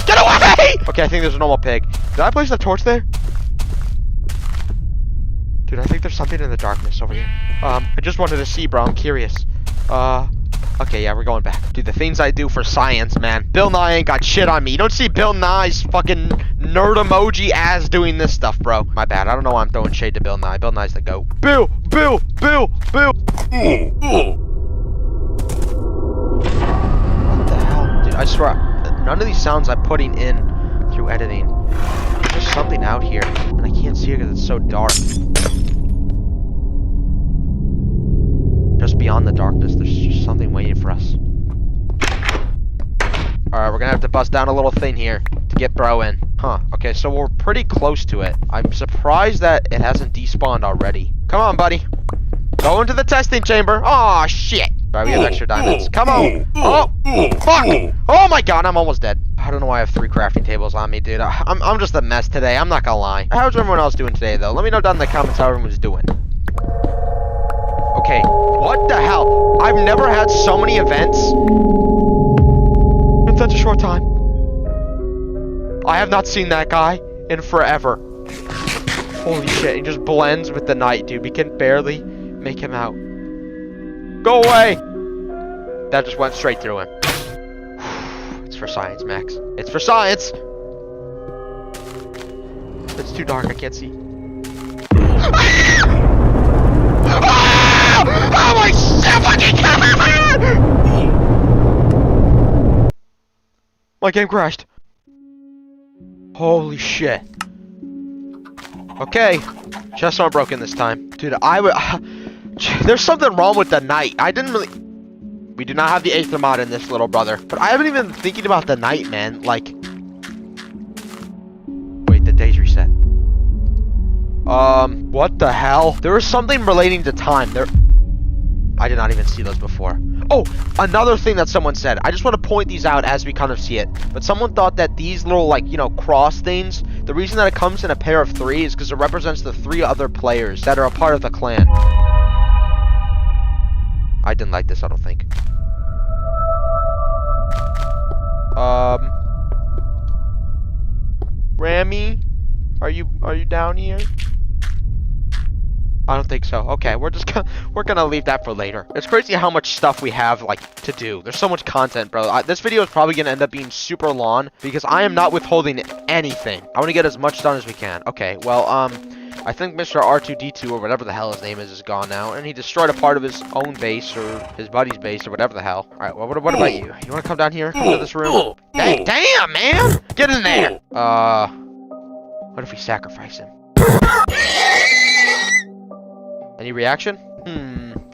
Get away! Okay, I think there's a normal pig. Did I place the torch there? Dude, I think there's something in the darkness over here. I just wanted to see, bro. I'm curious. Okay, yeah, we're going back. Dude, the things I do for science, man. Bill Nye ain't got shit on me. You don't see Bill Nye's fucking nerd emoji ass doing this stuff, bro. My bad. I don't know why I'm throwing shade to Bill Nye. Bill Nye's the GOAT. Bill! What the hell? Dude, I swear, none of these sounds I'm putting in through editing. There's just something out here, and I can't see it because it's so dark. Just beyond the darkness, there's just something waiting for us. Alright, we're gonna have to bust down a little thing here to get bro in. Huh, okay, so we're pretty close to it. I'm surprised that it hasn't despawned already. Come on, buddy. Go into the testing chamber. Aw, shit. Alright, we have extra diamonds. Come on. Oh, fuck. Oh my god, I'm almost dead. I don't know why I have 3 crafting tables on me, dude. I'm just a mess today, I'm not gonna lie. How's everyone else doing today, though? Let me know down in the comments how everyone's doing. Okay, what the hell? I've never had so many events in such a short time. I have not seen that guy in forever. Holy shit, he just blends with the night, dude. We can barely make him out. Go away! That just went straight through him. It's for science, Max. It's for science! It's too dark, I can't see. Oh my shit, fucking camera! My game crashed. Holy shit. Okay. Chests aren't broken this time. Dude, there's something wrong with the night. We do not have the Aether mod in this, little brother. But I haven't even been thinking about the night, man. Like... Wait, the day's reset. What the hell? There was something relating to time. I did not even see those before. Oh, another thing that someone said. I just want to point these out as we kind of see it. But someone thought that these little, like, you know, cross things, the reason that it comes in a pair of 3 is because it represents the 3 other players that are a part of the clan. I didn't like this, I don't think. Rami? Are you down here? I don't think so. Okay, we're gonna leave that for later. It's crazy how much stuff we have, like, to do. There's so much content, bro. This video is probably gonna end up being super long because I am not withholding anything. I want to get as much done as we can. Okay, well, I think Mr. R2D2 or whatever the hell his name is gone now, and he destroyed a part of his own base or his buddy's base or whatever the hell. All right, well, what about you? You want to come down here? Come to this room? Hey, damn, man! Get in there! What if we sacrifice him? Any reaction?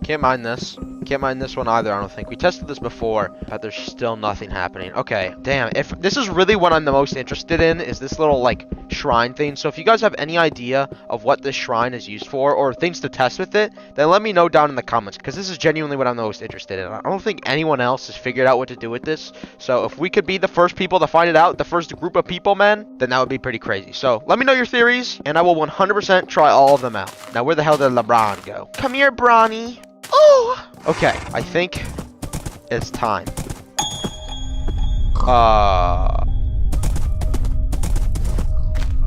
Can't mind this. Can't mind this one either, I don't think. We tested this before, but there's still nothing happening. Okay, damn. If this is really what I'm the most interested in, is this little, like, shrine thing. So if you guys have any idea of what this shrine is used for or things to test with it, then let me know down in the comments, because this is genuinely what I'm the most interested in. I don't think anyone else has figured out what to do with this. So if we could be the first people to find it out, the first group of people, man, then that would be pretty crazy. So let me know your theories, and I will 100% try all of them out. Now, where the hell did LeBron go? Come here, Bronny. Oh! Okay, I think it's time.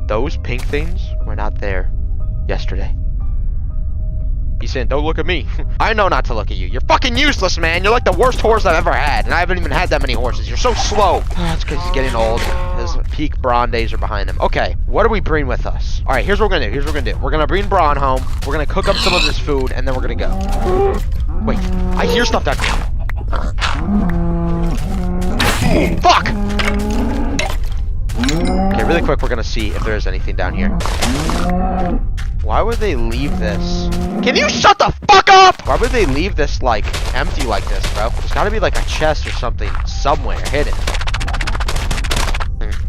Those pink things were not there yesterday. He's saying, don't look at me. I know not to look at you. You're fucking useless, man. You're like the worst horse I've ever had. And I haven't even had that many horses. You're so slow. That's because he's getting old. His peak Braun days are behind him. Okay, what do we bring with us? All right, here's what we're going to do. Here's what we're going to do. We're going to bring Braun home. We're going to cook up some of this food, and then we're going to go. Wait, I hear stuff down here. Fuck! Okay, really quick, we're going to see if there is anything down here. Why would they leave this? Can you shut the fuck up? Why would they leave this, like, empty like this, bro? There's gotta be, like, a chest or something somewhere hidden.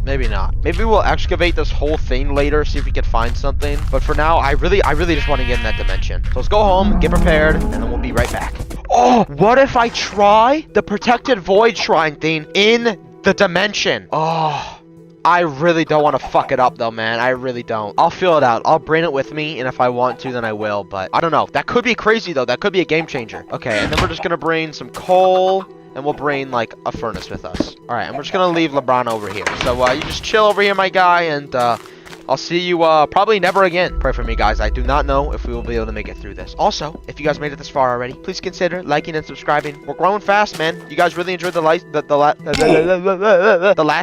Maybe not. Maybe we'll excavate this whole thing later, see if we can find something. But for now, I really just want to get in that dimension. So let's go home, get prepared, and then we'll be right back. Oh, what if I try the protected void shrine thing in the dimension? Oh. I really don't want to fuck it up, though, man. I really don't. I'll feel it out. I'll bring it with me, and if I want to, then I will. But I don't know. That could be crazy, though. That could be a game changer. Okay, and then we're just going to bring some coal, and we'll bring, like, a furnace with us. All right, and we're just going to leave LeBron over here. So you just chill over here, my guy, and I'll see you probably never again. Pray for me, guys. I do not know if we will be able to make it through this. Also, if you guys made it this far already, please consider liking and subscribing. We're growing fast, man. You guys really enjoyed the last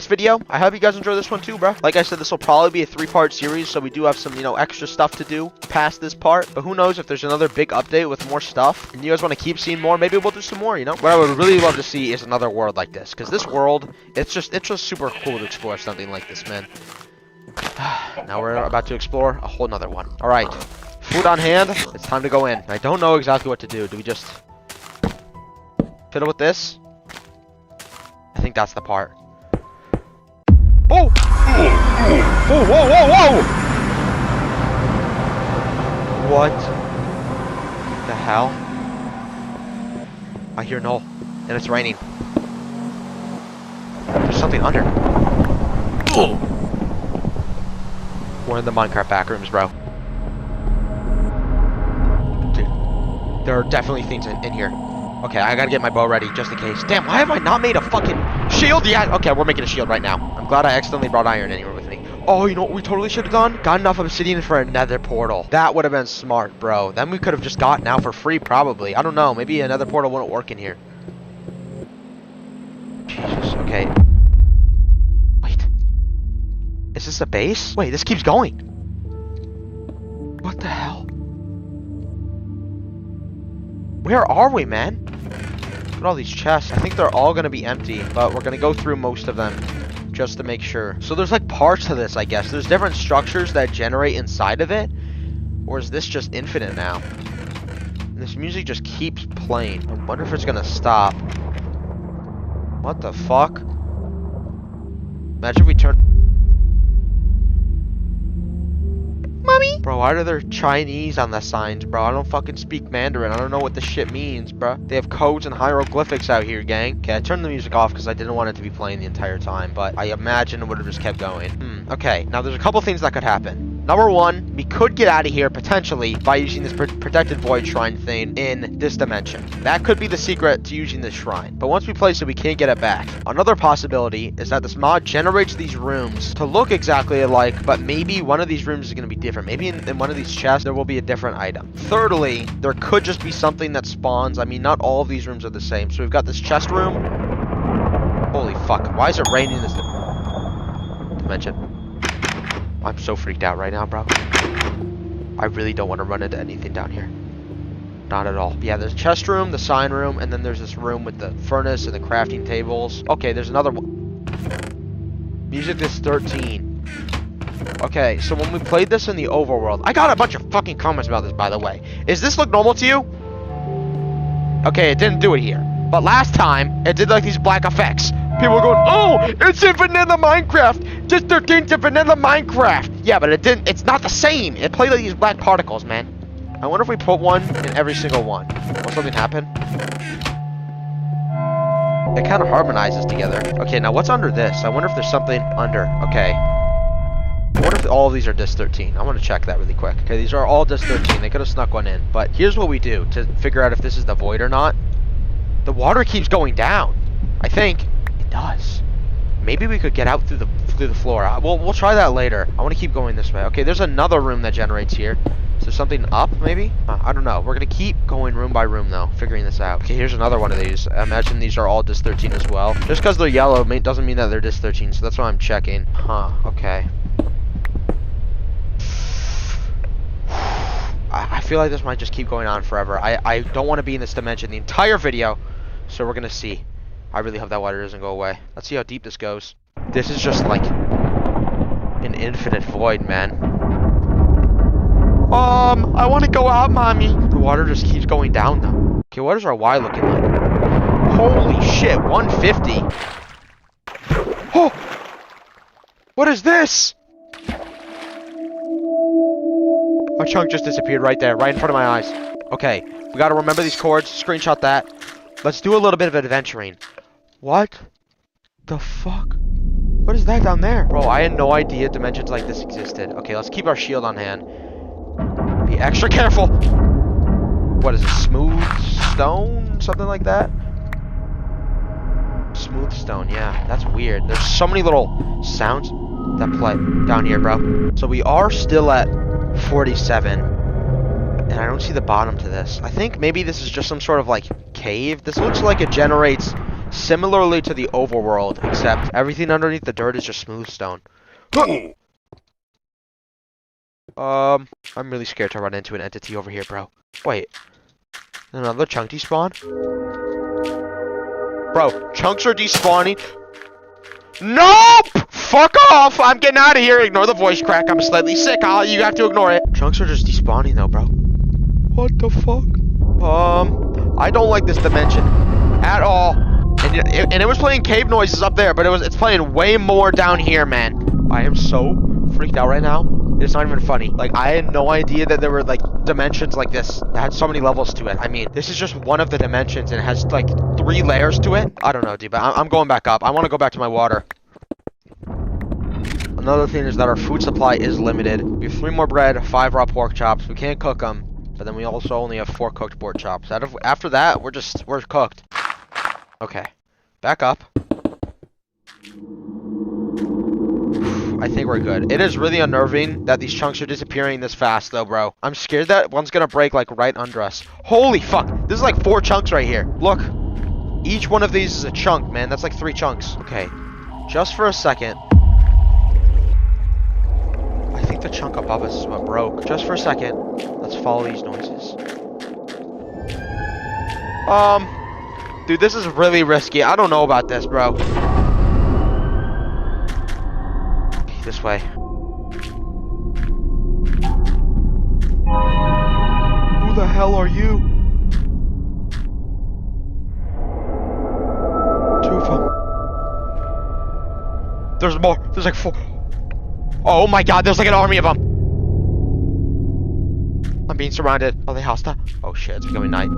video. I hope you guys enjoyed this one too, bro. Like I said, this will probably be a 3-part series, so we do have some, extra stuff to do past this part. But who knows if there's another big update with more stuff, and you guys want to keep seeing more, maybe we'll do some more, What I would really love to see is another world like this, because this world, it's just super cool to explore something like this, man. Now we're about to explore a whole nother one. Alright, food on hand. It's time to go in. I don't know exactly what to do. Do we just fiddle with this? I think that's the part. Oh! Oh, whoa, whoa, whoa! What the hell? I hear Null, and it's raining. There's something under. Oh! We're in the Minecraft backrooms, bro. Dude, there are definitely things in here. Okay, I gotta get my bow ready just in case. Damn, why have I not made a fucking shield yet? Okay, we're making a shield right now. I'm glad I accidentally brought iron anywhere with me. Oh, you know what we totally should have done? Got enough obsidian for a nether portal. That would have been smart, bro. Then we could have just gotten out for free, probably. I don't know. Maybe a nether portal wouldn't work in here. Jesus, okay. Is this a base? Wait, this keeps going. What the hell? Where are we, man? Look at all these chests. I think they're all going to be empty, but we're going to go through most of them just to make sure. So there's like parts to this, I guess. There's different structures that generate inside of it. Or is this just infinite now? And this music just keeps playing. I wonder if it's going to stop. What the fuck? Imagine if we turn... Mommy? Bro, why are there Chinese on the signs, bro? I don't fucking speak Mandarin. I don't know what this shit means, bro. They have codes and hieroglyphics out here, gang. Okay, I turned the music off because I didn't want it to be playing the entire time, but I imagine it would have just kept going. Okay, now there's a couple things that could happen. Number one, we could get out of here, potentially, by using this protected void shrine thing in this dimension. That could be the secret to using this shrine. But once we place it, we can't get it back. Another possibility is that this mod generates these rooms to look exactly alike, but maybe one of these rooms is going to be different. Maybe in one of these chests, there will be a different item. Thirdly, there could just be something that spawns. I mean, not all of these rooms are the same. So we've got this chest room. Holy fuck. Why is it raining in this dimension? I'm so freaked out right now, bro. I really don't want to run into anything down here. Not at all. Yeah, there's a chest room, the sign room, and then there's this room with the furnace and the crafting tables. Okay, there's another one. Music is 13. Okay, so when we played this in the overworld, I got a bunch of fucking comments about this, by the way. Does this look normal to you? Okay, it didn't do it here. But last time, it did like these black effects. People are going, oh, it's in vanilla Minecraft. Just 13 to vanilla Minecraft. Yeah, but it didn't. It's not the same. It played like these black particles, man. I wonder if we put one in every single one. Will something happen? It kind of harmonizes together. Okay, now what's under this? I wonder if there's something under. Okay. I wonder if all of these are Dis 13. I want to check that really quick. Okay, these are all Dis 13. They could have snuck one in. But here's what we do to figure out if this is the void or not. The water keeps going down. I think it does. Maybe we could get out through the floor. We'll try that later. I want to keep going this way. Okay, there's another room that generates here. Is there something up, maybe? I don't know. We're going to keep going room by room, though, figuring this out. Okay, here's another one of these. I imagine these are all Dis 13 as well. Just because they're yellow doesn't mean that they're Dis 13, so that's why I'm checking. Huh, okay. I feel like this might just keep going on forever. I don't want to be in this dimension the entire video, so we're going to see. I really hope that water doesn't go away. Let's see how deep this goes. This is just like an infinite void, man. I want to go out, mommy. The water just keeps going down, though. Okay, what is our Y looking like? Holy shit, 150. Oh! What is this? Our chunk just disappeared right there, right in front of my eyes. Okay, we gotta remember these coords, screenshot that. Let's do a little bit of adventuring. What the fuck? What is that down there? Bro, I had no idea dimensions like this existed. Okay, let's keep our shield on hand. Be extra careful. What is it? Smooth stone? Something like that? Smooth stone, yeah. That's weird. There's so many little sounds that play down here, bro. So we are still at 47. And I don't see the bottom to this. I think maybe this is just some sort of like cave. This looks like it generates similarly to the overworld, except everything underneath the dirt is just smooth stone. I'm really scared to run into an entity over here, bro. Wait. Another chunk despawn? Bro, chunks are despawning. Nope! Fuck off! I'm getting out of here. Ignore the voice crack. I'm slightly sick. You have to ignore it. Chunks are just despawning though, bro. What the fuck? I don't like this dimension at all. And it was playing cave noises up there, but it's playing way more down here, man. I am so freaked out right now. It's not even funny. Like, I had no idea that there were, like, dimensions like this that had so many levels to it. I mean, this is just one of the dimensions, and it has, like, 3 layers to it. I don't know, dude, but I'm going back up. I want to go back to my water. Another thing is that our food supply is limited. We have 3 more bread, 5 raw pork chops. We can't cook them, but then we also only have 4 cooked pork chops. After that, we're cooked. Okay. Back up. I think we're good. It is really unnerving that these chunks are disappearing this fast, though, bro. I'm scared that one's gonna break, like, right under us. Holy fuck. This is like 4 chunks right here. Look. Each one of these is a chunk, man. That's like 3 chunks. Okay. Just for a second. I think the chunk above us is what broke. Just for a second. Let's follow these noises. Dude, this is really risky. I don't know about this, bro. This way. Who the hell are you? 2 of them. There's more. There's like 4. Oh my god, there's like an army of them. I'm being surrounded. Are they hostile? Oh shit, it's becoming night.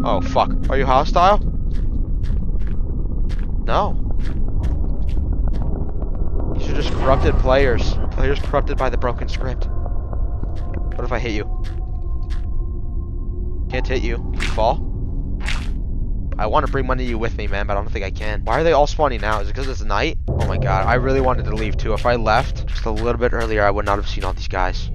Oh fuck. Are you hostile? No. These are just corrupted players. Players corrupted by the broken script. What if I hit you? Can't hit you. Can you fall? I want to bring one of you with me, man, but I don't think I can. Why are they all spawning now? Is it because it's night? Oh my god, I really wanted to leave too. If I left just a little bit earlier, I would not have seen all these guys.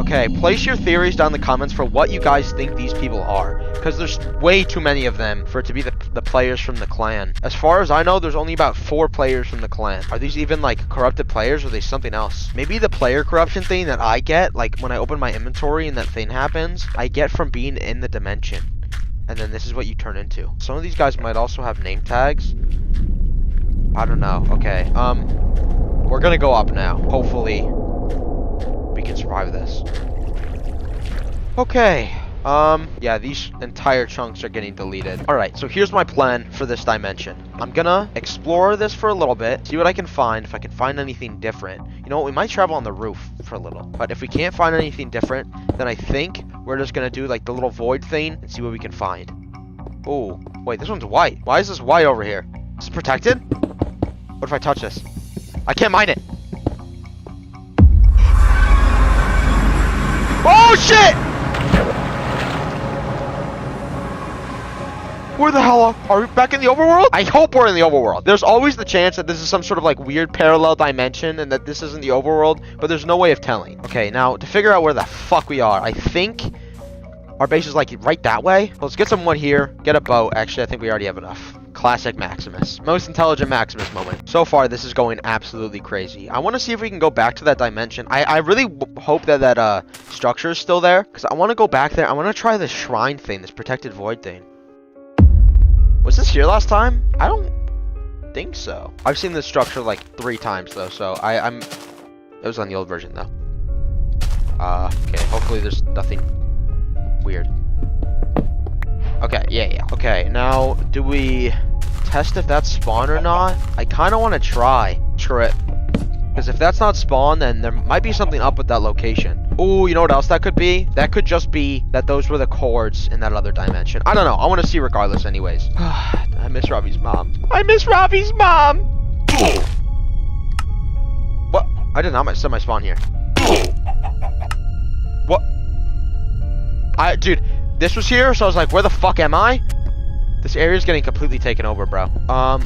Okay, place your theories down in the comments for what you guys think these people are. Because there's way too many of them for it to be the players from the clan. As far as I know, there's only about 4 players from the clan. Are these even, like, corrupted players, or are they something else? Maybe the player corruption thing that I get, like, when I open my inventory and that thing happens, I get from being in the dimension. And then this is what you turn into. Some of these guys might also have name tags. I don't know. Okay, we're gonna go up now. Hopefully we can survive this. Okay, Yeah, these entire chunks are getting deleted. Alright, so here's my plan for this dimension. I'm gonna explore this for a little bit, see what I can find, if I can find anything different. You know what, we might travel on the roof for a little. But if we can't find anything different, then I think we're just gonna do like the little void thing and see what we can find. Oh, wait, this one's white. Why is this white over here? Is it protected? What if I touch this? I can't mine it. Oh, shit! Where the hell are we back in the overworld? I hope we're in the overworld. There's always the chance that this is some sort of like weird parallel dimension and that this isn't the overworld, but there's no way of telling. Okay, now to figure out where the fuck we are, I think our base is like right that way. Let's get some wood here, get a boat. Actually, I think we already have enough. Classic Maximus. Most intelligent Maximus moment. So far, this is going absolutely crazy. I want to see if we can go back to that dimension. I really hope that that structure is still there, because I want to go back there. I want to try this shrine thing, this protected void thing. Was this here last time? I don't think so. I've seen this structure like 3 times though, so I'm... It was on the old version though. Okay, hopefully there's nothing weird. Okay, yeah. Okay, now, do we test if that's spawn or not? I kind of want to try. Screw it. Because if that's not spawn, then there might be something up with that location. Ooh, you know what else that could be? That could just be that those were the chords in that other dimension. I don't know. I want to see regardless anyways. I miss Robbie's mom. I miss Robbie's mom! What? I did not set my spawn here. What? Dude, this was here, so I was like, where the fuck am I? This area is getting completely taken over, bro.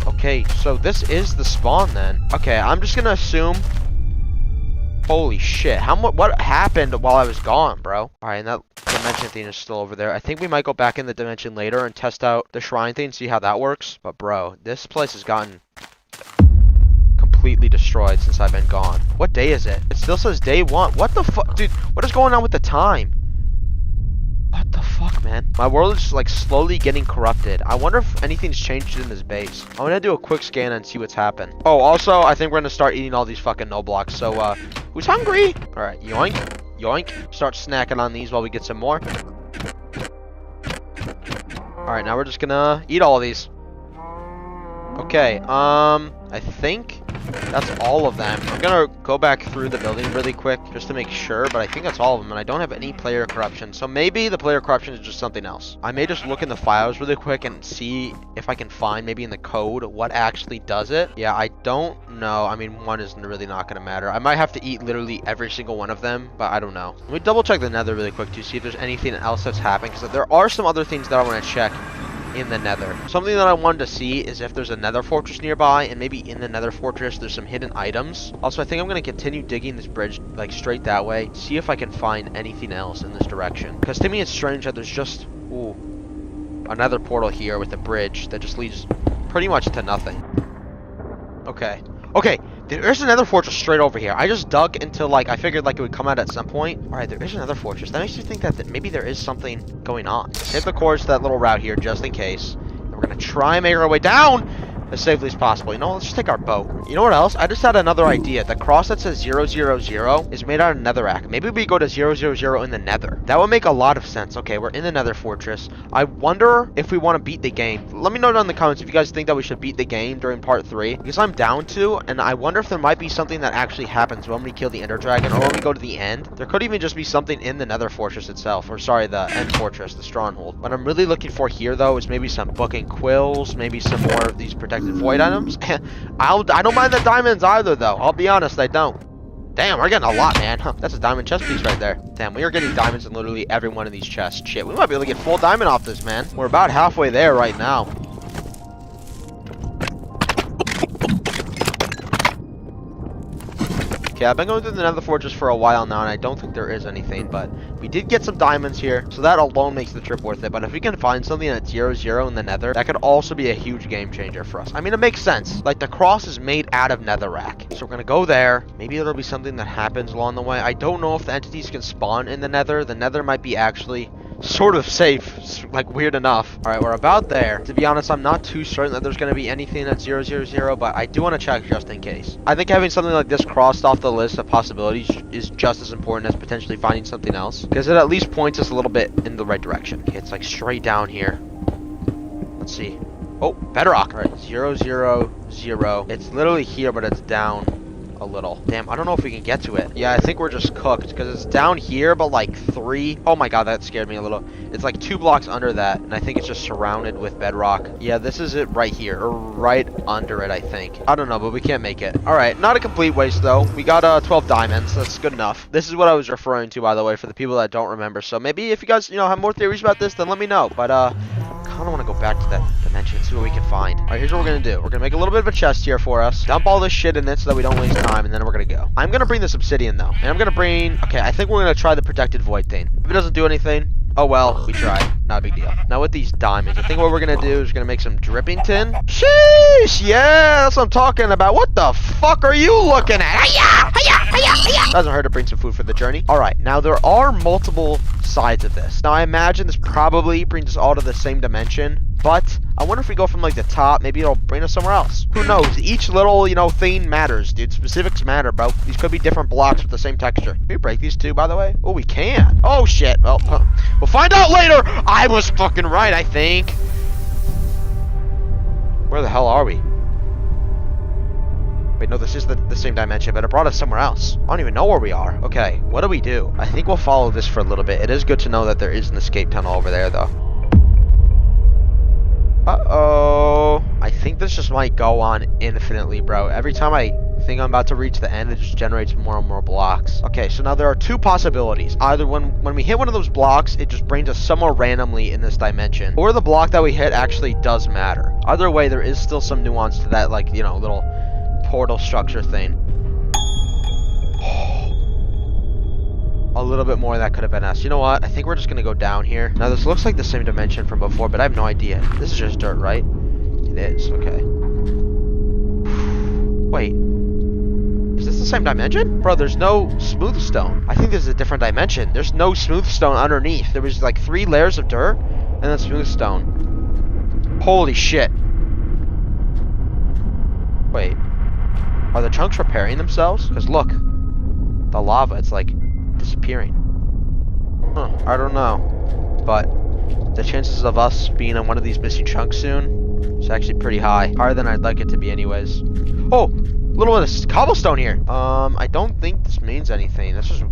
Okay, so this is the spawn then. Okay, I'm just gonna assume. Holy shit, what happened while I was gone, bro? Alright, and that dimension thing is still over there. I think we might go back in the dimension later and test out the shrine thing, see how that works. But bro, this place has gotten completely destroyed since I've been gone. What day is it? It still says day 1. What the fuck? Dude, what is going on with the time? What the fuck, man? My world is like slowly getting corrupted. I wonder if anything's changed in this base. I'm gonna do a quick scan and see what's happened. Oh, also, I think we're gonna start eating all these fucking ROBLOX. So, who's hungry? All right, yoink, yoink. Start snacking on these while we get some more. All right, now we're just gonna eat all of these. Okay, I think that's all of them. I'm gonna go back through the building really quick just to make sure, but I think that's all of them, and I don't have any player corruption. So maybe the player corruption is just something else. I may just look in the files really quick and see if I can find maybe in the code what actually does it. Yeah, I don't know. I mean, one is really not gonna matter. I might have to eat literally every single one of them, but I don't know. Let me double check the nether really quick to see if there's anything else that's happening, because there are some other things that I want to check in the nether. Something that I wanted to see is if there's a nether fortress nearby, and maybe in the nether fortress there's some hidden items. Also, I think I'm going to continue digging this bridge like straight that way, see if I can find anything else in this direction, because to me it's strange that there's just another portal here with a bridge that just leads pretty much to nothing. Okay, there's another fortress straight over here. I just dug until like I figured like it would come out at some point. All right, there is another fortress. That makes me think that maybe there is something going on. Save the course to that little route here just in case. And we're gonna try and make our way down as safely as possible. You know, let's just take our boat. You know what else? I just had another idea. The cross that says 000 is made out of netherrack. Maybe we go to 000 in the nether. That would make a lot of sense. Okay, we're in the nether fortress. I wonder if we want to beat the game. Let me know down in the comments if you guys think that we should beat the game during part 3. Because I'm down to, and I wonder if there might be something that actually happens when we kill the ender dragon or when we go to the end. There could even just be something in the nether fortress itself. Or sorry, the end fortress, the stronghold. What I'm really looking for here though is maybe some book and quills, maybe some more of these protected void items. I don't mind the diamonds either though. I'll be honest, I don't. Damn, we're getting a lot, man. That's a diamond chest piece right there. Damn, we are getting diamonds in literally every one of these chests. Shit, we might be able to get full diamond off this, man. We're about halfway there right now. Okay, I've been going through the nether fortress for a while now, and I don't think there is anything, but we did get some diamonds here, so that alone makes the trip worth it. But if we can find something at 000 in the nether, that could also be a huge game changer for us. I mean, it makes sense. Like, the cross is made out of netherrack, so we're gonna go there. Maybe there'll be something that happens along the way. I don't know if the entities can spawn in the nether. The nether might be actually sort of safe, like weird enough. All right, we're about there. To be honest, I'm not too certain that there's going to be anything at 000, but I do want to check just in case. I think having something like this crossed off the list of possibilities is just as important as potentially finding something else, because it at least points us a little bit in the right direction. Okay, it's like straight down here. Let's see. Oh, bedrock. All right, 000. It's literally here, but it's down a little. Damn, I don't know if we can get to it. Yeah, I think we're just cooked because it's down here, but like 3. Oh my god, that scared me a little. It's like 2 blocks under that, and I think it's just surrounded with bedrock. Yeah, this is it right here, or right under it, I think. I don't know, but we can't make it. All right, not a complete waste though. We got 12 diamonds. That's good enough. This is what I was referring to, by the way, for the people that don't remember. So maybe if you guys, have more theories about this, then let me know. But I kind of want to go back to that dimension and see what we can find. All right, here's what we're gonna do. We're gonna make a little bit of a chest here for us. Dump all this shit in it so that we don't waste time, and then we're gonna go. I'm gonna bring this obsidian though, and I'm gonna bring. Okay, I think we're gonna try the protected void thing. If it doesn't do anything, oh well, we tried. Not a big deal. Now with these diamonds, I think what we're gonna do is we're gonna make some dripping tin. Sheesh! Yeah, that's what I'm talking about. What the fuck are you looking at? Hiya! Hiya! Hiya! Hiya! Doesn't hurt to bring some food for the journey. All right, now there are multiple sides of this. Now I imagine this probably brings us all to the same dimension, but I wonder if we go from like the top, maybe it'll bring us somewhere else. Who knows? Each little, thing matters, dude. Specifics matter, bro. These could be different blocks with the same texture. Can we break these two, by the way? Oh, we can. Oh, shit. Well, we'll find out later. I was fucking right, I think. Where the hell are we? Wait, no, this is the same dimension, but it brought us somewhere else. I don't even know where we are. Okay, what do we do? I think we'll follow this for a little bit. It is good to know that there is an escape tunnel over there, though. Uh-oh. I think this just might go on infinitely, bro. Every time I think I'm about to reach the end, it just generates more and more blocks. Okay, so now there are 2 possibilities. Either when we hit one of those blocks, it just brings us somewhere randomly in this dimension, or the block that we hit actually does matter. Either way, there is still some nuance to that, like, little portal structure thing. A little bit more of that could have been us. You know what? I think we're just going to go down here. Now, this looks like the same dimension from before, but I have no idea. This is just dirt, right? It is. Okay. Wait. Is this the same dimension? Bro, there's no smooth stone. I think this is a different dimension. There's no smooth stone underneath. There was like 3 layers of dirt and then smooth stone. Holy shit. Wait. Are the chunks repairing themselves? Because look. The lava, it's like disappearing. Huh, I don't know. But the chances of us being on one of these missing chunks soon is actually pretty high. Higher than I'd like it to be anyways. Oh, a little bit of cobblestone here. I don't think this means anything. That's just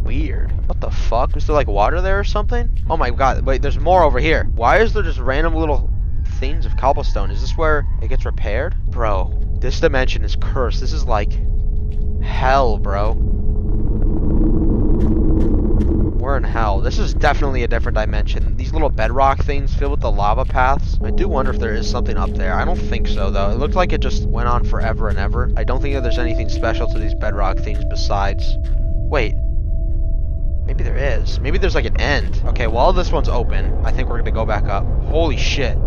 weird. What the fuck? Is there like water there or something? Oh my god, wait, there's more over here. Why is there just random little things of cobblestone? Is this where it gets repaired? Bro, this dimension is cursed. This is like hell, bro. We're in hell. This is definitely a different dimension. These little bedrock things filled with the lava paths. I do wonder if there is something up there. I don't think so, though. It looked like it just went on forever and ever. I don't think that there's anything special to these bedrock things besides... Wait. Maybe there is. Maybe there's like an end. Okay, while this one's open, I think we're going to go back up. Holy shit.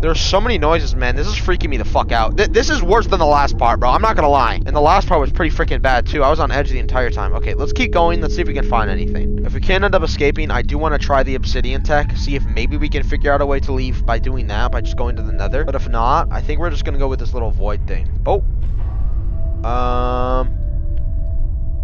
There's so many noises, man. This is freaking me the fuck out. This is worse than the last part, bro. I'm not gonna lie. And the last part was pretty freaking bad, too. I was on edge the entire time. Okay, let's keep going. Let's see if we can find anything. If we can't end up escaping, I do want to try the obsidian tech. See if maybe we can figure out a way to leave by doing that, by just going to the nether. But if not, I think we're just gonna go with this little void thing. Oh.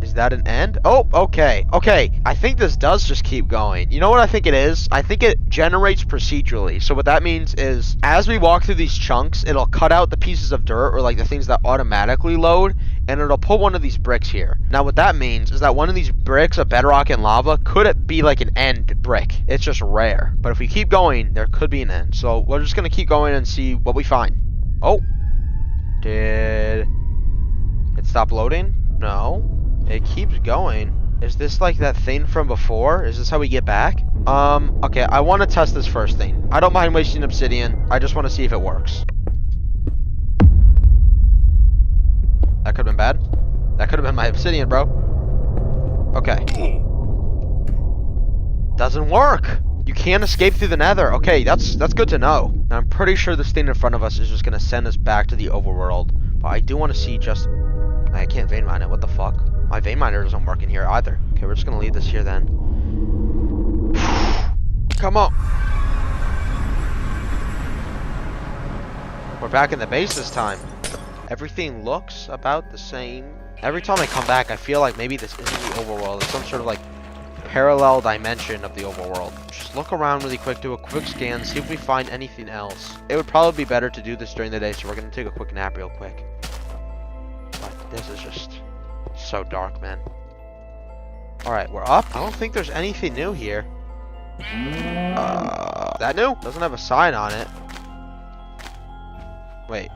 Is that an end? Oh, okay. Okay, I think this does just keep going. You know what I think it is? I think it generates procedurally. So what that means is, as we walk through these chunks, it'll cut out the pieces of dirt, or like the things that automatically load, and it'll put one of these bricks here. Now what that means is that one of these bricks of bedrock and lava could be like an end brick. It's just rare. But if we keep going, there could be an end. So we're just gonna keep going and see what we find. Oh. Did it stop loading? No. It keeps going. Is this like that thing from before? Is this how we get back? Okay, I want to test this first thing. I don't mind wasting obsidian. I just want to see if it works. That could have been bad. That could have been my obsidian, bro. Okay. Doesn't work. You can't escape through the nether. Okay, that's good to know. Now, I'm pretty sure this thing in front of us is just going to send us back to the overworld. But I do want to see just... I can't vein mine it. What the fuck? My vein miner doesn't work in here either. Okay, we're just gonna leave this here then. Come on. We're back in the base this time. Everything looks about the same. Every time I come back, I feel like maybe this isn't the overworld. It's some sort of like parallel dimension of the overworld. Just look around really quick, do a quick scan, see if we find anything else. It would probably be better to do this during the day, so we're gonna take a quick nap real quick. But this is just so dark, man. Alright, we're up. I don't think there's anything new here. That new? Doesn't have a sign on it. Wait.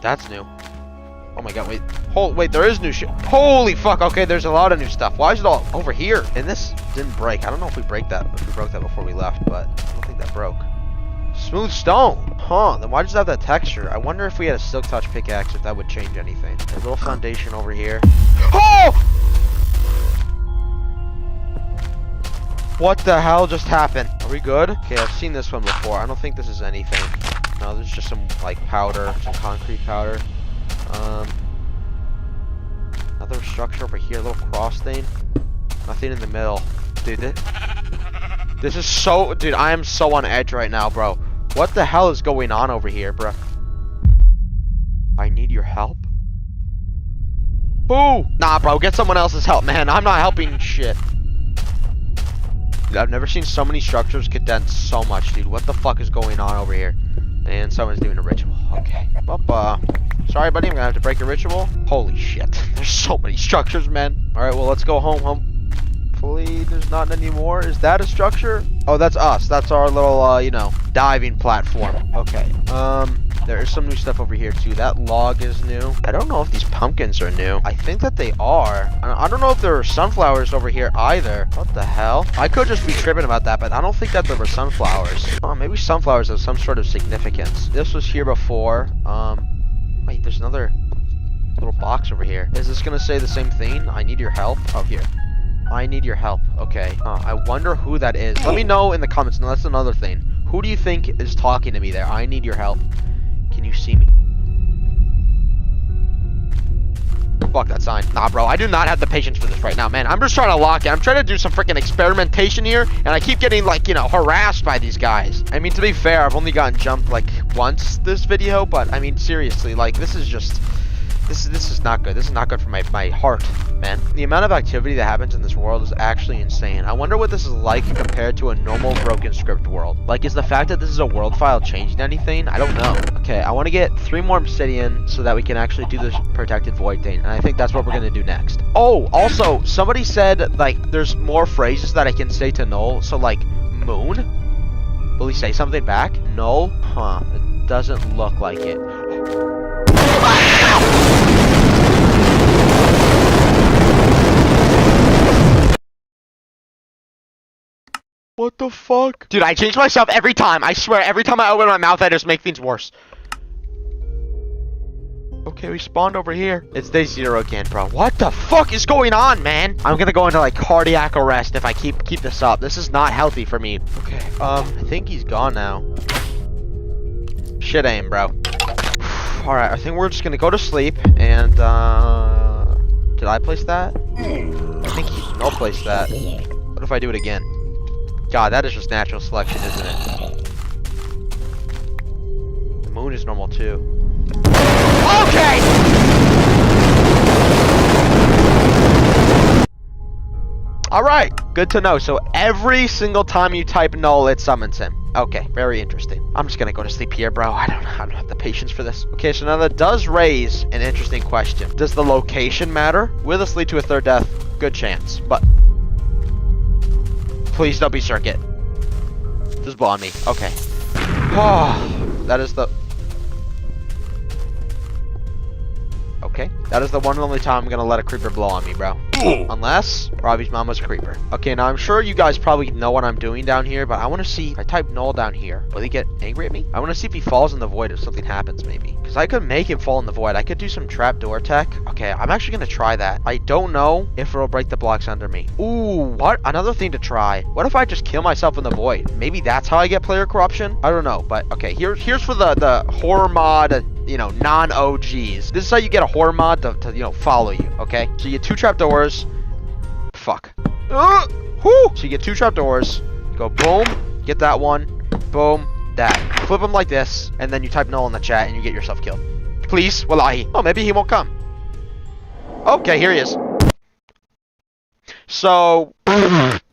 That's new. Oh my god, wait. Wait, there is new shit. Holy fuck, okay, there's a lot of new stuff. Why is it all over here? And this didn't break. I don't know if we broke that before we left, but I don't think that broke. Smooth stone. Huh, then why does it have that texture? I wonder if we had a silk touch pickaxe, if that would change anything. A little foundation over here. Oh! What the hell just happened? Are we good? Okay, I've seen this one before. I don't think this is anything. No, there's just some, like, powder. Some concrete powder. Another structure over here. A little cross thing. Nothing in the middle. Dude, this is so... Dude, I am so on edge right now, bro. What the hell is going on over here, bro? I need your help? Boo! Nah, bro. Get someone else's help, man. I'm not helping shit. Dude, I've never seen so many structures condense so much, dude. What the fuck is going on over here? And someone's doing a ritual. Okay. Well, sorry, buddy. I'm gonna have to break a ritual. Holy shit. There's so many structures, man. Alright, well, let's go home. Hopefully there's not any more. Is that a structure? Oh, that's us. That's our little, you know, diving platform. Okay. There is some new stuff over here, too. That log is new. I don't know if these pumpkins are new. I think that they are. I don't know if there are sunflowers over here either. What the hell? I could just be tripping about that, but I don't think that there were sunflowers. Oh, maybe sunflowers have some sort of significance. This was here before. Wait, there's another little box over here. Is this gonna say the same thing? I need your help. Oh, here. I need your help. Okay. I wonder who that is. Let me know in the comments. No, that's another thing. Who do you think is talking to me there? I need your help. Can you see me? Fuck that sign. Nah, bro. I do not have the patience for this right now, man. I'm just trying to lock it. I'm trying to do some freaking experimentation here, and I keep getting, like, you know, harassed by these guys. I mean, to be fair, I've only gotten jumped, like, once this video, but, I mean, seriously, like, this is just... This is not good. This is not good for my heart, man. The amount of activity that happens in this world is actually insane. I wonder what this is like compared to a normal broken script world. Like, is the fact that this is a world file changing anything? I don't know. Okay, I want to get 3 more obsidian so that we can actually do this protected void thing. And I think that's what we're going to do next. Oh, also, somebody said, like, there's more phrases that I can say to Null. So, like, moon? Will he say something back? Null? Huh. It doesn't look like it. What the fuck? Dude, I change myself every time. I swear, every time I open my mouth, I just make things worse. Okay, we spawned over here. It's day 0 again, bro. What the fuck is going on, man? I'm gonna go into, like, cardiac arrest if I keep this up. This is not healthy for me. Okay, I think he's gone now. Shit aim, bro. Alright, I think we're just gonna go to sleep, and, did I place that? I think I'll place that. What if I do it again? God, that is just natural selection, isn't it? The moon is normal, too. Okay! Alright, good to know. So every single time you type null, it summons him. Okay, very interesting. I'm just gonna go to sleep here, bro. I don't have the patience for this. Okay, so now that does raise an interesting question. Does the location matter? Will this lead to a 3rd death? Good chance, but... Please don't be circuit. Just blow on me. Okay. Oh, that is the... Okay. That is the one and only time I'm gonna let a creeper blow on me, bro. Unless Robbie's mom was a creeper. Okay, now I'm sure you guys probably know what I'm doing down here, but I want to see if I type null down here. Will he get angry at me? I want to see if he falls in the void, if something happens, maybe. Because I could make him fall in the void. I could do some trapdoor tech. Okay, I'm actually going to try that. I don't know if it'll break the blocks under me. Ooh, what? Another thing to try. What if I just kill myself in the void? Maybe that's how I get player corruption? I don't know, but okay, here's for the horror mod, you know, non-OGs. This is how you get a horror mod to you know, follow you, okay? So you get 2 trapdoors. Fuck. Whoo! So you get 2 trapdoors. Go Go boom, get that one, boom, that. Flip them like this, and then you type null in the chat and you get yourself killed. Please, wallahi. Oh, maybe he won't come. Okay, here he is. So,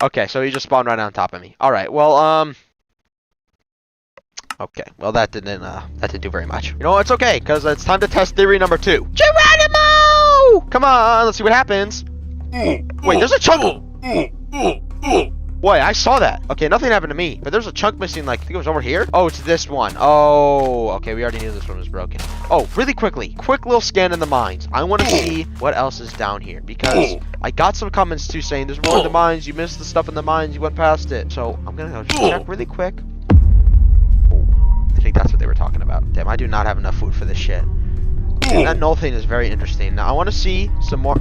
okay, so he just spawned right on top of me. All right, well, okay, well that didn't do very much. You know, it's okay, because it's time to test theory number 2. Geronimo! Come on, let's see what happens. Wait, there's a chunk. Wait, I saw that. Okay, nothing happened to me, but there's a chunk missing, like, I think it was over here. Oh, it's this one. Oh, okay, we already knew this one was broken. Oh, really quickly, quick little scan in the mines. I want to see what else is down here, because I got some comments too saying there's more in the mines, you missed the stuff in the mines, you went past it. So I'm gonna go check really quick. Oh, I think that's what they were talking about. Damn, I do not have enough food for this shit. And that null thing is very interesting. Now I want to see some more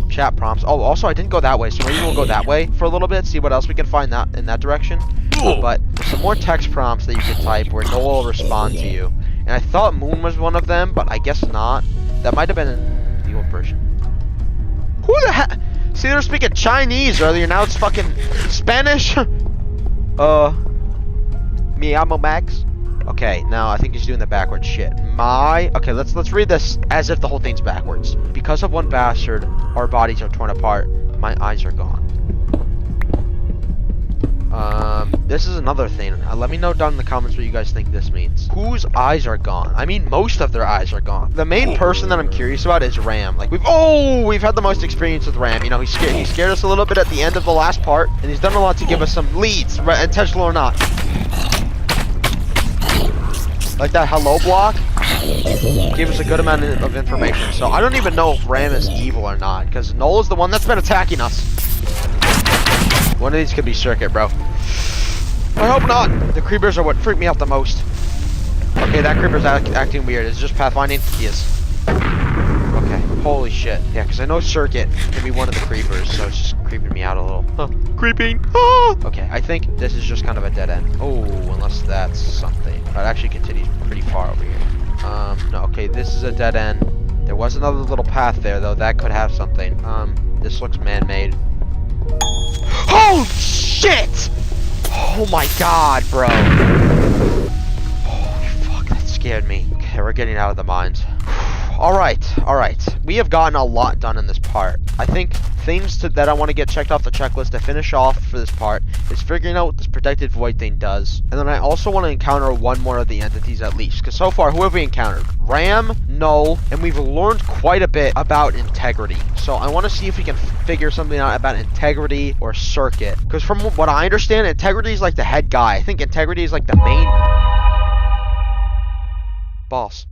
chat prompts. Oh, also I didn't go that way, so maybe we'll go that way for a little bit, see what else we can find that in that direction. But there's some more text prompts that you can type where no one will respond to you. And I thought Moon was one of them, but I guess not. That might have been in the old version. Who the heck? See, they were speaking Chinese earlier, now it's fucking Spanish? Me amo Max. Okay, now I think he's doing the backwards shit. Okay, let's read this as if the whole thing's backwards. Because of one bastard, our bodies are torn apart. My eyes are gone. This is another thing. Let me know down in the comments what you guys think this means. Whose eyes are gone? I mean, most of their eyes are gone. The main person that I'm curious about is Ram. Like, we've had the most experience with Ram. You know, he scared us a little bit at the end of the last part, and he's done a lot to give us some leads, intentional or not. Like that hello block gave us a good amount of information. So I don't even know if Ram is evil or not, because Noel is the one that's been attacking us. One of these could be Circuit, bro. I hope not. The creepers are what freak me out the most. Okay, that creeper's acting weird. Is it just pathfinding? He is. Okay, holy shit. Yeah, because I know Circuit can be one of the creepers, so it's just creeping me out a little. Huh. Creeping. Ah! Okay, I think this is just kind of a dead end. Oh, unless that's something. It actually continues pretty far over here. No, okay, this is a dead end. There was another little path there, though. That could have something. This looks man-made. Oh, shit! Oh my god, bro. Holy fuck, that scared me. Okay, we're getting out of the mines. Alright. We have gotten a lot done in this part. I think things that I want to get checked off the checklist to finish off for this part is figuring out what this protected void thing does. And then I also want to encounter one more of the entities at least. Because so far, who have we encountered? Ram, Null, and we've learned quite a bit about integrity. So I want to see if we can figure something out about integrity or Circuit. Because from what I understand, integrity is like the head guy. I think integrity is like the main boss.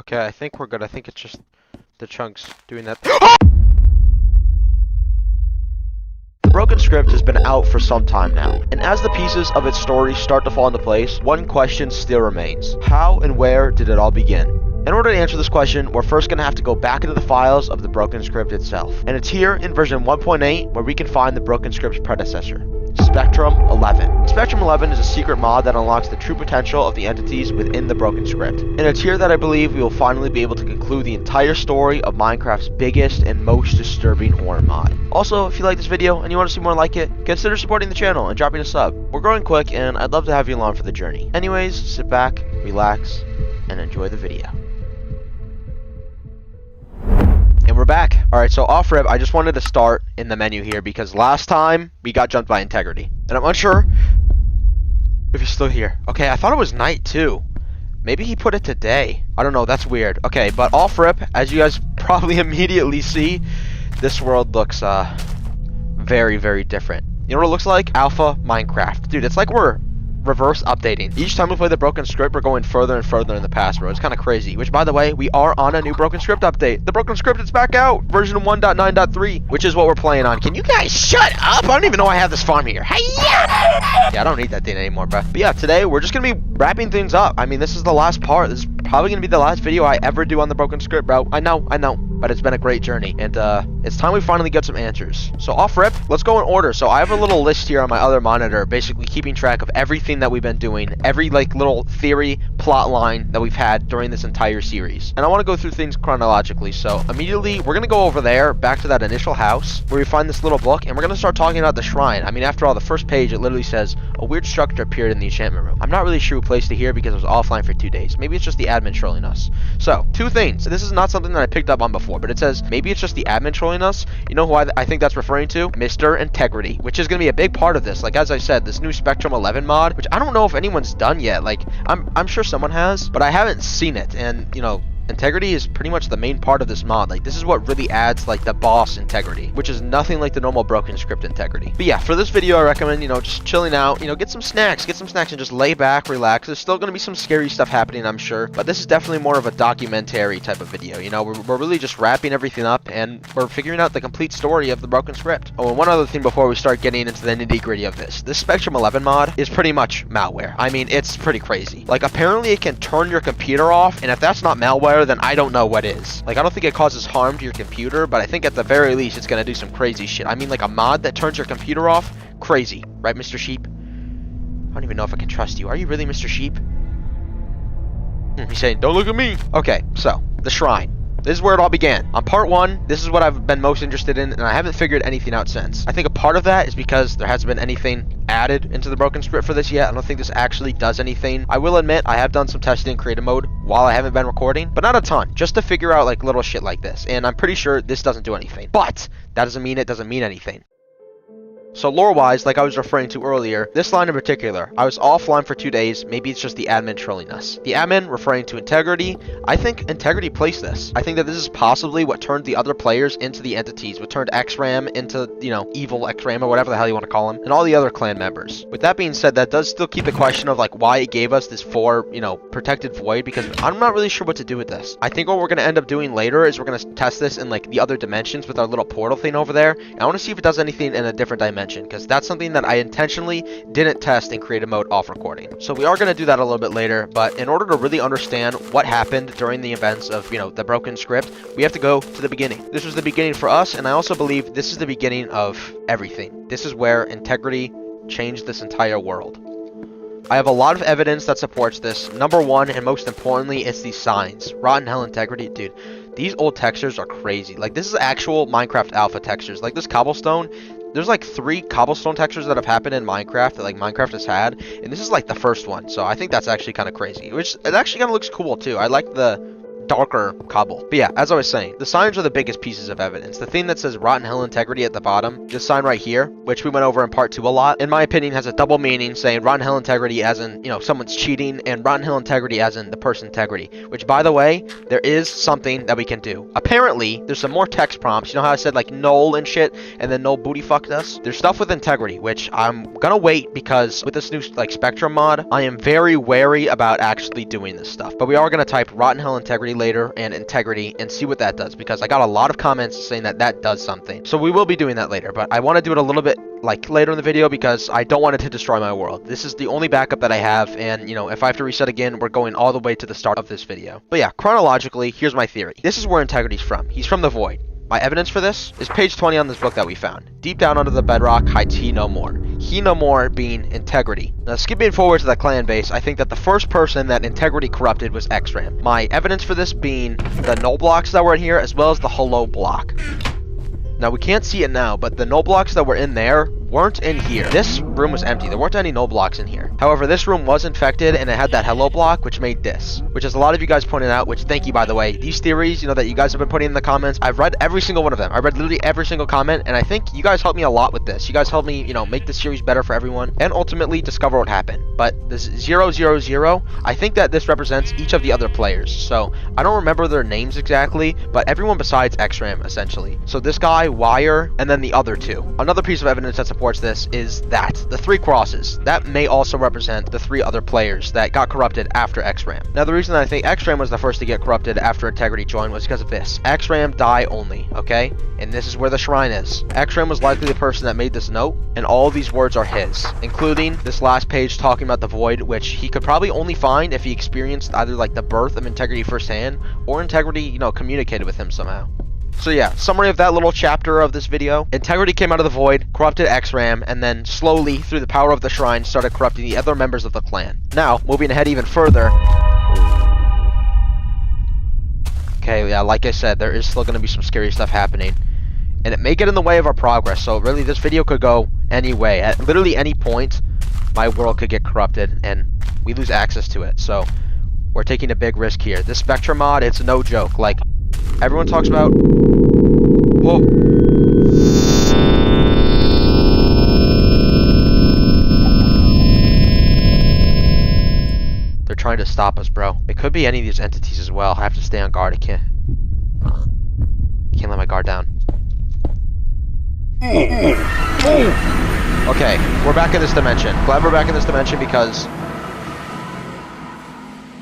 Okay, I think we're good. I think it's just the chunks doing that. The broken script has been out for some time now, and as the pieces of its story start to fall into place, one question still remains. How and where did it all begin? In order to answer this question, we're first going to have to go back into the files of the broken script itself. And it's here in version 1.8 where we can find the broken script's predecessor, Spectrum 11. Spectrum 11 is a secret mod that unlocks the true potential of the entities within the broken script. And it's here that I believe we will finally be able to conclude the entire story of Minecraft's biggest and most disturbing horror mod. Also, if you like this video and you want to see more like it, consider supporting the channel and dropping a sub. We're growing quick and I'd love to have you along for the journey. Anyways, sit back, relax, and enjoy the video. And we're back. Alright, so off rip, I just wanted to start in the menu here because last time we got jumped by integrity. And I'm unsure if he's still here. Okay, I thought it was night too. Maybe he put it to day. I don't know, that's weird. Okay, but off rip, as you guys probably immediately see, this world looks very, very different. You know what it looks like? Alpha Minecraft. Dude, it's like we're reverse updating. Each time we play the broken script, we're going further and further in the past, bro. It's kind of crazy. Which, by the way, we are on a new broken script update. The broken script is back out, version 1.9.3, which is what we're playing on. Can you guys shut up? I don't even know I have this farm here. Hey, yeah, I don't need that thing anymore, bro. But yeah, today we're just gonna be wrapping things up. I mean, this is the last part. This is probably gonna be the last video I ever do on the broken script, bro. I know. but it's been a great journey, and it's time we finally get some answers. So off rip, let's go in order. So I have a little list here on my other monitor, basically keeping track of everything that we've been doing, every like little theory plot line that we've had during this entire series. And I want to go through things chronologically. So immediately we're gonna go over there, back to that initial house where we find this little book, and we're gonna start talking about the shrine. I mean, after all, the first page it literally says a weird structure appeared in the enchantment room. I'm not really sure who placed it here because it was offline for 2 days. Maybe it's just the admin trolling us. So 2 things. This is not something that I picked up on before, but it says maybe it's just the admin trolling us. You know who I think that's referring to? Mr. Integrity, which is gonna be a big part of this. Like, as I said, this new Spectrum 11 mod, which I don't know if anyone's done yet. Like, I'm sure someone has, but I haven't seen it. And you know, integrity is pretty much the main part of this mod. Like, this is what really adds like the boss integrity, which is nothing like the normal broken script integrity. But yeah, for this video I recommend, you know, just chilling out, you know, get some snacks and just lay back, relax. There's still gonna be some scary stuff happening, I'm sure, but this is definitely more of a documentary type of video. You know, we're really just wrapping everything up and we're figuring out the complete story of the broken script. Oh, and one other thing before we start getting into the nitty-gritty of this Spectrum 11 mod is pretty much malware. I mean, it's pretty crazy. Like, apparently it can turn your computer off, and if that's not malware, then I don't know what is. Like, I don't think it causes harm to your computer, but I think at the very least it's gonna do some crazy shit. I mean, like a mod that turns your computer off? Crazy, right, Mr. Sheep? I don't even know if I can trust you. Are you really Mr. Sheep? He's saying, don't look at me. Okay, so, the shrine. This is where it all began. On part 1, this is what I've been most interested in, and I haven't figured anything out since. I think a part of that is because there hasn't been anything added into the broken script for this yet. I don't think this actually does anything. I will admit, I have done some testing in creative mode while I haven't been recording, but not a ton, just to figure out like little shit like this. And I'm pretty sure this doesn't do anything. But that doesn't mean it doesn't mean anything. So lore-wise, like I was referring to earlier, this line in particular, I was offline for 2 days. Maybe it's just the admin trolling us. The admin referring to Integrity. I think Integrity placed this. I think that this is possibly what turned the other players into the entities, what turned XRAM into, you know, evil XRAM or whatever the hell you want to call him, and all the other clan members. With that being said, that does still keep the question of like why it gave us this 4, you know, protected void, because I'm not really sure what to do with this. I think what we're going to end up doing later is we're going to test this in like the other dimensions with our little portal thing over there. And I want to see if it does anything in a different dimension, because that's something that I intentionally didn't test in creative mode off recording. So we are going to do that a little bit later, but in order to really understand what happened during the events of, you know, the broken script, we have to go to the beginning. This was the beginning for us, and I also believe this is the beginning of everything. This is where Integrity changed this entire world. I have a lot of evidence that supports this. Number 1, and most importantly, it's these signs. Rotten Hell Integrity, dude. These old textures are crazy. Like, this is actual Minecraft alpha textures. Like, this cobblestone, there's like 3 cobblestone textures that have happened in Minecraft that like Minecraft has had, and this is like the first one. So I think that's actually kind of crazy, which it actually kind of looks cool too. I like the darker cobble. But yeah, as I was saying, the signs are the biggest pieces of evidence. The thing that says Rotten Hell Integrity at the bottom, this sign right here, which we went over in part 2 a lot, in my opinion has a double meaning, saying Rotten Hell Integrity as in, you know, someone's cheating, and Rotten Hell Integrity as in the person integrity, which by the way, there is something that we can do. Apparently, there's some more text prompts. You know how I said like null and shit, and then null booty fucked us? There's stuff with integrity, which I'm gonna wait, because with this new like Spectrum mod, I am very wary about actually doing this stuff. But we are gonna type Rotten Hell Integrity later and integrity and see what that does, because I got a lot of comments saying that that does something. So we will be doing that later, but I want to do it a little bit like later in the video because I don't want it to destroy my world. This is the only backup that I have, and you know, if I have to reset again, we're going all the way to the start of this video. But yeah, chronologically, here's my theory. This is where Integrity's from. He's from the Void. My evidence for this is page 20 on this book that we found. Deep down under the bedrock hides He No More. He No More being Integrity. Now, skipping forward to the clan base, I think that the first person that Integrity corrupted was XRAM. My evidence for this being the null blocks that were in here, as well as the hello block. Now, we can't see it now, but the null blocks that were in there weren't in here. This room was empty. There weren't any null blocks in here. However, this room was infected, and it had that hello block, which made this. Which is a lot of you guys pointed out, which thank you, by the way. These theories, you know, that you guys have been putting in the comments, I've read every single one of them. I read literally every single comment, and I think you guys helped me a lot with this. You guys helped me, you know, make this series better for everyone, and ultimately discover what happened. But this 000, I think that this represents each of the other players. So, I don't remember their names exactly, but everyone besides XRAM, essentially. So this guy, Wire, and then the other 2. Another piece of evidence that supports this is that the 3 crosses. That may also represent the 3 other players that got corrupted after XRAM. Now, the reason that I think XRAM was the first to get corrupted after Integrity joined was because of this. XRAM die only, okay? And this is where the shrine is. XRAM was likely the person that made this note, and all of these words are his, including this last page talking about the Void, which he could probably only find if he experienced either like the birth of Integrity firsthand, or Integrity, you know, communicated with him somehow. So yeah, summary of that little chapter of this video. Integrity came out of the void, corrupted XRAM, and then slowly, through the power of the shrine, started corrupting the other members of the clan. Now, moving ahead even further. Okay, yeah, like I said, there is still going to be some scary stuff happening. And it may get in the way of our progress, so really this video could go any way. At literally any point, my world could get corrupted, and we lose access to it. So, we're taking a big risk here. This Spectre mod, it's no joke. Like, everyone talks about... Whoa. They're trying to stop us, bro. It could be any of these entities as well. I have to stay on guard. I can't let my guard down. Okay, we're back in this dimension. Glad we're back in this dimension because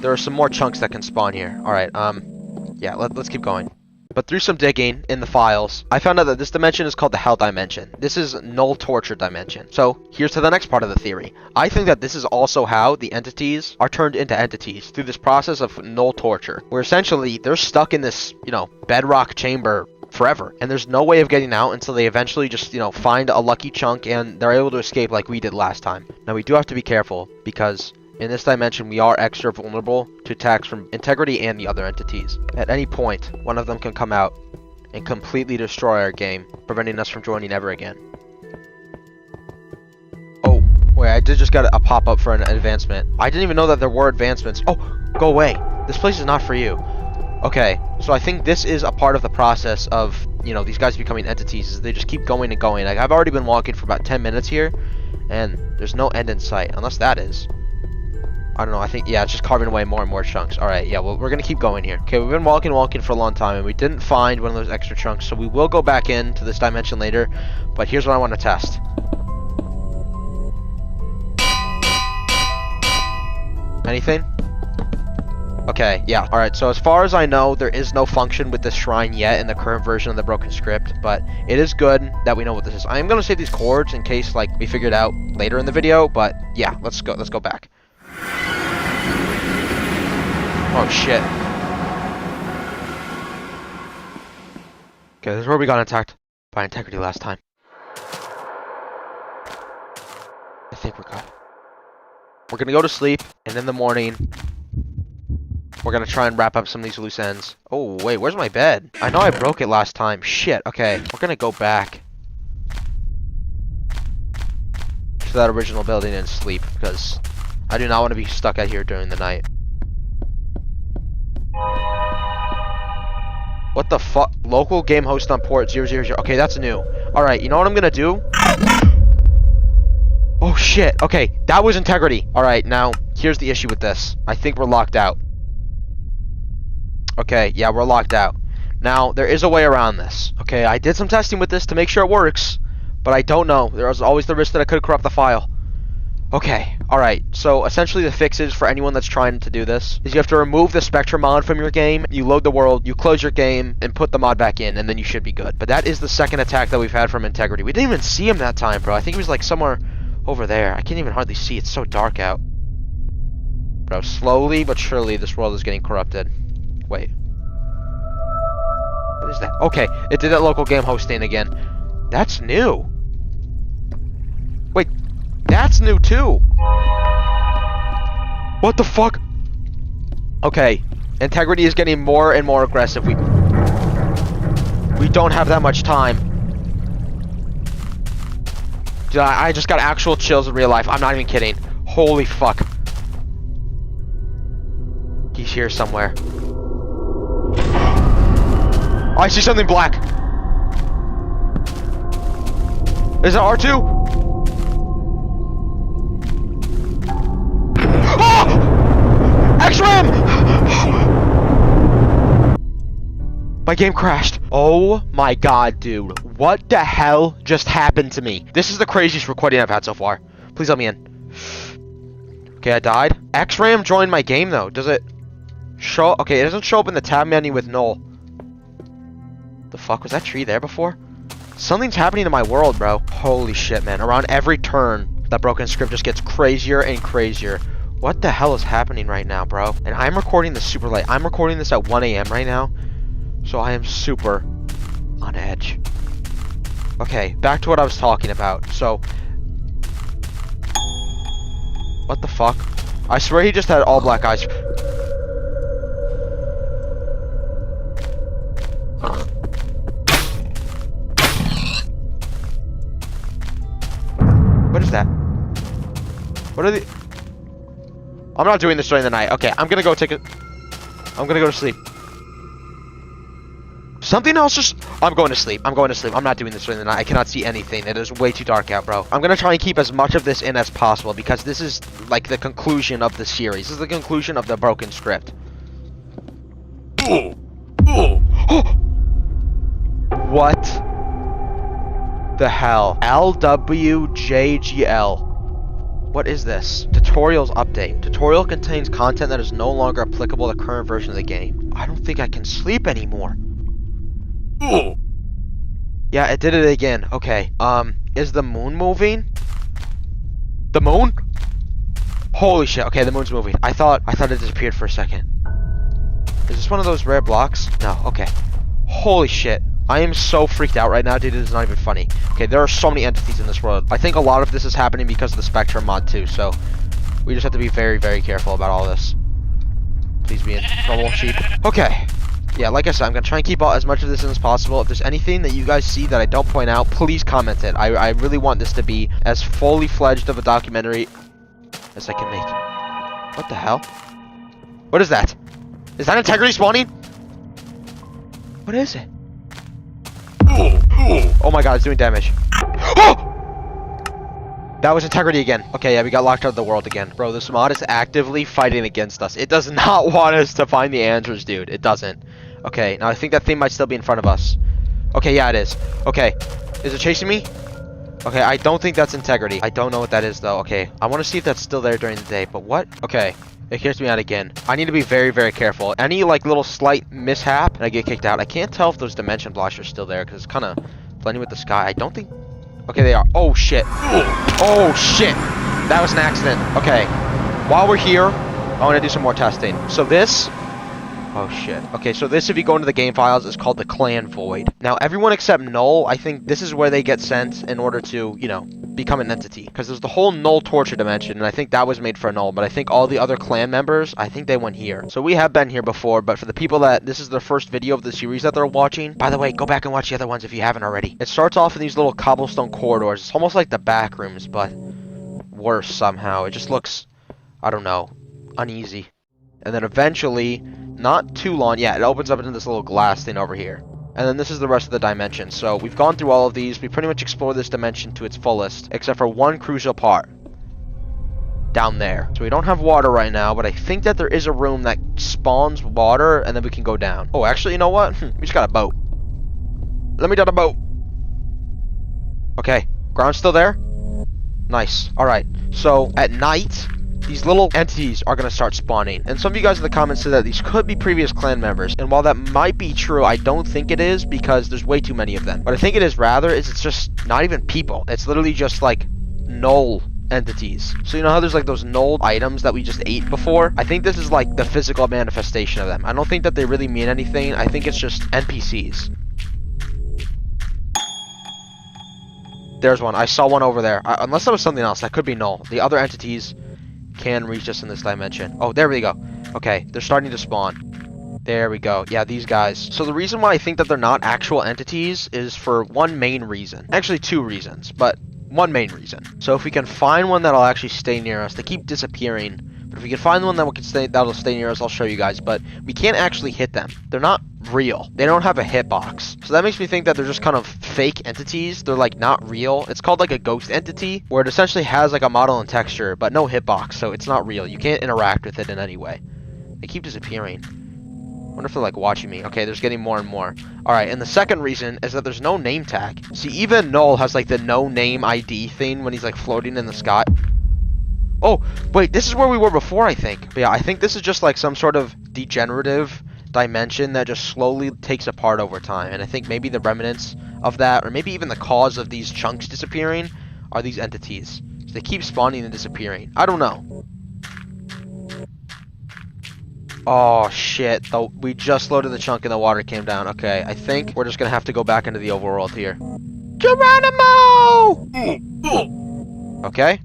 there are some more chunks that can spawn here. Alright, yeah, let's keep going. But through some digging in the files, I found out that this dimension is called the Hell Dimension. This is Null Torture Dimension. So, here's to the next part of the theory. I think that this is also how the entities are turned into entities, through this process of Null Torture, where essentially, they're stuck in this, you know, bedrock chamber forever, and there's no way of getting out until they eventually just, you know, find a lucky chunk and they're able to escape like we did last time. Now, we do have to be careful, because in this dimension, we are extra vulnerable to attacks from Integrity and the other entities. At any point, one of them can come out and completely destroy our game, preventing us from joining ever again. Oh, wait, I did just get a pop-up for an advancement. I didn't even know that there were advancements. Oh, go away. This place is not for you. Okay, so I think this is a part of the process of, you know, these guys becoming entities, is they just keep going and going. Like, I've already been walking for about 10 minutes here, and there's no end in sight, unless that is. I don't know, I think, yeah, it's just carving away more and more chunks. Alright, yeah, well, we're gonna keep going here. Okay, we've been walking for a long time, and we didn't find one of those extra chunks, so we will go back into this dimension later, but here's what I want to test. Anything? Okay, yeah, alright, so as far as I know, there is no function with this shrine yet in the current version of the broken script, but it is good that we know what this is. I am gonna save these chords in case, like, we figure it out later in the video, but yeah, let's go back. Oh shit. Okay, this is where we got attacked by Integrity last time. I think we're good. We're gonna go to sleep, and in the morning, we're gonna try and wrap up some of these loose ends. Oh, wait, where's my bed? I know I broke it last time. Shit, okay. We're gonna go back to that original building and sleep, because I do not want to be stuck out here during the night. What the fuck? Local game host on port 000. Okay, that's new. Alright, you know what I'm gonna do? Oh shit, okay, that was Integrity. Alright, now, here's the issue with this. I think we're locked out. Okay, yeah, we're locked out. Now, there is a way around this. Okay, I did some testing with this to make sure it works, but I don't know. There was always the risk that I could corrupt the file. Okay, alright, so essentially the fixes for anyone that's trying to do this is you have to remove the Spectre mod from your game, you load the world, you close your game, and put the mod back in, and then you should be good. But that is the second attack that we've had from Integrity. We didn't even see him that time, bro. I think he was like somewhere over there. I can't even hardly see. It's so dark out. Bro, slowly but surely this world is getting corrupted. Wait. What is that? Okay, it did that local game hosting again. That's new. Wait. That's new too. What the fuck? Okay, Integrity is getting more and more aggressive. We don't have that much time. Dude, I just got actual chills in real life. I'm not even kidding. Holy fuck. He's here somewhere. Oh, I see something black. Is it R2? X-Ram! My game crashed. Oh my god, dude. What the hell just happened to me? This is the craziest recording I've had so far. Please let me in. Okay, I died. X-Ram joined my game though. Does it show? Okay, it doesn't show up in the tab menu with null. The fuck? Was that tree there before? Something's happening to my world, bro. Holy shit, man. Around every turn, that broken script just gets crazier and crazier. What the hell is happening right now, bro? And I'm recording this super late. I'm recording this at 1 AM right now. So I am super, On edge. Okay, back to what I was talking about. So, what the fuck? I swear he just had all black eyes. What is that? What are the... I'm not doing this during the night. Okay, I'm gonna go take a... I'm gonna go to sleep. Something else just... I'm going to sleep. I'm going to sleep. I'm not doing this during the night. I cannot see anything. It is way too dark out, bro. I'm gonna try and keep as much of this in as possible because this is like the conclusion of the series. This is the conclusion of the broken script. What the hell? LWJGL. What is this? Tutorials update. Tutorial contains content that is no longer applicable to the current version of the game. I don't think I can sleep anymore. Yeah, it did it again. Okay. Is the moon moving? The moon? Holy shit. Okay, the moon's moving. I thought it disappeared for a second. Is this one of those rare blocks? No. Okay. Holy shit. I am so freaked out right now, dude. It is not even funny. Okay, there are so many entities in this world. I think a lot of this is happening because of the Spectrum mod too, so we just have to be very, very careful about all this. Please be in trouble, sheep. Okay. Yeah, like I said, I'm going to try and keep out as much of this in as possible. If there's anything that you guys see that I don't point out, please comment it. I really want this to be as fully fledged of a documentary as I can make. What the hell? What is that? Is that integrity spawning? What is it? Oh my god, it's doing damage. Oh! That was integrity again. Okay, yeah, we got locked out of the world again. Bro, this mod is actively fighting against us. It does not want us to find the answers, dude. It doesn't. Okay, now I think that thing might still be in front of us. Okay, yeah, it is. Okay, is it chasing me? Okay, I don't think that's integrity. I don't know what that is, though. Okay, I want to see if that's still there during the day, but what? Okay, it kicks me out again. I need to be very, very careful. Any, like, little slight mishap and I get kicked out. I can't tell if those dimension blocks are still there because it's kind of blending with the sky. I don't think... Okay, they are. Oh, shit. Oh, shit. That was an accident. Okay, while we're here, I want to do some more testing. So this... Oh, shit. Okay, so this, if you go into the game files, is called the Clan Void. Now, everyone except Null, I think this is where they get sent in order to, you know, become an entity. Because there's the whole Null torture dimension, and I think that was made for Null. But I think all the other clan members, I think they went here. So we have been here before, but for the people that this is their first video of the series that they're watching, by the way, go back and watch the other ones if you haven't already. It starts off in these little cobblestone corridors. It's almost like the back rooms, but worse somehow. It just looks, I don't know, uneasy. And then eventually, not too long, yeah, it opens up into this little glass thing over here. And then this is the rest of the dimension. So we've gone through all of these. We pretty much explored this dimension to its fullest, except for one crucial part. Down there. So we don't have water right now, but I think that there is a room that spawns water, and then we can go down. Oh, actually, you know what? We just got a boat. Let me down a boat. Okay, ground's still there? Nice. Alright, so at night... these little entities are going to start spawning. And some of you guys in the comments said that these could be previous clan members. And while that might be true, I don't think it is because there's way too many of them. What I think it is rather is it's just not even people. It's literally just like null entities. So you know how there's like those null items that we just ate before? I think this is like the physical manifestation of them. I don't think that they really mean anything. I think it's just NPCs. There's one. I saw one over there. Unless that was something else. That could be null. The other entities... can reach us in this dimension. Oh, there we go. Okay, they're starting to spawn. There we go. Yeah, these guys. So the reason why I think that they're not actual entities is for one main reason. Actually, two reasons, but one main reason. So if we can find one that'll actually stay near us, they keep disappearing. But if we can find one that'll stay near us, I'll show you guys. But we can't actually hit them. They're not real. They don't have a hitbox. So that makes me think that they're just kind of fake entities. They're like not real. It's called like a ghost entity where it essentially has like a model and texture, but no hitbox. So it's not real. You can't interact with it in any way. They keep disappearing. I wonder if they're like watching me. Okay, there's getting more and more. Alright, and the second reason is that there's no name tag. See, even Null has like the no name ID thing when he's like floating in the sky. Oh, wait, this is where we were before, I think. But yeah, I think this is just like some sort of degenerative dimension that just slowly takes apart over time. And I think maybe the remnants of that, or maybe even the cause of these chunks disappearing, are these entities. So they keep spawning and disappearing. I don't know. Oh shit, we just loaded the chunk and the water came down. Okay, I think we're just gonna have to go back into the overworld here. Geronimo! Okay.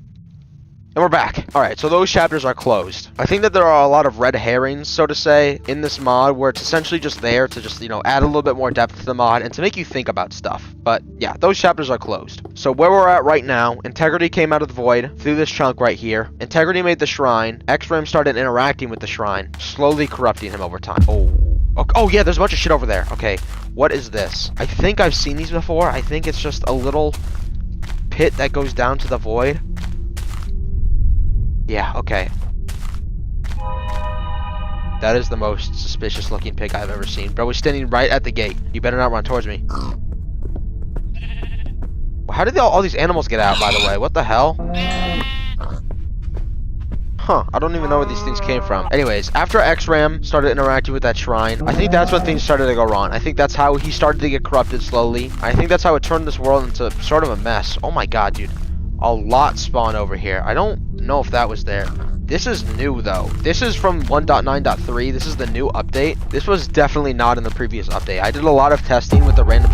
And we're back. Alright, so those chapters are closed. I think that there are a lot of red herrings, so to say, in this mod, where it's essentially just there to just, you know, add a little bit more depth to the mod and to make you think about stuff. But yeah, those chapters are closed. So where we're at right now, Integrity came out of the void through this chunk right here. Integrity made the shrine. X-Ram started interacting with the shrine, slowly corrupting him over time. Oh yeah, there's a bunch of shit over there. Okay, what is this? I think I've seen these before. I think it's just a little pit that goes down to the void. Yeah, okay. That is the most suspicious looking pig I've ever seen. Bro, he's standing right at the gate. You better not run towards me. How did all these animals get out, by the way? What the hell? Huh, I don't even know where these things came from. Anyways, after X-Ram started interacting with that shrine, I think that's when things started to go wrong. I think that's how he started to get corrupted slowly. I think that's how it turned this world into sort of a mess. Oh my god, dude. A lot spawned over here. I don't know if that was there. This is new though. This is from 1.9.3. This is the new update. This was definitely not in the previous update. I did a lot of testing with the random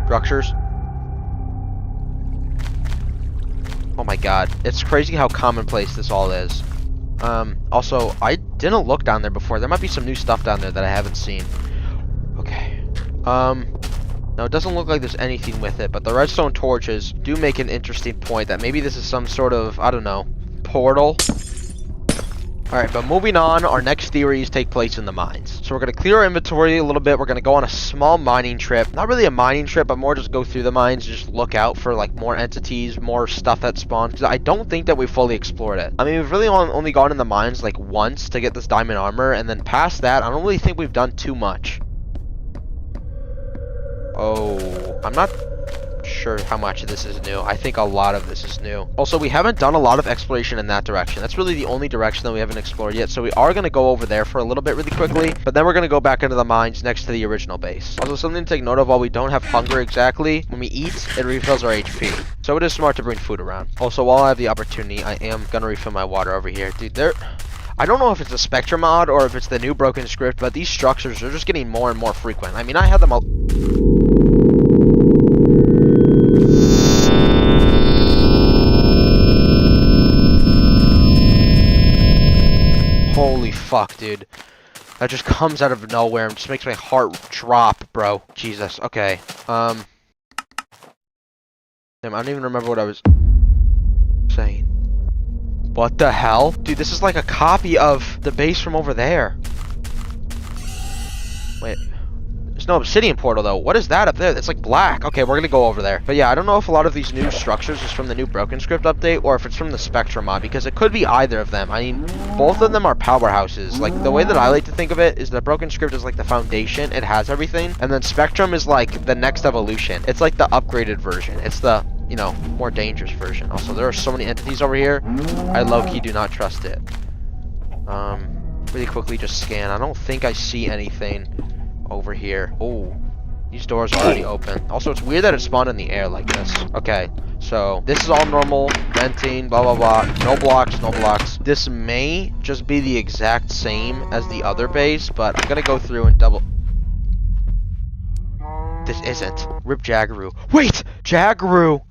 structures. Oh my god. It's crazy how commonplace this all is. Also, I didn't look down there before. There might be some new stuff down there that I haven't seen. Okay. No, it doesn't look like there's anything with it, but the redstone torches do make an interesting point that maybe this is some sort of, I don't know, portal. Alright, but moving on, our next theories take place in the mines. So we're going to clear our inventory a little bit. We're going to go on a small mining trip. Not really a mining trip, but more just go through the mines, just look out for like more entities, more stuff that spawns. Because I don't think that we fully explored it. I mean, we've really only gone in the mines like once to get this diamond armor, and then past that, I don't really think we've done too much. Oh, I'm not sure how much of this is new. I think a lot of this is new. Also, we haven't done a lot of exploration in that direction. That's really the only direction that we haven't explored yet. So we are going to go over there for a little bit really quickly, but then we're going to go back into the mines next to the original base. Also, something to take note of, while we don't have hunger exactly, when we eat, it refills our HP. So it is smart to bring food around. Also, while I have the opportunity, I am going to refill my water over here. Dude, I don't know if it's a Spectrum mod or if it's the new broken script, but these structures are just getting more and more frequent. I mean, I had them all. Holy fuck, dude. That just comes out of nowhere and just makes my heart drop, bro. Jesus, okay. Damn, I don't even remember what I was saying. What the hell? Dude, this is like a copy of the base from over there. Wait. There's no obsidian portal, though. What is that up there? It's like black. Okay, we're gonna go over there. But yeah, I don't know if a lot of these new structures is from the new broken script update or if it's from the Spectrum mod, because it could be either of them. I mean, both of them are powerhouses. Like, the way that I like to think of it is that broken script is like the foundation. It has everything. And then Spectrum is like the next evolution. It's like the upgraded version. It's the, you know, more dangerous version. Also, there are so many entities over here. I low-key do not trust it. Really quickly just scan. I don't think I see anything over here. Oh, these doors are already open. Also, it's weird that it spawned in the air like this. Okay, so this is all normal. Venting, blah, blah, blah. No blocks, no blocks. This may just be the exact same as the other base, but I'm gonna go through and double. This isn't. Rip Jaggaroo. Wait! Jaggaroo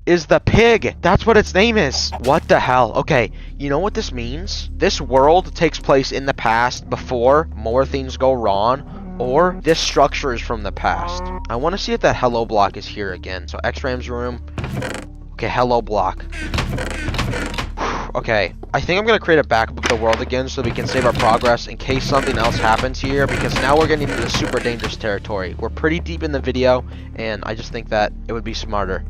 is the pig. That's what its name is. What the hell? Okay, you know what this means? This world takes place in the past before more things go wrong, or this structure is from the past. I want to see if that hello block is here again. So X-Ram's room. Okay, hello block. Okay, I think I'm going to create a backup of the world again so we can save our progress in case something else happens here, because now we're getting into super dangerous territory. We're pretty deep in the video, and I just think that it would be smarter.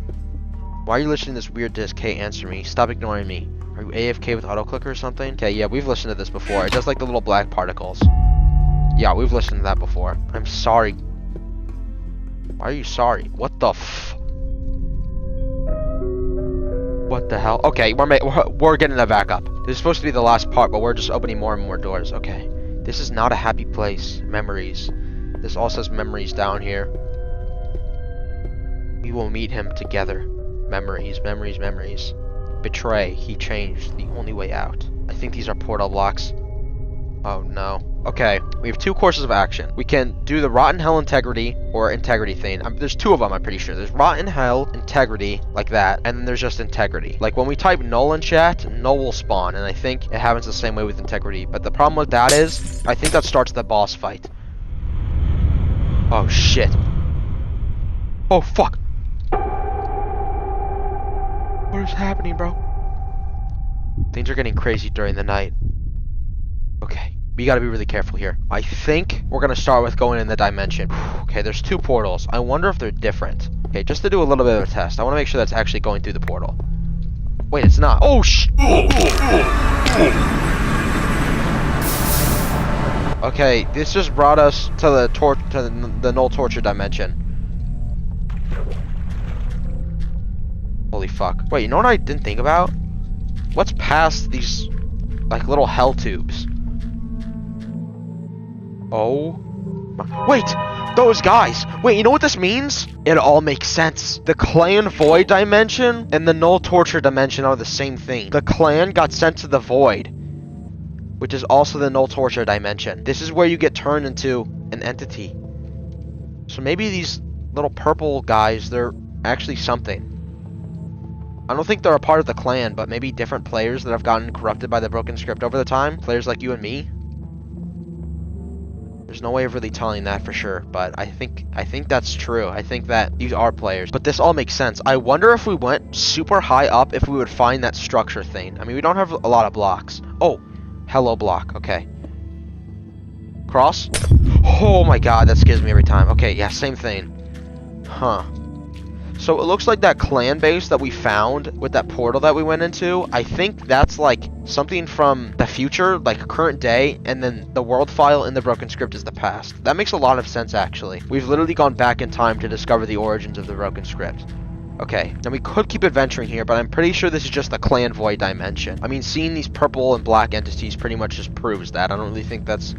Why are you listening to this weird disc? Hey, answer me. Stop ignoring me. Are you AFK with auto-clicker or something? Okay, yeah, we've listened to this before. It does like the little black particles. Yeah, we've listened to that before. I'm sorry. Why are you sorry? What the f... What the hell? Okay, we're getting a backup. This is supposed to be the last part, but we're just opening more and more doors. Okay. This is not a happy place. Memories. This all says memories down here. We will meet him together. Memories, memories, memories. Betray. He changed. The only way out. I think these are portal blocks. Oh no. Okay, we have 2 courses of action. We can do the rotten hell integrity or integrity thing. There's 2 of them, I'm pretty sure. There's rotten hell integrity, like that, and then there's just integrity. Like when we type null in chat, null will spawn, and I think it happens the same way with integrity. But the problem with that is, I think that starts the boss fight. Oh shit. Oh fuck. What is happening, bro? Things are getting crazy during the night. Okay, we gotta be really careful here. I think we're gonna start with going in the dimension. Okay, there's 2 portals. I wonder if they're different. Okay, just to do a little bit of a test. I want to make sure that's actually going through the portal. Wait, it's not. Oh, Okay, this just brought us to the null torture dimension. Holy fuck. Wait, you know what I didn't think about? What's past these, like, little hell tubes? Oh. Wait! Those guys! Wait, you know what this means? It all makes sense. The clan void dimension and the null torture dimension are the same thing. The clan got sent to the void, which is also the null torture dimension. This is where you get turned into an entity. So maybe these little purple guys, they're actually something. I don't think they're a part of the clan, but maybe different players that have gotten corrupted by the broken script over the time. Players like you and me. There's no way of really telling that for sure, but I think that's true. I think that these are players. But this all makes sense. I wonder if we went super high up, if we would find that structure thing. I mean, we don't have a lot of blocks. Oh, hello block. Okay. Cross? Oh my god, that scares me every time. Okay, yeah, same thing. Huh. So it looks like that clan base that we found with that portal that we went into, I think that's like something from the future, like current day, and then the world file in the broken script is the past. That makes a lot of sense, actually. We've literally gone back in time to discover the origins of the broken script. Okay, now we could keep adventuring here, but I'm pretty sure this is just the clan void dimension. I mean, seeing these purple and black entities pretty much just proves that. I don't really think that's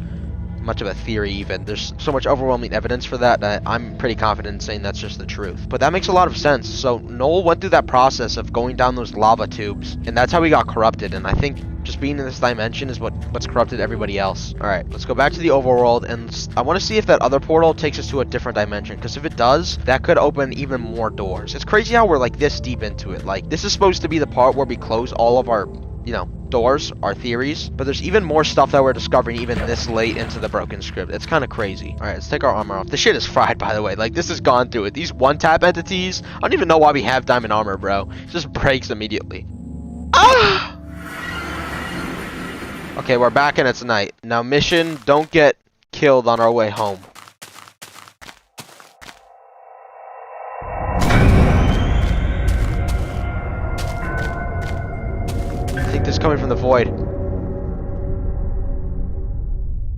much of a theory even. There's so much overwhelming evidence for that I'm pretty confident in saying that's just the truth. But that makes a lot of sense. So Noel went through that process of going down those lava tubes, and that's how he got corrupted, and I think just being in this dimension is what's corrupted everybody else. Alright, let's go back to the overworld, and I want to see if that other portal takes us to a different dimension, because if it does, that could open even more doors. It's crazy how we're like this deep into it. Like, this is supposed to be the part where we close all of our, you know, doors, our theories, but there's even more stuff that we're discovering even this late into the broken script. It's kind of crazy. All right, let's take our armor off. This shit is fried, by the way. Like, this has gone through it. These one-tap entities, I don't even know why we have diamond armor, bro. It just breaks immediately. Ah! Okay, we're back and it's night. Now, mission, don't get killed on our way home. This is coming from the void.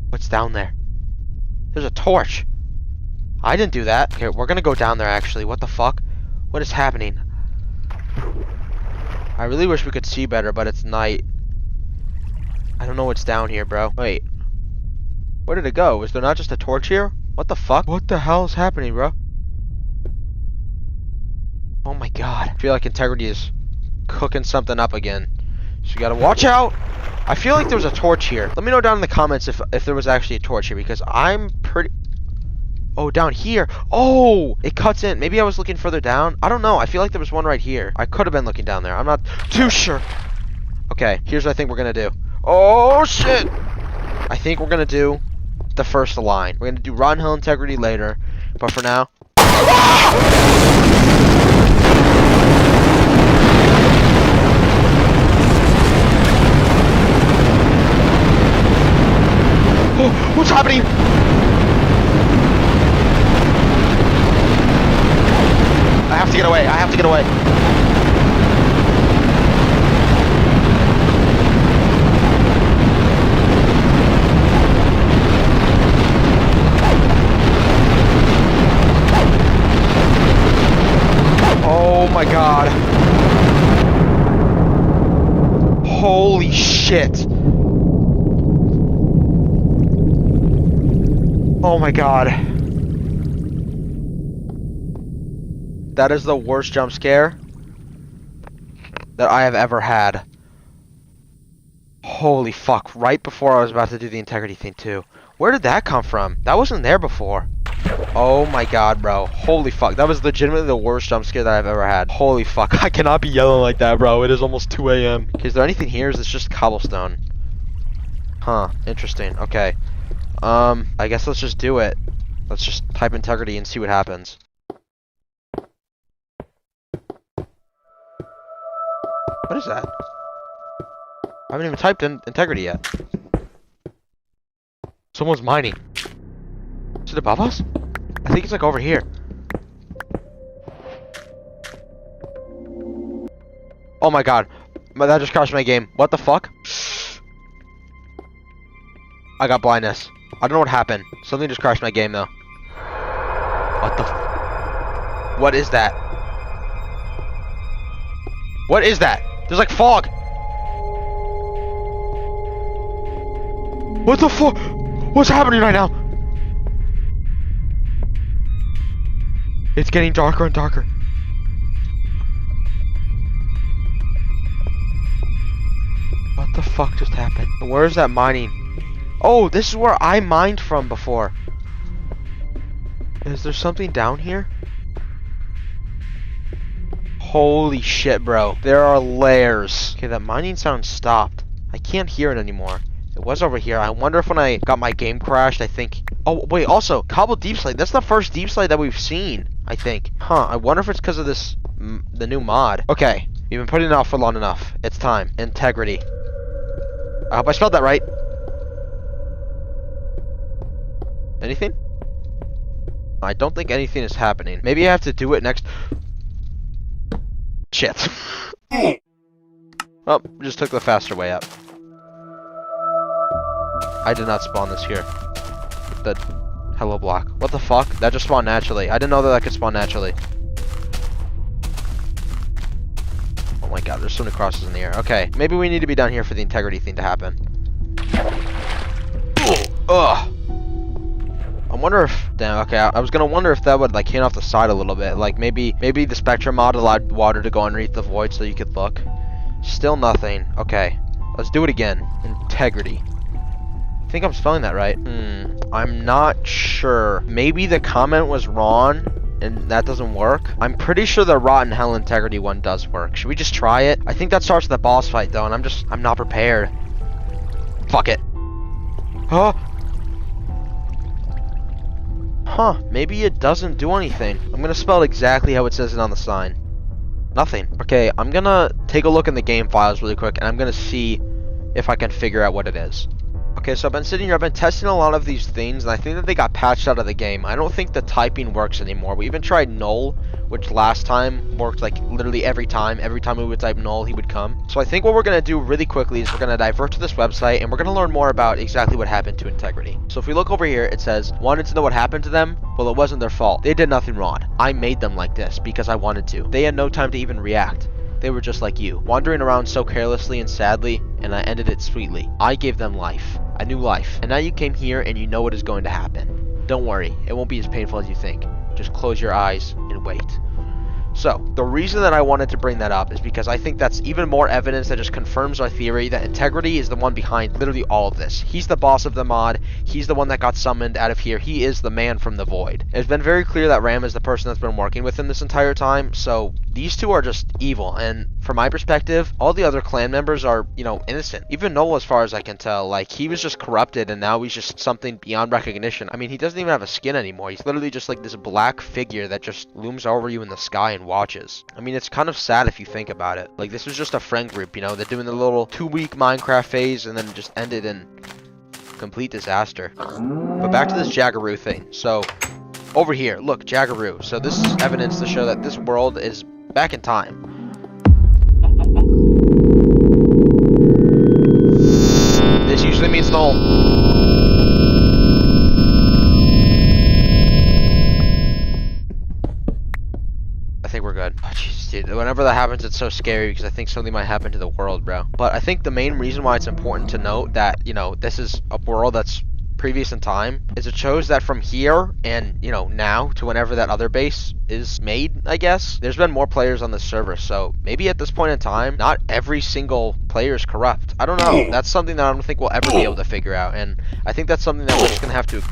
What's down there? There's a torch. I didn't do that. Okay, we're gonna go down there actually. What the fuck? What is happening? I really wish we could see better, but it's night. I don't know what's down here, bro. Wait. Where did it go? Was there not just a torch here? What the fuck? What the hell is happening, bro? Oh my god. I feel like integrity is cooking something up again. So you gotta watch out. I feel like there was a torch here. Let me know down in the comments if there was actually a torch here, because I'm pretty... Oh, down here. Oh, it cuts in. Maybe I was looking further down. I don't know. I feel like there was one right here. I could have been looking down there. I'm not too sure. Okay, here's what I think we're gonna do. Oh, shit. I think we're gonna do the first line. We're gonna do Rotten Hill Integrity later, but for now... Oh, what's happening? I have to get away. I have to get away. Oh my god. Holy shit. Oh my god. That is the worst jump scare that I have ever had. Holy fuck, right before I was about to do the integrity thing too. Where did that come from? That wasn't there before. Oh my god, bro. Holy fuck. That was legitimately the worst jump scare that I've ever had. Holy fuck. I cannot be yelling like that, bro. It is almost 2 a.m. Okay, is there anything here? Is this just cobblestone? Huh. Interesting. Okay. I guess let's just do it. Let's just type integrity and see what happens. What is that? I haven't even typed in integrity yet. Someone's mining. Is it above us? I think it's like over here. Oh my god. That just crashed my game. What the fuck? I got blindness. I don't know what happened. Something just crashed my game though. What the what is that? What is that? There's like fog. What the fuck? What's happening right now? It's getting darker and darker. What the fuck just happened? Where is that mining? Oh, this is where I mined from before. Is there something down here? Holy shit, bro. There are layers. Okay, that mining sound stopped. I can't hear it anymore. It was over here. I wonder if when I got my game crashed, I think... Oh, wait, also, cobble deep slate. That's the first deep slate that we've seen, I think. Huh, I wonder if it's because of this, the new mod. Okay, we've been putting it off for long enough. It's time. Integrity. I hope I spelled that right. Anything? I don't think anything is happening. Maybe I have to do it next... Shit. Oh, just took the faster way up. I did not spawn this here. The hello block. What the fuck? That just spawned naturally. I didn't know that that could spawn naturally. Oh my god, there's so many crosses in the air. Okay, maybe we need to be down here for the integrity thing to happen. Ugh. I wonder if... Damn, okay, I was gonna wonder if that would like hit off the side a little bit. Like maybe the Spectrum mod allowed water to go underneath the void so you could look. Still nothing. Okay, let's do it again. Integrity. I think I'm spelling that right. I'm not sure. Maybe the comment was wrong and that doesn't work. I'm pretty sure the Rotten Hell Integrity one does work. Should we just try it? I think that starts with the boss fight though, and I'm not prepared. Fuck it. Huh? Huh, maybe it doesn't do anything. I'm gonna spell it exactly how it says it on the sign. Nothing. Okay, I'm gonna take a look in the game files really quick, and I'm gonna see if I can figure out what it is. Okay, so I've been sitting here, I've been testing a lot of these things, and I think that they got patched out of the game. I don't think the typing works anymore. We even tried null, which last time worked like literally every time. Every time we would type null, he would come. So I think what we're going to do really quickly is we're going to divert to this website, and we're going to learn more about exactly what happened to integrity. So if we look over here, it says, wanted to know what happened to them? Well, it wasn't their fault. They did nothing wrong. I made them like this because I wanted to. They had no time to even react. They were just like you, wandering around so carelessly and sadly, and I ended it sweetly. I gave them life. A new life. And now you came here and you know what is going to happen. Don't worry, it won't be as painful as you think. Just close your eyes and wait. So, the reason that I wanted to bring that up is because I think that's even more evidence that just confirms our theory that integrity is the one behind literally all of this. He's the boss of the mod. He's the one that got summoned out of here. He is the man from the void. It's been very clear that Ram is the person that's been working with him this entire time, so these two are just evil, and from my perspective, all the other clan members are, you know, innocent. Even Noel, as far as I can tell, like, he was just corrupted, and now he's just something beyond recognition. I mean, he doesn't even have a skin anymore. He's literally just like this black figure that just looms over you in the sky and watches. I mean, it's kind of sad if you think about it. Like, this was just a friend group, you know? They're doing the little 2-week Minecraft phase, and then it just ended in complete disaster. But back to this Jaggaroo thing. So, over here, look, Jaggaroo. So this is evidence to show that this world is back in time. This usually means null. I think we're good. Oh, jeez, dude. Whenever that happens, it's so scary because I think something might happen to the world, bro. But I think the main reason why it's important to note that, you know, this is a world that's previous in time is it shows that from here and, you know, now to whenever that other base is made, I guess, there's been more players on the server. So maybe at this point in time, not every single player is corrupt. I don't know. That's something that I don't think we'll ever be able to figure out. And I think that's something that we're just going to have to...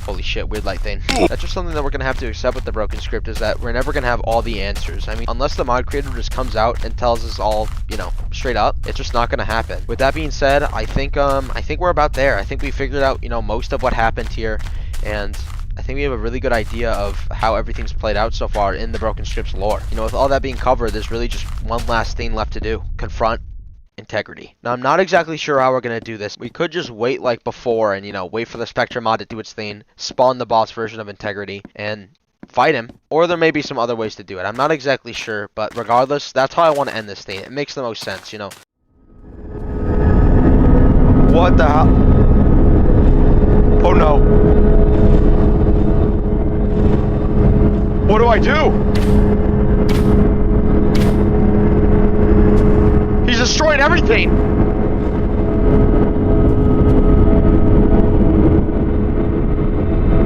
Holy shit, weird light thing. That's just something that we're going to have to accept with the broken script, is that we're never going to have all the answers. I mean, unless the mod creator just comes out and tells us all, you know, straight up, it's just not going to happen. With that being said, I think we're about there. I think we figured out, you know, most of what happened here, and I think we have a really good idea of how everything's played out so far in the broken scripts lore. You know, with all that being covered, there's really just one last thing left to do. Confront integrity. Now, I'm not exactly sure how we're going to do this. We could just wait like before and, you know, wait for the Spectre mod to do its thing, spawn the boss version of integrity, and fight him. Or there may be some other ways to do it. I'm not exactly sure, but regardless, that's how I want to end this thing. It makes the most sense, you know. What the hell? Oh no. What do I do? He's destroying everything!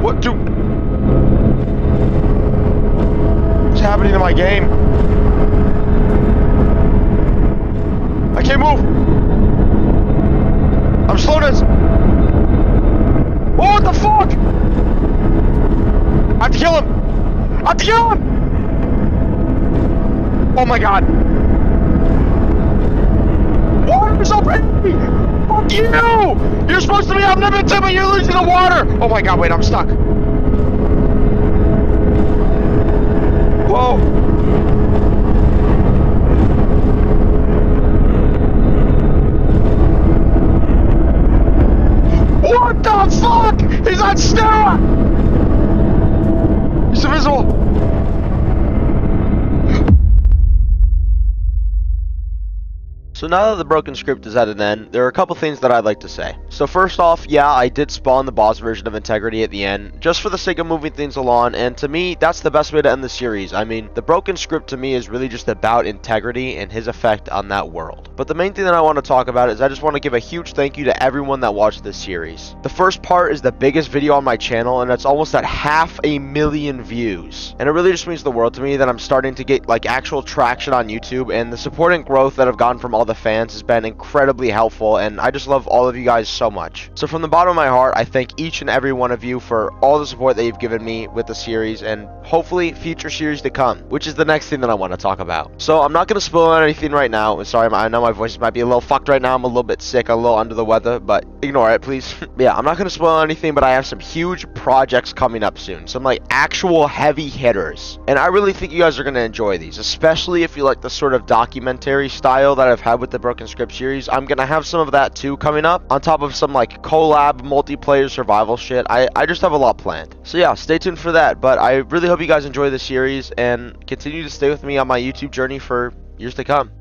What do... What's happening to my game? I can't move! I'm slowness! Oh, what the fuck? I have to kill him! I have to kill him! Oh my god! Water is open! Fuck you! You're supposed to be omnipotent, but you're losing the water! Oh my god, wait, I'm stuck. Whoa! What the fuck? He's on steroids! He's invisible! So now that the broken script is at an end, there are a couple things that I'd like to say. So first off, yeah, I did spawn the boss version of integrity at the end, just for the sake of moving things along, and to me, that's the best way to end the series. I mean, the broken script to me is really just about integrity and his effect on that world. But the main thing that I want to talk about is I just want to give a huge thank you to everyone that watched this series. The first part is the biggest video on my channel, and it's almost at 500,000 views. And it really just means the world to me that I'm starting to get like actual traction on YouTube, and the support and growth that I've gotten from all the fans has been incredibly helpful, and I just love all of you guys so much. So from the bottom of my heart, I thank each and every one of you for all the support that you've given me with the series, and hopefully future series to come, which is the next thing that I want to talk about. So I'm not going to spoil anything right now. Sorry, I know my voice might be a little fucked right now. I'm a little bit sick, a little under the weather, but ignore it, please. Yeah, I'm not going to spoil anything, but I have some huge projects coming up soon. Some like actual heavy hitters, and I really think you guys are going to enjoy these, especially if you like the sort of documentary style that I've had with the broken script series. I'm gonna have some of that too coming up, on top of some like collab multiplayer survival shit. I just have a lot planned. So yeah, stay tuned for that, but I really hope you guys enjoy the series and continue to stay with me on my YouTube journey for years to come.